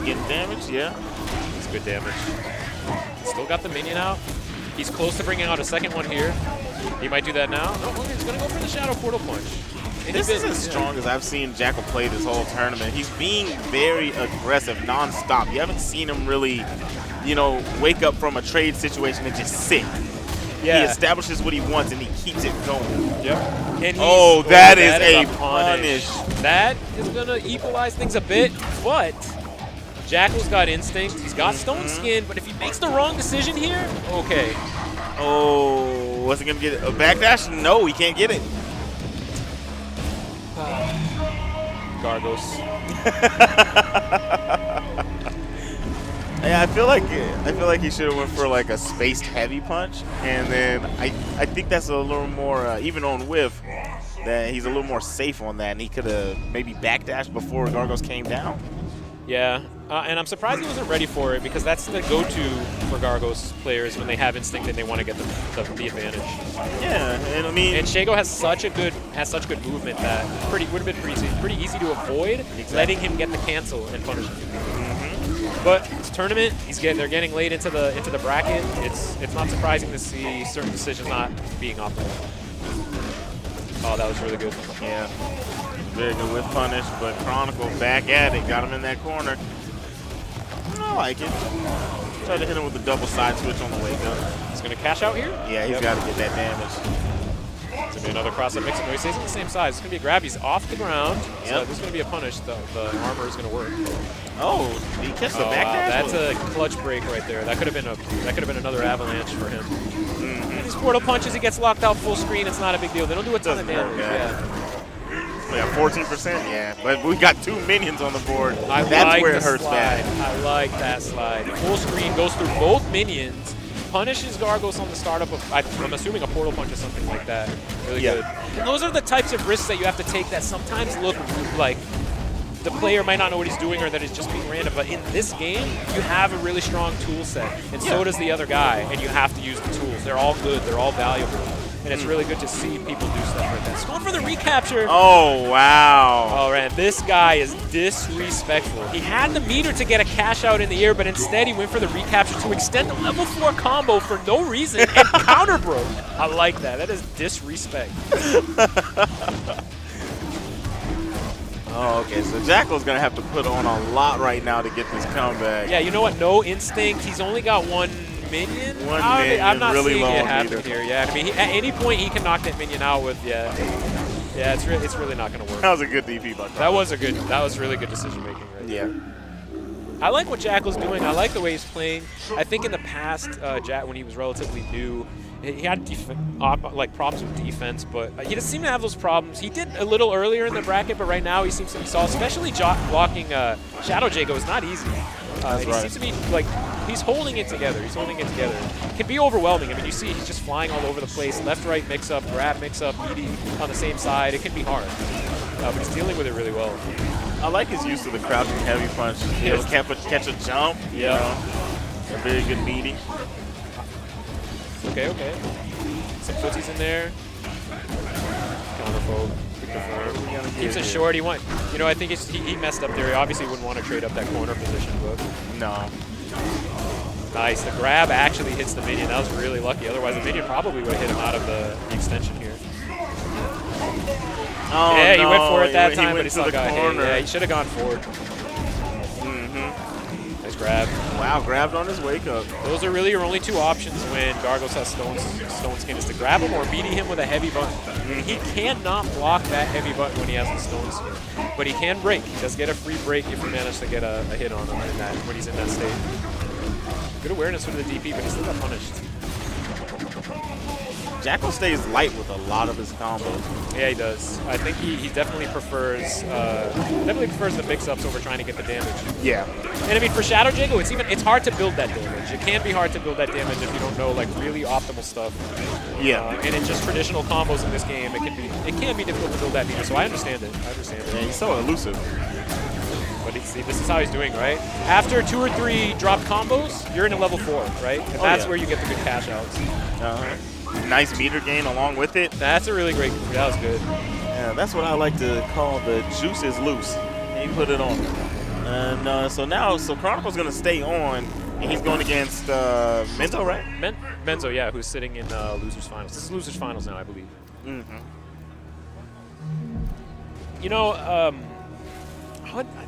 Getting damage, yeah. It's good damage. Still got the minion out. He's close to bringing out a second one here. He might do that now. No, he's going to go for the Shadow Portal Punch. This is as strong as I've seen Jackyl play this whole tournament. He's being very aggressive nonstop. You haven't seen him really, wake up from a trade situation and just sit. Yeah. He establishes what he wants and he keeps it going. Yep. And that is a punish. That is going to equalize things a bit, but Jackyl's got instinct. He's got stone skin, but if he makes the wrong decision here, okay. Oh, was he going to get a backdash? No, he can't get it. Gargos. Yeah, I feel like he should have went for like a spaced heavy punch, and then I think that's a little more even on whiff. That he's a little more safe on that, and he could have maybe backdashed before Gargos came down. Yeah, and I'm surprised he wasn't ready for it because that's the go-to for Gargos players when they have instinct and they want to get the advantage. Yeah, and I mean, and Shago has such good movement that would have been pretty easy to avoid letting him get the cancel and punish him. But it's a tournament. They're getting late into the bracket. It's not surprising to see certain decisions not being optimal. Oh, that was really good. Yeah. Very good with punish, but Chronicle back at it. Got him in that corner. I like it. Tried to hit him with a double side switch on the wake up. He's going to cash out here? Yeah, he's got to get that damage. It's going to be another cross-up mix. No, he stays on the same size. It's going to be a grab. He's off the ground. Yep. So this is going to be a punish. The armor is going to work. Oh, he catch the backdash? That's a clutch break right there. That could have been another avalanche for him. These portal punches, he gets locked out full screen. It's not a big deal. They don't do a ton of damage. Yeah, 14%, yeah. But we got 2 minions on the board. That's like where it hurts bad. I like that slide. Full screen goes through both minions. Punishes Gargos on the startup of, I'm assuming a portal punch or something like that. Really good. And those are the types of risks that you have to take that sometimes look like the player might not know what he's doing or that it's just being random. But in this game, you have a really strong tool set. And so does the other guy. And you have to use the tools. They're all good. They're all valuable. and it's really good to see people do stuff like that. He's going for the recapture. Oh, wow. Oh, man, this guy is disrespectful. He had the meter to get a cash out in the air, but instead he went for the recapture to extend the level 4 combo for no reason and counter broke. I like that. That is disrespect. Oh, okay, so Jackyl's going to have to put on a lot right now to get this comeback. Yeah, you know what? No instinct. He's only got 1 minion. I'm not really seeing low it on happen meter. here. Yeah, I mean, at any point he can knock that minion out with, yeah, it's really not going to work. That was a good DP by Chronicle. That was really good decision making right there. Yeah. I like what Jackyl's doing. I like the way he's playing. I think in the past, when he was relatively new, he had problems with defense, but he doesn't seem to have those problems. He did a little earlier in the bracket, but right now he seems to be solid. Especially blocking Shadow Jackyl is not easy. He seems to be he's holding it together. He's holding it together. It can be overwhelming. I mean, you see he's just flying all over the place. Left, right mix up, grab mix up, meaty on the same side. It can be hard, but he's dealing with it really well. I like his use of the crouching heavy punch. He'll catch a jump. Yeah. A very good meaty. Okay. Some footsies in there. Counterfold. Keeps it short. I think he messed up there. He obviously wouldn't want to trade up that corner position, but no. Nice. The grab actually hits the minion. That was really lucky. Otherwise, the minion probably would have hit him out of the extension here. Oh, yeah, no. He went for it that time, but he still got hit. Yeah, he should have gone forward. Nice grab. Wow, grabbed on his wake up. Those are really your only 2 options when Gargos has Stone Skin, is to grab him or beating him with a heavy button. He cannot block that heavy button when he has the Stone Skin, but he can break. He does get a free break if you manage to get a hit on him when he's in that state. Good awareness with the DP, but he still got punished. Jackyl stays light with a lot of his combos. Yeah, he does. I think he definitely prefers the mix-ups over trying to get the damage. Yeah. And I mean, for Shadow Jackyl, it's hard to build that damage. It can be hard to build that damage if you don't know really optimal stuff. Yeah. And in just traditional combos in this game, it can be difficult to build that meter. So I understand it. Yeah, he's so elusive. But see, this is how he's doing, right? After 2 or 3 dropped combos, you're in a level 4, right? And that's where you get the good cash outs. Nice meter gain along with it. That's a really great. That was good. Yeah, that's what I like to call the juice is loose. He put it on. And so Chronicle's going to stay on, and he's going against Menzo, right? Menzo, yeah, who's sitting in losers finals. This is losers finals now, I believe.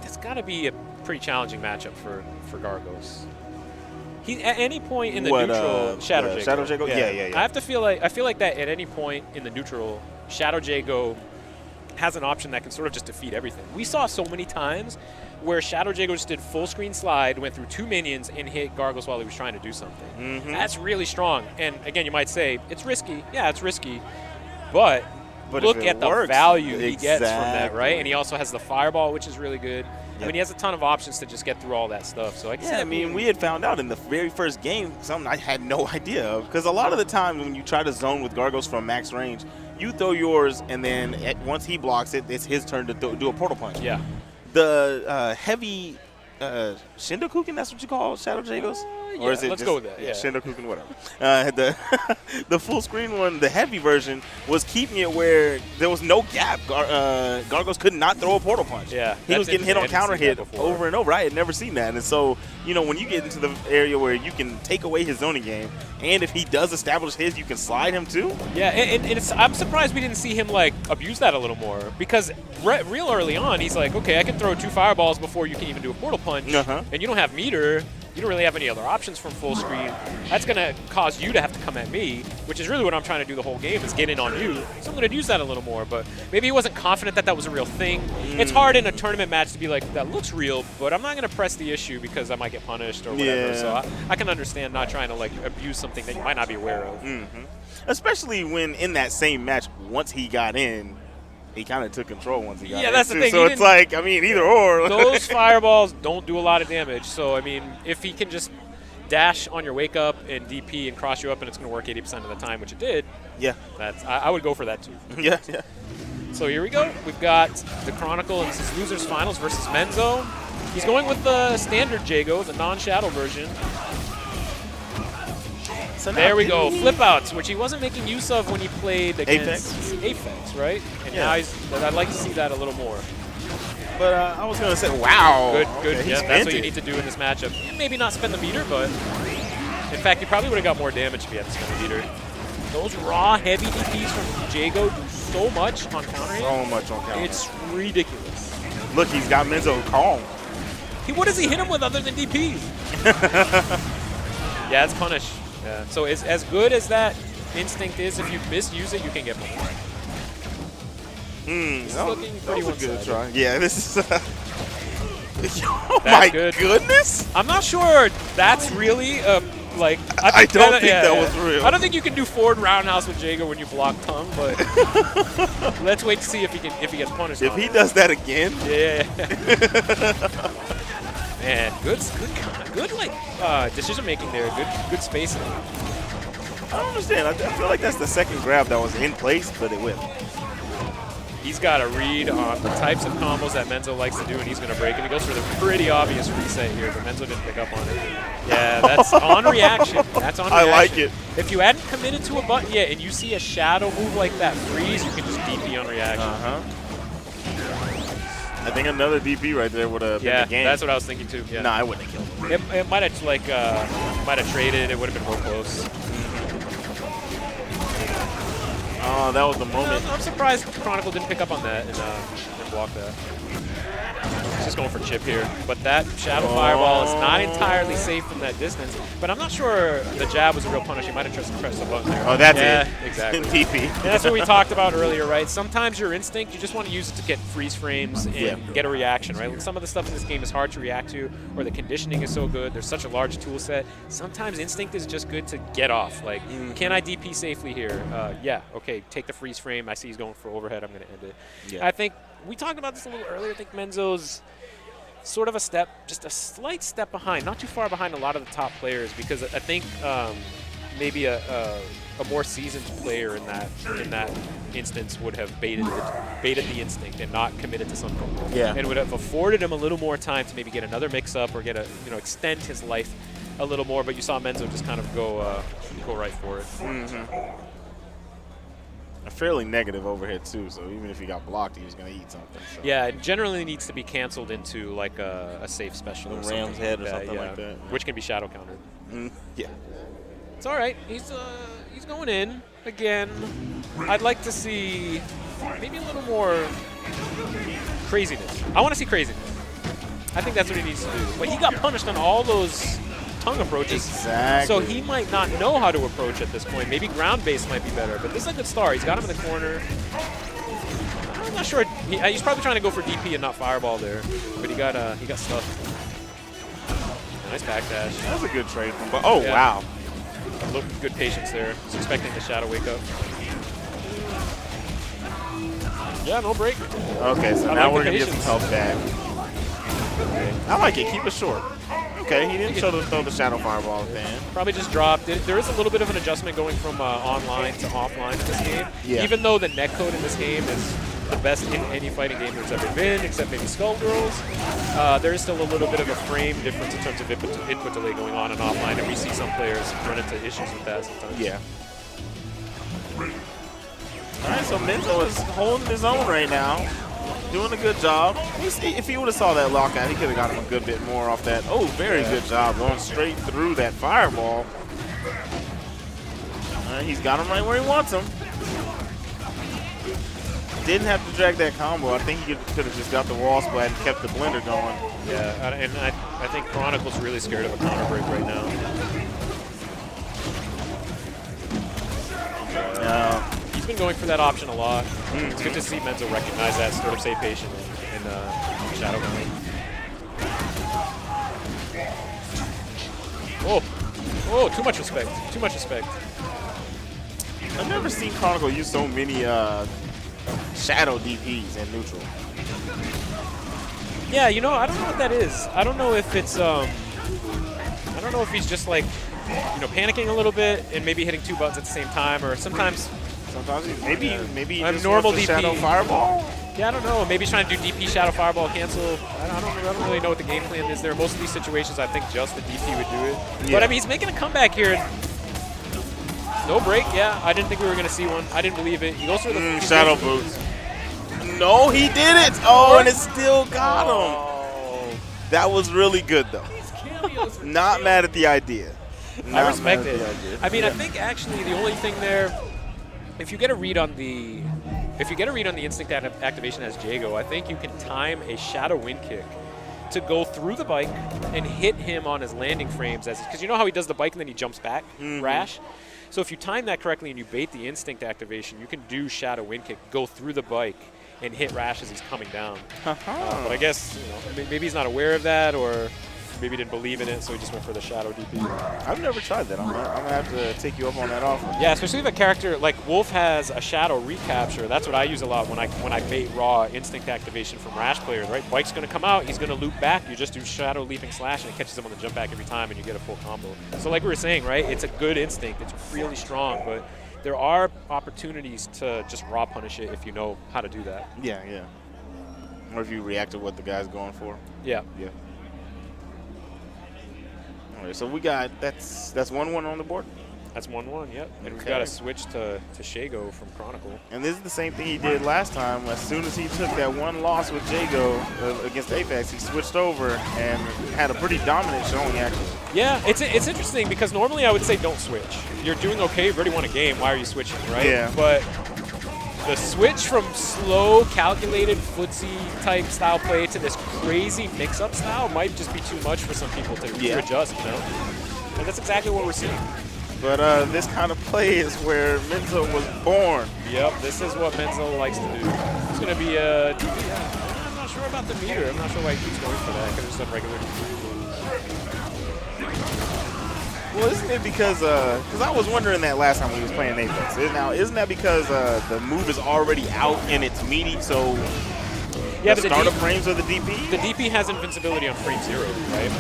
That's got to be a pretty challenging matchup for Gargos. At any point in the neutral, Shadow Jackyl. Yeah. I feel like that at any point in the neutral, Shadow Jackyl has an option that can sort of just defeat everything. We saw so many times where Shadow Jackyl just did full screen slide, went through 2 minions, and hit Gargos while he was trying to do something. That's really strong. And again, you might say, it's risky. Yeah, it's risky. But look at the value he gets from that, right? And he also has the fireball, which is really good. I mean, he has a ton of options to just get through all that stuff. So we had found out in the very first game something I had no idea of. Because a lot of the time when you try to zone with Gargos from max range, you throw yours, and then once he blocks it, it's his turn to do a portal punch. Yeah. The heavy Shindokuken, that's what you call Shadow Jackyl's? Or is it let's go with that. Yeah. Shindokuken, whatever. The full screen one, the heavy version, was keeping it where there was no gap. Gargos could not throw a portal punch. Yeah, he was getting hit on counter hit over and over. I had never seen that. And so, when you get into the area where you can take away his zoning game, and if he does establish his, you can slide him too. Yeah, and I'm surprised we didn't see him abuse that a little more, because real early on, he's like, okay, I can throw 2 fireballs before you can even do a portal punch, and you don't have meter. You don't really have any other options from full screen. That's going to cause you to have to come at me, which is really what I'm trying to do the whole game, is get in on you. So I'm going to use that a little more. But maybe he wasn't confident that was a real thing. It's hard in a tournament match to be like, that looks real, but I'm not going to press the issue because I might get punished or whatever. So I can understand not trying to abuse something that you might not be aware of. Especially when in that same match, once he got in, he kind of took control once he got in. Yeah, that's the thing. So it's either or. Those fireballs don't do a lot of damage. So, I mean, if he can just dash on your wake up and DP and cross you up and it's going to work 80% of the time, which it did, I would go for that too. Yeah. So here we go. We've got the Chronicle, and this is losers finals versus Menzo. He's going with the standard Jago, the non-shadow version. So there we go. Flip outs, which he wasn't making use of when he played against Apex, right? And now I'd like to see that a little more. But I was going to say, wow. Good. Okay, Yeah, that's what you need to do in this matchup. Maybe not spend the meter, but in fact, he probably would have got more damage if he had to spend the meter. Those raw, heavy DPs from Jackyl do so much on counter hit. So much on counter. It's ridiculous. Look, he's got Menzo calm. What does he hit him with other than DPs? Yeah, it's punish. Yeah. So as good as that instinct is, if you misuse it, you can get punished. This is looking pretty a good one-sided. try. Yeah, this is. Oh That's my good. goodness! I'm not sure that's really like. I don't think that was real. I don't think you can do forward roundhouse with Jackyl when you block tongue, but let's wait to see if he gets punished. If he does that again, yeah. Man, good like decision making there. Good spacing. I don't understand. I feel like that's the second grab that was in place, but it whipped. He's got a read on the types of combos that Menzo likes to do, and he's going to break it. He goes for the pretty obvious reset here, but Menzo didn't pick up on it. Yeah, that's on reaction. That's on reaction. I like it. If you hadn't committed to a button yet and you see a shadow move like that freeze, you can just DP on reaction. I think another DP right there would have been the game. Yeah, that's what I was thinking too. Yeah. Nah, I wouldn't have killed him. It might have might have traded. It would have been real close. Oh, that was the moment. I'm surprised Chronicle didn't pick up on that and block that. He's just going for chip here. But that Shadow Fireball is not entirely safe from that distance. But I'm not sure the jab was a real punish. He might have just pressed the button there. Oh, that's it. Yeah, exactly. TP. And that's what we talked about earlier, right? Sometimes your instinct, you just want to use it to get freeze frames and get a reaction, right? Some of the stuff in this game is hard to react to, or the conditioning is so good. There's such a large tool set. Sometimes instinct is just good to get off. Like, can I DP safely here? Yeah, okay, take the freeze frame. I see he's going for overhead. I'm going to end it. Yeah. I think we talked about this a little earlier. I think Menzo's sort of a step, just a slight step behind, not too far behind a lot of the top players, because I think maybe a more seasoned player in that instance would have baited the instinct and not committed to something. Yeah. And would have afforded him a little more time to maybe get another mix-up or get extend his life a little more. But you saw Menzo just kind of go right for it. A fairly negative overhead too, so even if he got blocked, he was going to eat something. So. Yeah, it generally needs to be canceled into like a safe special or Ram's head or something like that. Which can be shadow countered. Yeah. It's all right. He's going in again. I'd like to see maybe a little more craziness. I want to see craziness. I think that's what he needs to do. But he got punished on all those tongue approaches. Exactly. So he might not know how to approach at this point. Maybe ground base might be better. But this is a good start. He's got him in the corner. I'm not sure. He's probably trying to go for DP and not fireball there. But he got stuffed. Nice backdash. That was a good trade from him. Oh, wow. Look, good patience there. He's expecting the shadow wake up. Yeah, no break. Okay, so now we're going to get some health back. Okay. I like it. Keep it short. Okay, he didn't throw the shadow fireball then. Probably just dropped it. There is a little bit of an adjustment going from online to offline in this game. Yeah. Even though the netcode in this game is the best in any fighting game there's ever been, except maybe Skullgirls, there is still a little bit of a frame difference in terms of input delay going on and offline, and we see some players run into issues with that sometimes. Yeah. All right, so Menzo is holding his own right now. Doing a good job. If he would have saw that lockout, he could have got him a good bit more off that. Oh, very good job going straight through that fireball. He's got him right where he wants him. Didn't have to drag that combo. I think he could have just got the wall splat and kept the blender going. Yeah, and I think Chronicle's really scared of a counter break right now. He's been going for that option a lot. It's good to see Menzo recognize that, sort of stay patient and shadow gun. Oh, too much respect. Too much respect. I've never seen Chronicle use so many shadow DPs in neutral. Yeah, I don't know what that is. I don't know if it's I don't know if he's just like panicking a little bit and maybe hitting two buttons at the same time, or sometimes maybe just normal DP shadow fireball. Yeah, I don't know. Maybe he's trying to do DP shadow fireball cancel. I don't really know what the game plan is there. Most of these situations, I think just the DP would do it. Yeah. But I mean, he's making a comeback here. No break, yeah. I didn't think we were going to see one. I didn't believe it. He goes for the Shadow Boots. No, he did it. Oh, and it still got him. That was really good, though. Not mad at the idea. I respect it. I mean, I think actually the only thing there, if you get a read on the instinct activation as Jackyl, I think you can time a Shadow Wind Kick to go through the bike and hit him on his landing frames, because you know how he does the bike and then he jumps back, Rash? So if you time that correctly and you bait the instinct activation, you can do Shadow Wind Kick, go through the bike, and hit Rash as he's coming down. But I guess maybe he's not aware of that, or maybe didn't believe in it, so he just went for the Shadow DP. I've never tried that. I'm gonna have to take you up on that offer. Yeah, especially if a character like Wolf has a Shadow recapture. That's what I use a lot when I bait raw instinct activation from Rash players. Right, bike's gonna come out, he's gonna loop back. You just do Shadow leaping slash, and it catches him on the jump back every time, and you get a full combo. So like we were saying, right, it's a good instinct. It's really strong, but there are opportunities to just raw punish it if you know how to do that. Yeah, yeah. Or if you react to what the guy's going for. Yeah. Yeah. All right, so we got that's 1-1 on the board. That's 1-1, yep. And we've got a switch to Shago from Chronicle. And this is the same thing he did last time. As soon as he took that one loss with Jackyl against Apex, he switched over and had a pretty dominant showing, actually. Yeah, it's interesting because normally I would say don't switch. You're doing okay, you've already won a game, why are you switching, right? Yeah. But the switch from slow, calculated, footsie-type style play to this crazy mix-up style might just be too much for some people to adjust, you know? And that's exactly what we're seeing. But this kind of play is where Menzo was born. Yep, this is what Menzo likes to do. It's going to be a DP. I'm not sure about the meter. I'm not sure why he keeps going for that. Could have just done regular DP. Well, isn't it because I was wondering that last time when he was playing Apex. Now, isn't that because the move is already out and it's meaty, so the startup frames of the DP? The DP has invincibility on frame 0, right?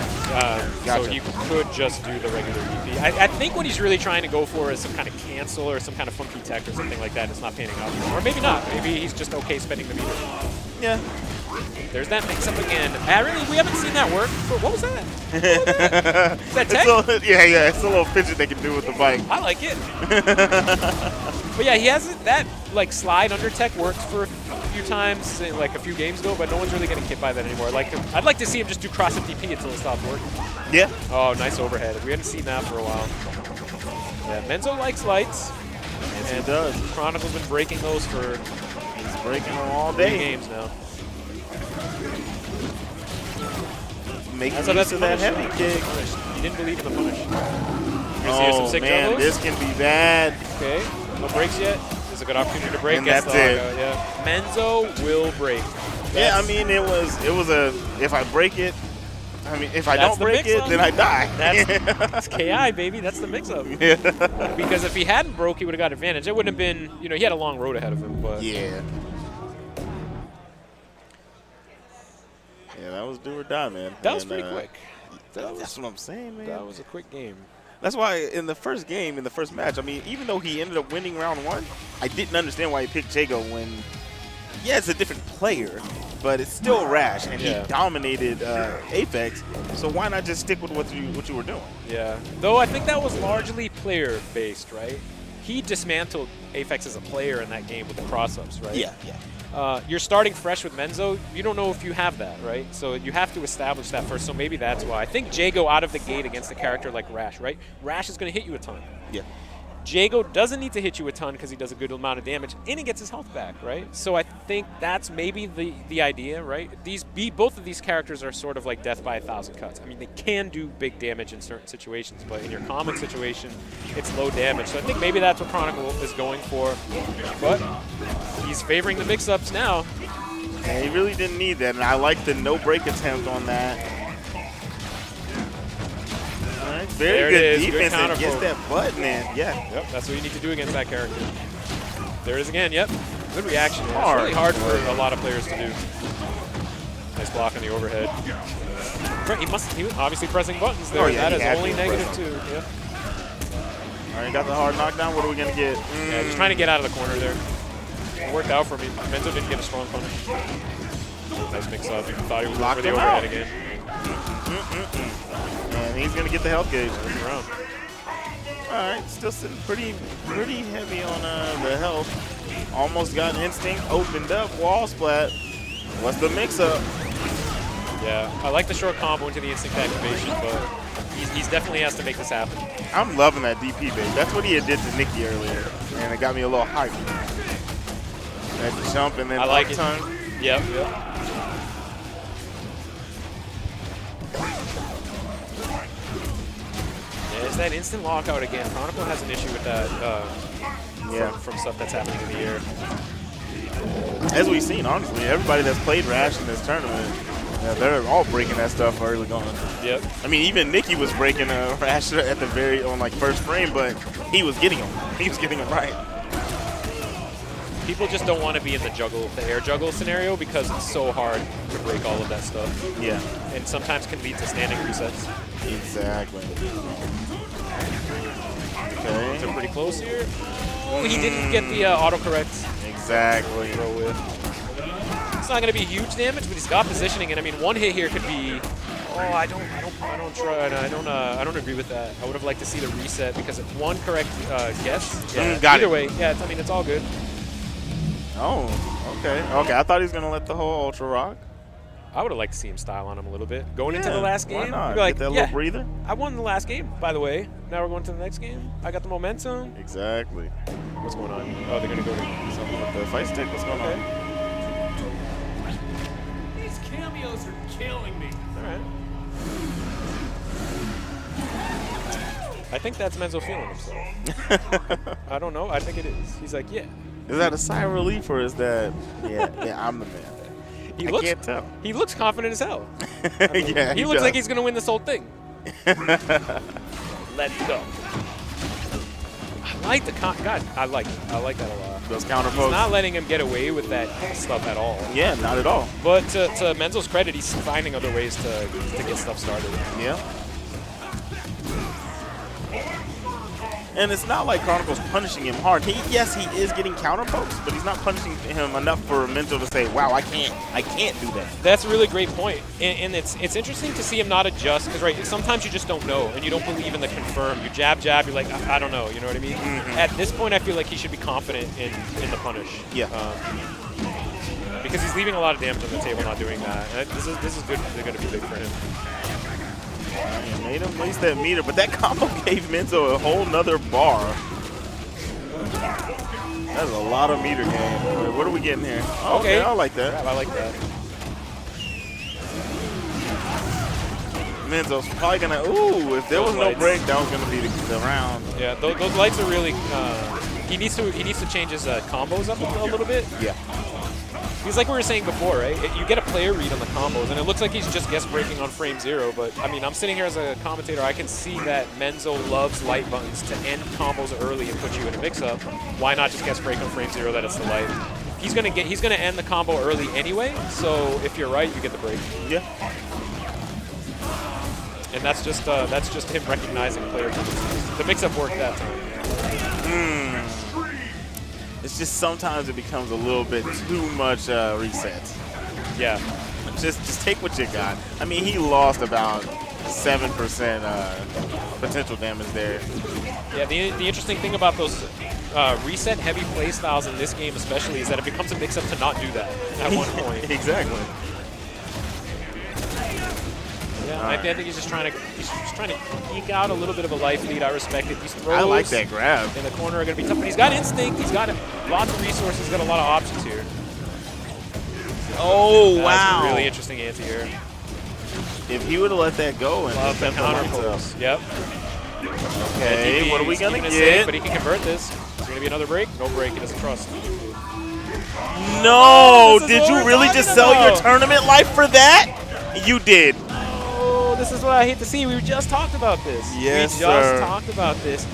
Gotcha. So you could just do the regular DP. I think what he's really trying to go for is some kind of cancel or some kind of funky tech or something like that. It's not panning out. Or maybe not. Maybe he's just okay spending the meter. Yeah. There's that mix-up again. We haven't seen that work. What was that? Is that tech? Yeah. It's a little fidget they can do with the bike. I like it. But yeah, he hasn't. That like slide under tech worked for a few times, like a few games ago, but no one's really getting hit by that anymore. I'd like to see him just do cross-up DP until it stops working. Yeah. Oh, nice overhead. We hadn't seen that for a while. Yeah, Menzo likes lights. Yes, he does. Chronicle's been breaking those for He's breaking them all day. 3 games now. Making use of that heavy kick. You didn't believe in the punish. Oh, man, this can be bad. Okay, no breaks yet. This is a good opportunity to break. And that's it. Yeah. Menzo will break. Yeah, I mean, it was a, if I break it, I mean, if I don't break it, then I die. That's KI, baby. That's the mix-up. Yeah. Because if he hadn't broke, he would have got advantage. It wouldn't have been, he had a long road ahead of him. But yeah. Yeah, that was do or die, man. That was pretty quick. That's what I'm saying, man. That was a quick game. That's why in the first game, in the first match, I mean, even though he ended up winning round 1, I didn't understand why he picked Jackyl when, yeah, it's a different player, but it's still Rash, and he dominated Apex, so why not just stick with what you were doing? Yeah, though I think that was largely player-based, right? He dismantled Apex as a player in that game with the cross-ups, right? Yeah. You're starting fresh with Menzo. You don't know if you have that, right? So you have to establish that first. So maybe that's why. I think Jackyl out of the gate against a character like Rash, right? Rash is going to hit you a ton. Yeah. Jackyl doesn't need to hit you a ton because he does a good amount of damage, and he gets his health back, right? So I think that's maybe the idea, right? Both of these characters are sort of like death by 1,000 cuts. I mean, they can do big damage in certain situations, but in your common situation, it's low damage. So I think maybe that's what Chronicle is going for. But he's favoring the mix-ups now. Yeah, he really didn't need that, and I like the no-break attempt on that. Very good defense against that button, man. Yeah. Yep, that's what you need to do against that character. There it is again, yep. Good reaction. It's really hard for a lot of players to do. Nice block on the overhead. He was obviously pressing buttons there. That is only -2. Yeah. All right, got the hard knockdown. What are we going to get? Yeah, just trying to get out of the corner there. It worked out for me. Menzo didn't get a strong punish. Nice mix-up. He thought he was going for the overhead again. And he's going to get the health gauge. Around. All right, still sitting pretty heavy on the health. Almost got instinct, opened up, wall splat. What's the mix-up? Yeah, I like the short combo into the instinct activation, but he's definitely has to make this happen. I'm loving that DP bait. That's what he had did to Nikki earlier, and it got me a little hyped. That jump and then I like it. time. Yep. Yeah, it's that instant lockout again. Chronicle has an issue with that from stuff that's happening in the air. As we've seen, honestly, everybody that's played Rash in this tournament, they're all breaking that stuff early going. Yep. I mean, even Nikki was breaking Rash at the first frame, but he was getting them. He was getting them right. People just don't want to be in the air juggle scenario because it's so hard to break all of that stuff. Yeah. And sometimes can lead to standing resets. Exactly. Okay. So pretty close here. Oh, he didn't get the autocorrect. Exactly. Throw with. It's not going to be huge damage, but he's got positioning, and I mean, one hit here could be. Oh, I don't agree with that. I would have liked to see the reset because if one correct guess. Yeah. Got either it. way, yeah. I mean, it's all good. Oh, okay. Okay, I thought he was going to let the whole Ultra rock. I would have liked to see him style on him a little bit. Going into the last game, why not? like, Get that little breather. I won the last game, by the way. Now we're going to the next game. I got the momentum. Exactly. What's going on? Oh, they're going to go to something with the fight stick. What's going on? These cameos are killing me. All right. I think that's Menzo feeling himself. I don't know. I think it is. He's like, yeah. Is that a sigh of relief or is that, yeah, I'm the man? I can't tell. He looks confident as hell. I mean, yeah, he looks like he's going to win this whole thing. Let's go. I like the God, I like that a lot. Those counter He's pokes. not letting him get away with that stuff at all. Yeah, not at all. But to Menzo's credit, he's finding other ways to get stuff started. Yeah. And it's not like Chronicle's punishing him hard. Yes, he is getting counter pokes, but he's not punishing him enough for Menzo to say, "Wow, I can't do that." That's a really great point, and it's interesting to see him not adjust because sometimes you just don't know and you don't believe in the confirm. You jab, you're like, I don't know, you know what I mean? Mm-hmm. At this point, I feel like he should be confident in the punish. Yeah. Because he's leaving a lot of damage on the table, not doing that. And this is good. They're going to be big for him. He made him waste that meter, but that combo gave Menzo a whole nother bar. That's a lot of meter gain. Wait, what are we getting here? Oh, okay, I like that. I like that. Menzo's probably gonna. Ooh, if there was no break, that was gonna be the round. Yeah, those lights are really. He needs to change his combos up a little bit. Yeah. Because like we were saying before, right? You get a player read on the combos, and it looks like he's just guess breaking on frame 0. But I mean, I'm sitting here as a commentator. I can see that Menzo loves light buttons to end combos early and put you in a mix-up. Why not just guess break on frame 0 that it's the light? He's gonna end the combo early anyway. So if you're right, you get the break. Yeah. And that's just him recognizing player tendencies. The mix-up worked that time. It's just sometimes it becomes a little bit too much resets. Yeah. Just take what you got. I mean, he lost about 7% potential damage there. Yeah, the interesting thing about those reset heavy play styles in this game especially is that it becomes a mix-up to not do that at one point. Exactly. Yeah, I think he's just trying to eke out a little bit of a life lead. I respect it. These throws I like that grab. in the corner are going to be tough, but he's got instinct. He's got lots of resources. He's got a lot of options here. Oh, wow. That's a really interesting anti-air. If he would have let that go and love the counter pulls. Yep. Okay, what are we going to get? Save, but he can convert this. Is there going to be another break? No break. He doesn't trust. No! Did you really just sell your tournament life for that? You did. This is what I hate to see. We just talked about this. Yes, we just talked about this.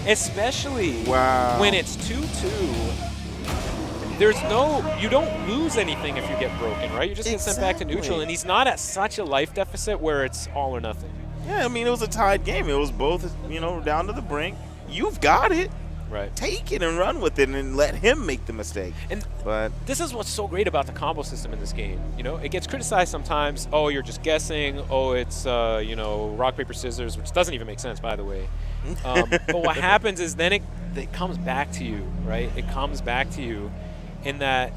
Especially when it's 2-2. You don't lose anything if you get broken, right? You just get sent back to neutral, and he's not at such a life deficit where it's all or nothing. Yeah, I mean, it was a tied game. It was both, down to the brink. You've got it. Right. take it and run with it and let him make the mistake. And But this is what's so great about the combo system in this game. You know, it gets criticized sometimes. Oh, you're just guessing. Oh, it's you know, rock paper scissors, which doesn't even make sense, by the way. But what happens is then it comes back to you, right? It comes back to you in that,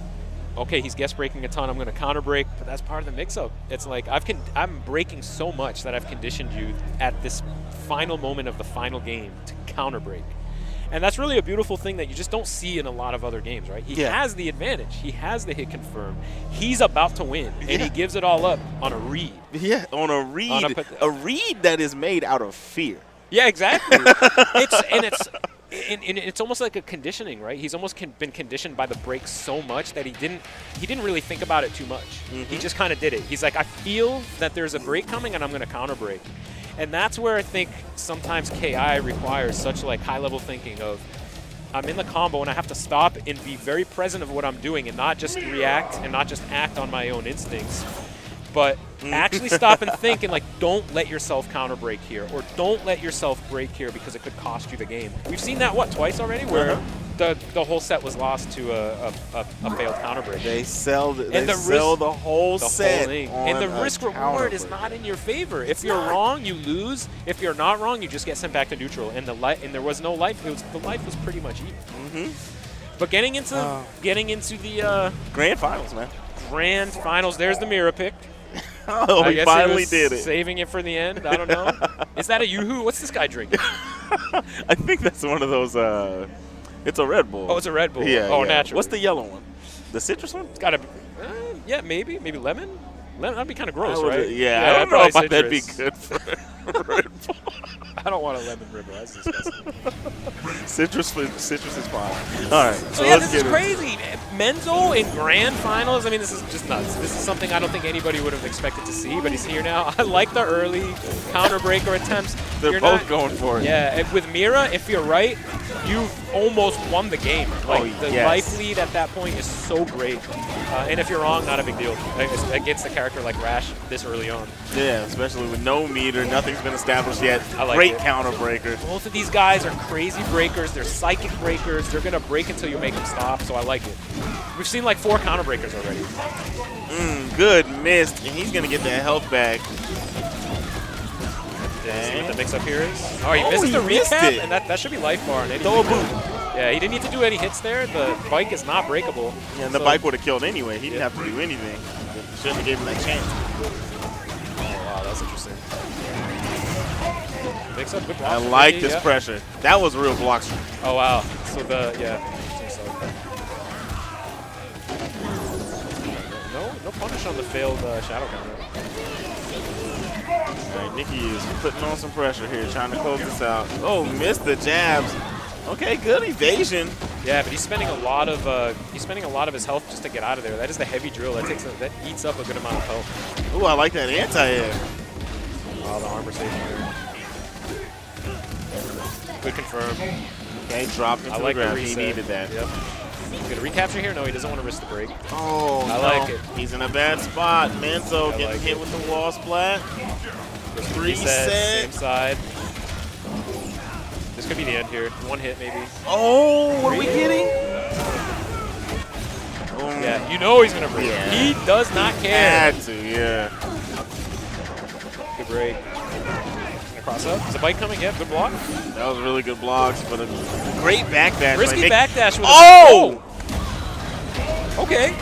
okay, he's guess breaking a ton. I'm going to counter break, but that's part of the mix-up. It's like I'm breaking so much that I've conditioned you at this final moment of the final game to counter break. And that's really a beautiful thing that you just don't see in a lot of other games, right? He has the advantage. He has the hit confirm. He's about to win, and he gives it all up on a read. yeah, on a read, a read that is made out of fear. Yeah, exactly. It's almost like a conditioning, right? He's almost been conditioned by the break so much that he didn't really think about it too much. He just kind of did it. He's like, I feel that there's a break coming, and I'm going to counter break. And that's where I think sometimes KI requires such like high-level thinking of, I'm in the combo and I have to stop and be very present of what I'm doing and not just react and not just act on my own instincts, but actually stop and think and like, don't let yourself counter break here, or don't let yourself break here because it could cost you the game. We've seen that, what, twice already, where the whole set was lost to a failed counter break. They sell the whole set. Whole thing. And the risk reward is not in your favor. If you're wrong, you lose. If you're not wrong, you just get sent back to neutral. And there was no life. The life was pretty much even. But getting into the grand finals, man. Grand finals. There's the mirror pick. Oh, he finally did it. Saving it for the end. I don't know. Is that a Yoo-hoo? What's this guy drinking? I think that's one of those. It's a Red Bull. Oh, it's a Red Bull. Yeah. Oh, yeah. naturally. What's the yellow one? The citrus one? It's got to. Yeah, maybe lemon. That'd be kind of gross, right? Yeah, I don't know if that'd be good for Red Bull. I don't want a lemon river. That's disgusting. Citrus is fine. All right. So yeah, this is crazy. Menzo in grand finals. I mean, this is just nuts. This is something I don't think anybody would have expected to see, but he's here now. I like the early counter breaker attempts. They're both going for it. Yeah, with Mira, if you're right, you've almost won the game. Like the life lead at that point is so great. And if you're wrong, not a big deal against a character like Rash this early on. Yeah, especially with no meter, nothing's been established yet. I like Great it. counter breaker. Both of these guys are crazy breakers. They're psychic breakers. They're going to break until you make them stop, so I like it. We've seen like 4 counter breakers already. Good missed, and he's going to get that health back. See what the mix-up here is? Oh, he misses the recap, and that should be life bar. Throw a boot. Yeah, he didn't need to do any hits there. The bike is not breakable. Yeah, and the bike would have killed anyway. He didn't have to do anything. Shouldn't have gave him that chance. Oh, wow, that's interesting. Mix up, good block. I like this pressure. That was a real block streak. Oh, wow. So no punish on the failed shadow counter. All right, Nikki is putting on some pressure here, trying to close this out. Oh, missed the jabs. Okay, good evasion. Yeah, but he's spending a lot of his health just to get out of there. That is the heavy drill. That eats up a good amount of health. Ooh, I like that anti-air. Oh, the armor save here. Good confirm. Okay, dropped him to the ground. He needed that. Yep. Get a recapture here? No, he doesn't want to risk the break. Oh, I like it. He's in a bad spot. Menzo getting hit with the wall splat. Reset. Same side. This could be the end here. 1 hit, maybe. Oh, what are we getting? Yeah, you know he's going to break. Yeah. He does not care. Had to, yeah. Good break. Cross up. Is the bike coming? Yeah, good block. That was really good blocks, but a great backdash. Risky backdash with Okay.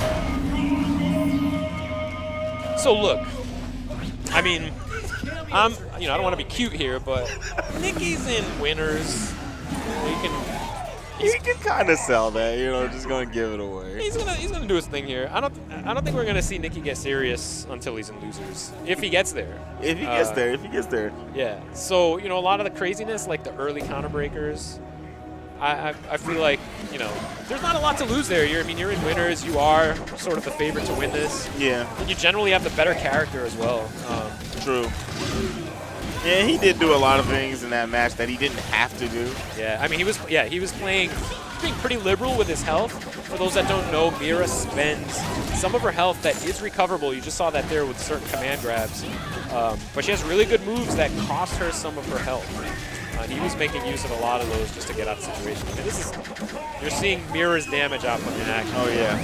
So look, I mean, I don't want to be cute here, but Nicky's in winners. You can kind of sell that, just gonna give it away. He's gonna do his thing here. I don't think we're gonna see Nicky get serious until he's in losers. If he gets there. If he gets there. Yeah. So a lot of the craziness, like the early counter breakers, I feel like there's not a lot to lose there. You're in winners. You are sort of the favorite to win this. Yeah. And you generally have the better character as well. True. Yeah, he did do a lot of things in that match that he didn't have to do. Yeah, I mean, he was being pretty liberal with his health. For those that don't know, Mira spends some of her health that is recoverable. You just saw that there with certain command grabs. But she has really good moves that cost her some of her health. And he was making use of a lot of those just to get out of the situation. I mean, this is, you're seeing Mira's damage output in action. Oh, yeah.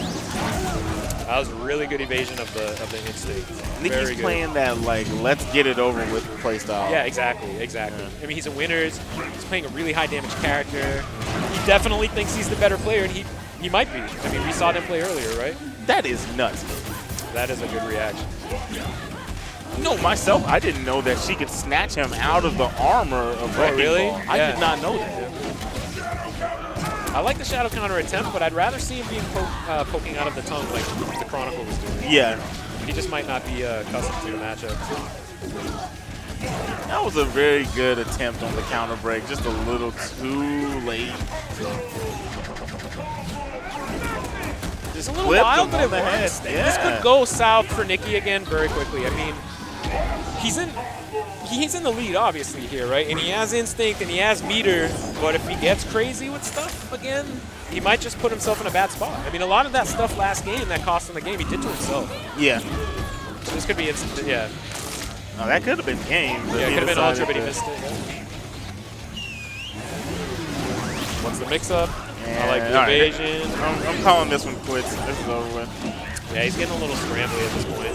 That was a really good evasion of the instinct. Nicky's playing that, like, let's get it over with playstyle. Yeah, exactly. Yeah. I mean, he's a winners. He's playing a really high damage character. He definitely thinks he's the better player, and he might be. I mean, we saw them play earlier, right? That is nuts. That is a good reaction. No, myself, I didn't know that she could snatch him out of the armor of Wrecking really? Ball. I did not know that. I like the shadow counter attempt, but I'd rather see him being poking out of the tongue like the Chronicle was doing. Yeah. He just might not be accustomed to the matchup. That was a very good attempt on the counter break, just a little too late. It's a little wild, but it works. Yeah. This could go south for Nicky again very quickly. I mean, he's in the lead, obviously, here, right? And he has instinct and he has meter, but if he gets crazy with stuff again, he might just put himself in a bad spot. I mean, a lot of that stuff last game that cost him the game, he did to himself. Yeah. So this could be instant, yeah. No, that could have been game. Yeah, it could have been Ultra, but he missed it. Yeah. What's the mix-up? I like the evasion. Right. I'm calling this one quits. This is over with. Yeah, he's getting a little scrambly at this point.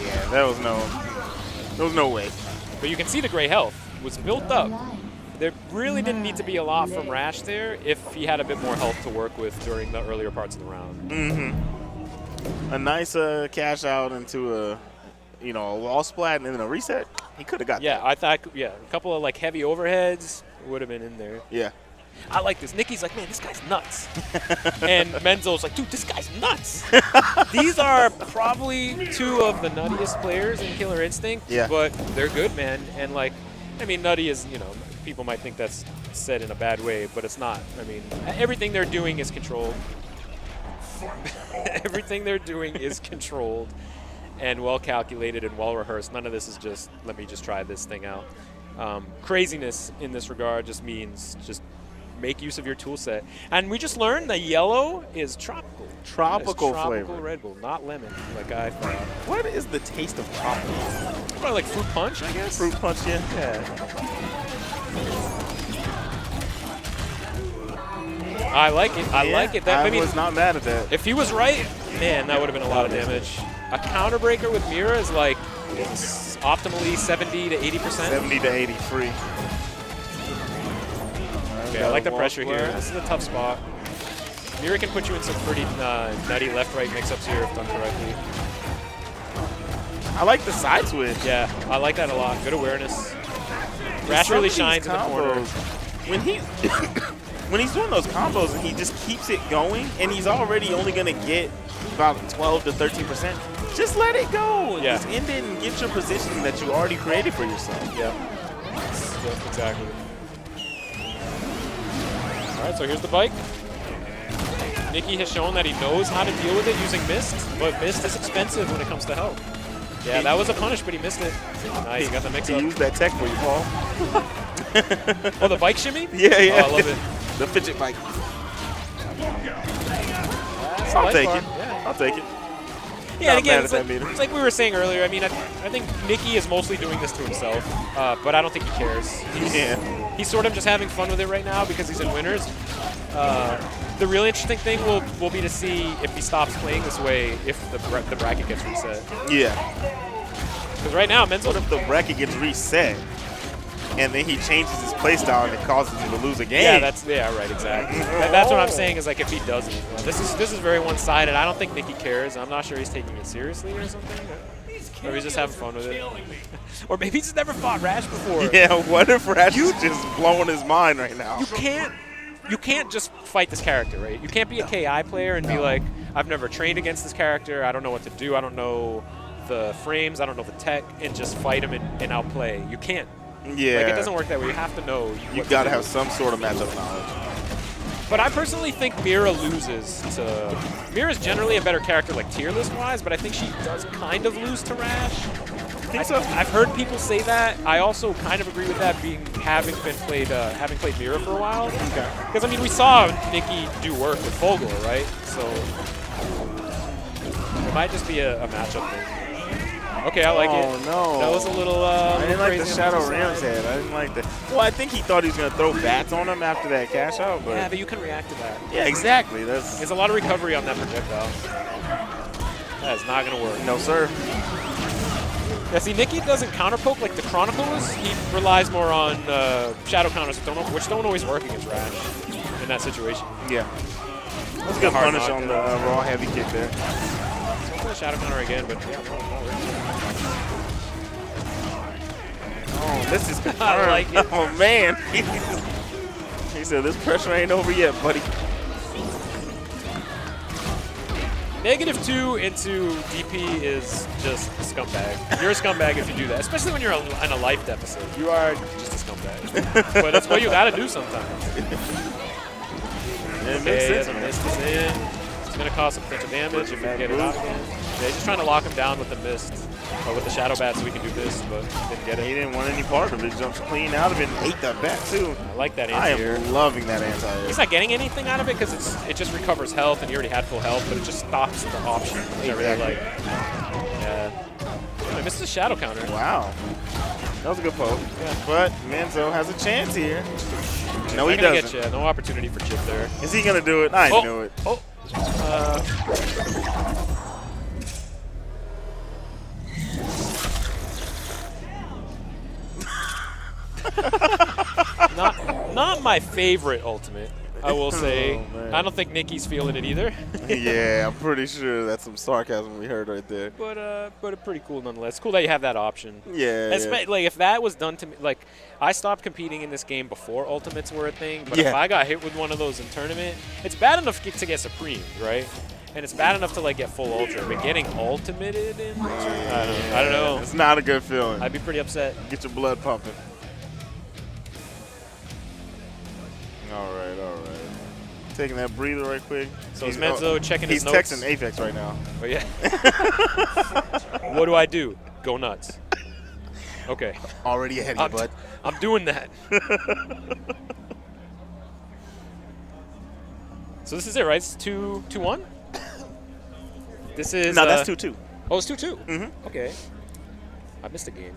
Yeah, there was no way. But you can see the gray health was built up. There really didn't need to be a lot from Rash there if he had a bit more health to work with during the earlier parts of the round. Mm-hmm. A nice cash out into a wall splat and then a reset. He could have got that. I thought, a couple of like heavy overheads would have been in there. Yeah. I like this. Nicky's like, man, this guy's nuts. And Menzo's like, dude, this guy's nuts. These are probably two of the nuttiest players in Killer Instinct, but they're good, man. And like, I mean, nutty is, people might think that's said in a bad way, but it's not. I mean, everything they're doing is controlled. Everything they're doing is controlled and well calculated and well rehearsed. None of this is just, let me just try this thing out. Craziness in this regard just means just make use of your tool set. And we just learned that yellow is tropical. Tropical flavor. Tropical Red Bull, not lemon, like I thought. What is the taste of tropical? Probably like fruit punch, I guess? Fruit punch, yeah. I like it. I like it. I was not mad at that. If he was right, man, that would have been a lot of damage. A counter breaker with Mira is like optimally 70 to 80%. 70 to 80 free. Okay, I like the pressure here. This is a tough spot. Mira can put you in some pretty nutty left-right mix-ups here if done correctly. I like the side switch. Yeah, I like that a lot. Good awareness. Rash really shines in the corner. When he's doing those combos and he just keeps it going, and he's already only going to get about 12 to 13%, just let it go. Yeah. Just end it and get your position that you already created for yourself. Yeah, exactly. All right, so here's the bike. Nicky has shown that he knows how to deal with it using Mist, but Mist is expensive when it comes to health. Yeah, that was a punish, but he missed it. Nice, got the mix-up. He used that tech for you, Paul. Oh, the bike shimmy? Yeah. Oh, I love it. The fidget bike. I'll take it. Yeah. I'll take it. Yeah, and again, it's like we were saying earlier. I mean, I think Nicky is mostly doing this to himself, but I don't think he cares. He's sort of just having fun with it right now because he's in winners. The really interesting thing will be to see if he stops playing this way if the bracket gets reset. Yeah. Because right now, Menzo... What if the bracket gets reset and then he changes his playstyle and it causes him to lose a game? Yeah, right, exactly. That's what I'm saying is like if he doesn't. This is very one-sided. I don't think Nicky cares. I'm not sure he's taking it seriously or something. Or he's just having fun with it. Or maybe he's just never fought Rash before. Yeah, what if Rash is just blowing his mind right now? You can't just fight this character, right? You can't be a KI player and be like, I've never trained against this character. I don't know what to do. I don't know the frames. I don't know the tech. And just fight him and outplay. You can't. Yeah. Like, it doesn't work that way. You have to know. You've got to have some sort of matchup knowledge. But I personally think Mira loses to... Mira's generally a better character, like, tier list-wise, but I think she does kind of lose to Rash. I've heard people say that. I also kind of agree with that, having played Mira for a while. Because, I mean, we saw Nicky do work with Fogler, right? So it might just be a matchup thing. Okay, I like it. Oh, no. That was a little I didn't like the crazy on Shadow the Ram's side. head. I didn't like that. Well, I think he thought he was going to throw bats on him after that cash out. But Yeah, but you can react to that. yeah, exactly. That's There's a lot of recovery on that projectile. That is not going to work. no, sir. Yeah, see, Nicky doesn't counter poke like the Chronicle is. He relies more on shadow counters, which don't always work against Rash in that situation. Yeah. That was a good Hard punish knock on there. the raw heavy kick there. So play shadow counter again, but yeah, no worries. Oh, this is confirmed. I like it. Oh, man. He said, this pressure ain't over yet, buddy. -2 into DP is just a scumbag. You're a scumbag if you do that, especially when you're in a life deficit. You are just a scumbag. But that's what you got to do sometimes. It makes sense, The man. mist is in. It's going to cause some potential damage if you can get it out again. Yeah, he's just trying to lock him down with the mist, or with the shadow bat so we can do this, but didn't get He it. didn't want any part of it. He jumps clean out of it and ate that bat, too. I like that I anti-air. am loving that anti-air. He's not getting anything out of it because it just recovers health, and he already had full health, but it just stops the option, which I really like. Yeah. I missed the shadow counter. Wow. That was a good poke. Yeah. But Menzo has a chance here. No, he Not gonna doesn't. get you. No opportunity for chip there. Is he going to do it? I knew it. Oh. Not my favorite ultimate, I will say. Oh, man. I don't think Nicky's feeling it either. Yeah, I'm pretty sure that's some sarcasm we heard right there. But pretty cool nonetheless. It's cool that you have that option. Yeah. Like if that was done to me, like I stopped competing in this game before ultimates were a thing. But Yeah. if I got hit with one of those in tournament, it's bad enough to get supreme, right? And it's bad enough to like get full ultra, but getting ultimated in, I don't know. It's not a good feeling. I'd be pretty upset. Get your blood pumping. All right, all right. Taking that breather right quick. So is Menzo checking his He's notes? texting Apex right now. But yeah. What do I do? Go nuts. Okay. Already ahead of you, bud. I'm doing that. So this is it, right? It's 2-1? This is... No, that's 2-2. Oh, it's 2-2? Mm-hmm. Okay. I missed a game.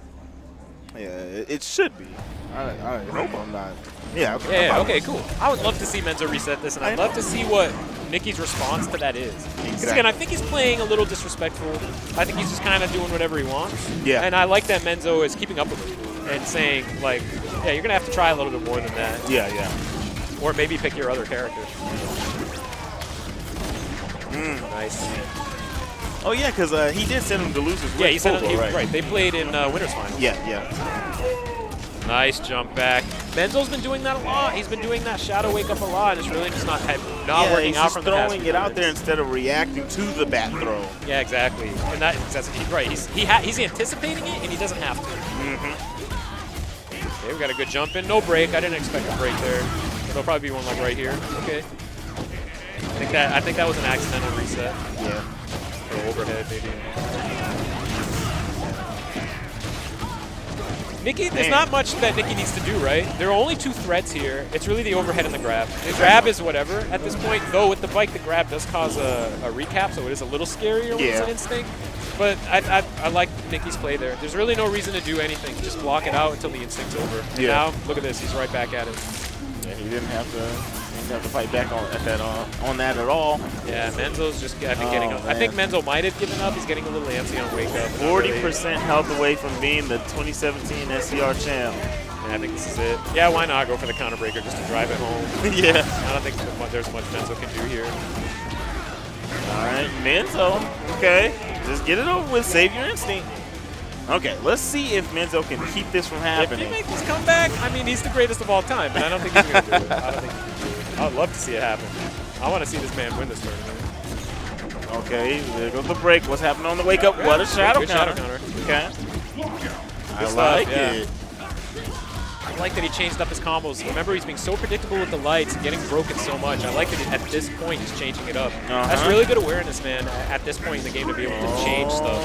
Yeah, it should be. I hope I'm not. Yeah, okay. Yeah, okay, cool. I would love to see Menzo reset this, and I'd love to see what Nicky's response to that is. 'Cause again, I think he's playing a little disrespectful. I think he's just kind of doing whatever he wants. Yeah. And I like that Menzo is keeping up with it and saying, like, yeah, you're going to have to try a little bit more than that. Yeah, yeah. Or maybe pick your other character. Nice. Oh, yeah, because he did send him to lose his Yeah, he said right. right. They played in winners final. Yeah, yeah. Nice jump back. Menzo's been doing that a lot. He's been doing that shadow wake up a lot. It's really just not working he's out just from the past throwing few it out there minutes. instead of reacting to the bat throw. Yeah, exactly. And that's right. He's anticipating it, and he doesn't have to. Okay, we got a good jump in. No break. I didn't expect a break there. There'll probably be one like right here. Okay. I think that was an accidental reset. Yeah. Or overhead, maybe. Nicky, there's not much that Nicky needs to do, right? There are only two threats here. It's really the overhead and the grab. The grab is whatever at this point, though with the bike, the grab does cause a recap, so it is a little scarier when it's an instinct. But I like Nicky's play there. There's really no reason to do anything. Just block it out until the instinct's over. And now, look at this. He's right back at it. Yeah, he didn't have to fight back on that at all. Yeah, Menzo's just getting up. I think Menzo might have given up. He's getting a little antsy on wake up. 40% health away from being the 2017 SCR champ. Yeah, I think this is it. Yeah, why not go for the counter breaker just to drive it home? Yeah. I don't think there's much Menzo can do here. All right, Menzo. Okay, just get it over with. Save your instinct. Okay, let's see if Menzo can keep this from happening. If he makes this comeback, I mean, he's the greatest of all time, but I don't think he's going to do it. I don't think he can do it. I'd love to see it happen. I want to see this man win this tournament. Okay, there goes the break. What's happening on the wake up? What a shadow counter. Okay. I like it. I like that he changed up his combos. Remember, he's being so predictable with the lights and getting broken so much. I like that at this point he's changing it up. That's really good awareness, man, at this point in the game to be able to change stuff.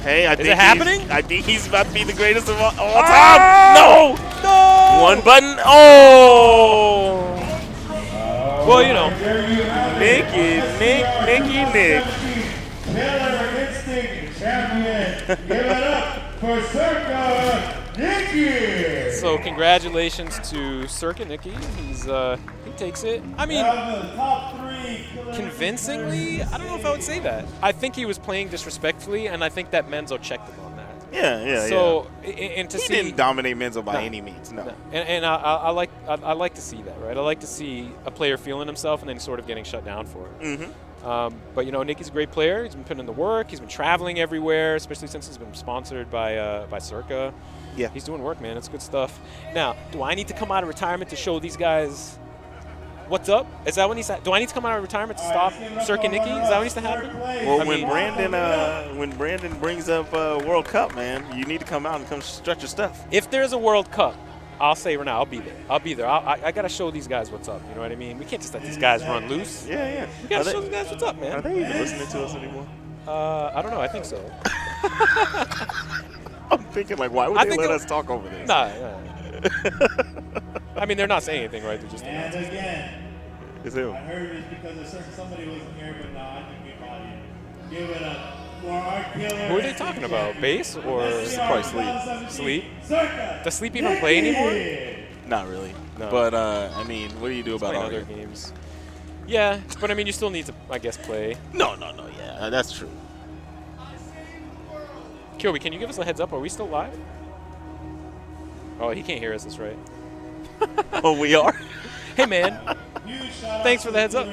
Hey, I think it happening? I think he's about to be the greatest of all time. No! No! One button. Oh! Well, you know. Nick. Instinct champion. Give it up for Circuit Nikki. So congratulations to Circuit Nikki. He takes it. I mean, convincingly, I don't know if I would say that. I think he was playing disrespectfully, and I think that Menzo checked him on that. Yeah. So, and to he see, didn't dominate Menzo by any means. No. And I like to see that, right? I like to see a player feeling himself and then sort of getting shut down for it. Mm-hmm. But Nicky's a great player. He's been putting in the work. He's been traveling everywhere, especially since he's been sponsored by Circa. Yeah. He's doing work, man. It's good stuff. Now, do I need to come out of retirement to show these guys what's up? Is that what needs to? Do I need to come out of retirement to stop Circuit Nikki? Is that what needs to happen? Well, when Brandon brings up World Cup, man, you need to come out and come stretch your stuff. If there's a World Cup, I'll say right now, I'll be there. I got to show these guys what's up. You know what I mean? We can't just let these guys run loose. Yeah. We got to show these guys what's up, man. Are they even listening to us anymore? I don't know. I think so. I'm thinking, like, why would they let us talk over this? Nah. I mean, they're not saying anything, right? They're just And again, It's him. I heard it because somebody wasn't here, but no, I think we caught you. Give it up for our killer. Who are they talking about? Bass or Probably Sleep? Does Sleep even play anymore? Not really. No. But, I mean, what do you do about Playing Arya? other games. Yeah, but I mean, you still need to, I guess, play. No, yeah, that's true. Kyobi, can you give us a heads up? Are we still live? Oh, he can't hear us. That's right. Oh, we are? Hey, man. Thanks for the heads up.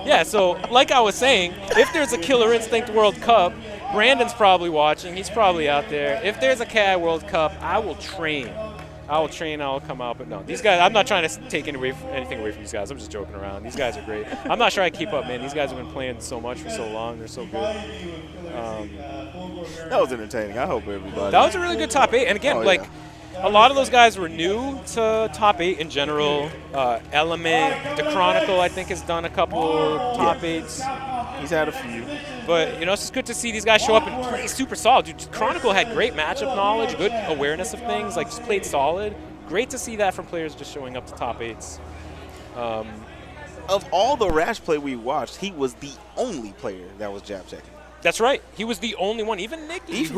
Yeah, so like I was saying, if there's a Killer Instinct World Cup, Brandon's probably watching. He's probably out there. If there's a KI World Cup, I will train. I will come out. But no, these guys, I'm not trying to take anything away from these guys. I'm just joking around. These guys are great. I'm not sure I keep up, man. These guys have been playing so much for so long. They're so good. That was entertaining. I hope everybody. That was a really good top 8. And again, a lot of those guys were new to top 8 in general. Element, the Chronicle, I think, has done a couple top 8s. He's had a few. But, it's just good to see these guys show up and play super solid. Dude, Chronicle had great matchup knowledge, good awareness of things, just played solid. Great to see that from players just showing up to top 8s. Of all the Rash play we watched, he was the only player that was jab checking. That's right. He was the only one. Even Nicky, he's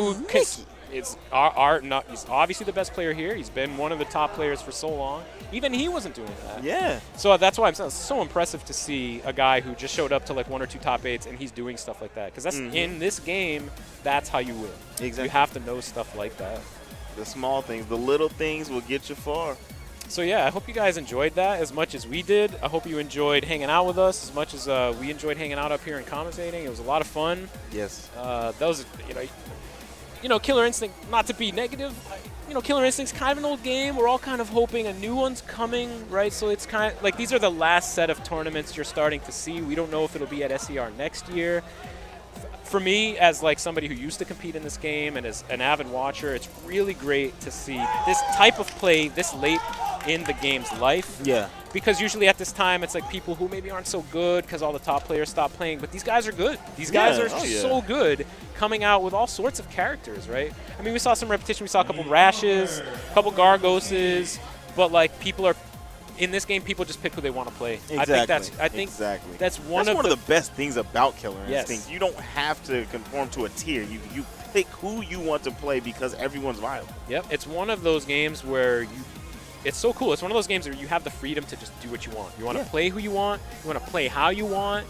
obviously the best player here. He's been one of the top players for so long. Even he wasn't doing that. Yeah. So that's why I'm saying it's so impressive to see a guy who just showed up to 1 or 2 top 8s and he's doing stuff like that. Because that's in this game, that's how you win. Exactly. You have to know stuff like that. The small things, the little things will get you far. So yeah, I hope you guys enjoyed that as much as we did. I hope you enjoyed hanging out with us as much as we enjoyed hanging out up here and commentating. It was a lot of fun. Yes. That was, Killer Instinct, not to be negative, Killer Instinct's kind of an old game. We're all kind of hoping a new one's coming, right? So it's kind of like these are the last set of tournaments you're starting to see. We don't know if it'll be at SCR next year. For me, as somebody who used to compete in this game and as an avid watcher, it's really great to see this type of play this late in the game's life. Yeah. Because usually at this time, it's people who maybe aren't so good because all the top players stop playing. But these guys are good. These guys are so good coming out with all sorts of characters, right? I mean, we saw some repetition. We saw a couple Rashes, a couple Gargoses. But, people are – in this game, people just pick who they want to play. Exactly. I think that's one of the best things about Killer Instinct. Yes. You don't have to conform to a tier. You pick who you want to play because everyone's viable. Yep. It's one of those games where it's so cool. It's one of those games where you have the freedom to just do what you want. You want to play who you want. You want to play how you want.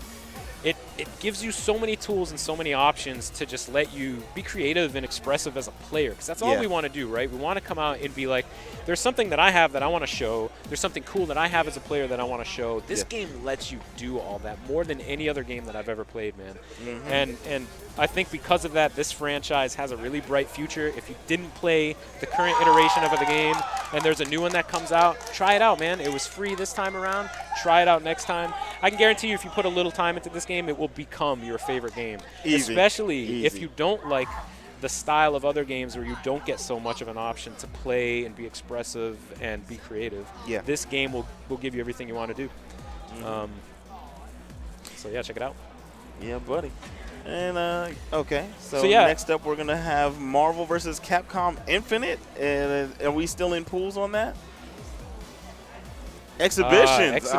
It gives you so many tools and so many options to just let you be creative and expressive as a player. Because that's all we want to do, right? We want to come out and be like, there's something that I have that I want to show. There's something cool that I have as a player that I want to show. This game lets you do all that more than any other game that I've ever played, man. And I think because of that, this franchise has a really bright future. If you didn't play the current iteration of the game and there's a new one that comes out, try it out, man. It was free this time around. Try it out next time. I can guarantee you if you put a little time into this game, it will become your favorite game. Easy. Especially if you don't like the style of other games where you don't get so much of an option to play and be expressive and be creative. Yeah. This game will give you everything you want to do. So yeah, check it out. Yeah, buddy. And okay, so yeah. Next up we're gonna have Marvel versus Capcom Infinite. And are we still in pools on that? Exhibitions.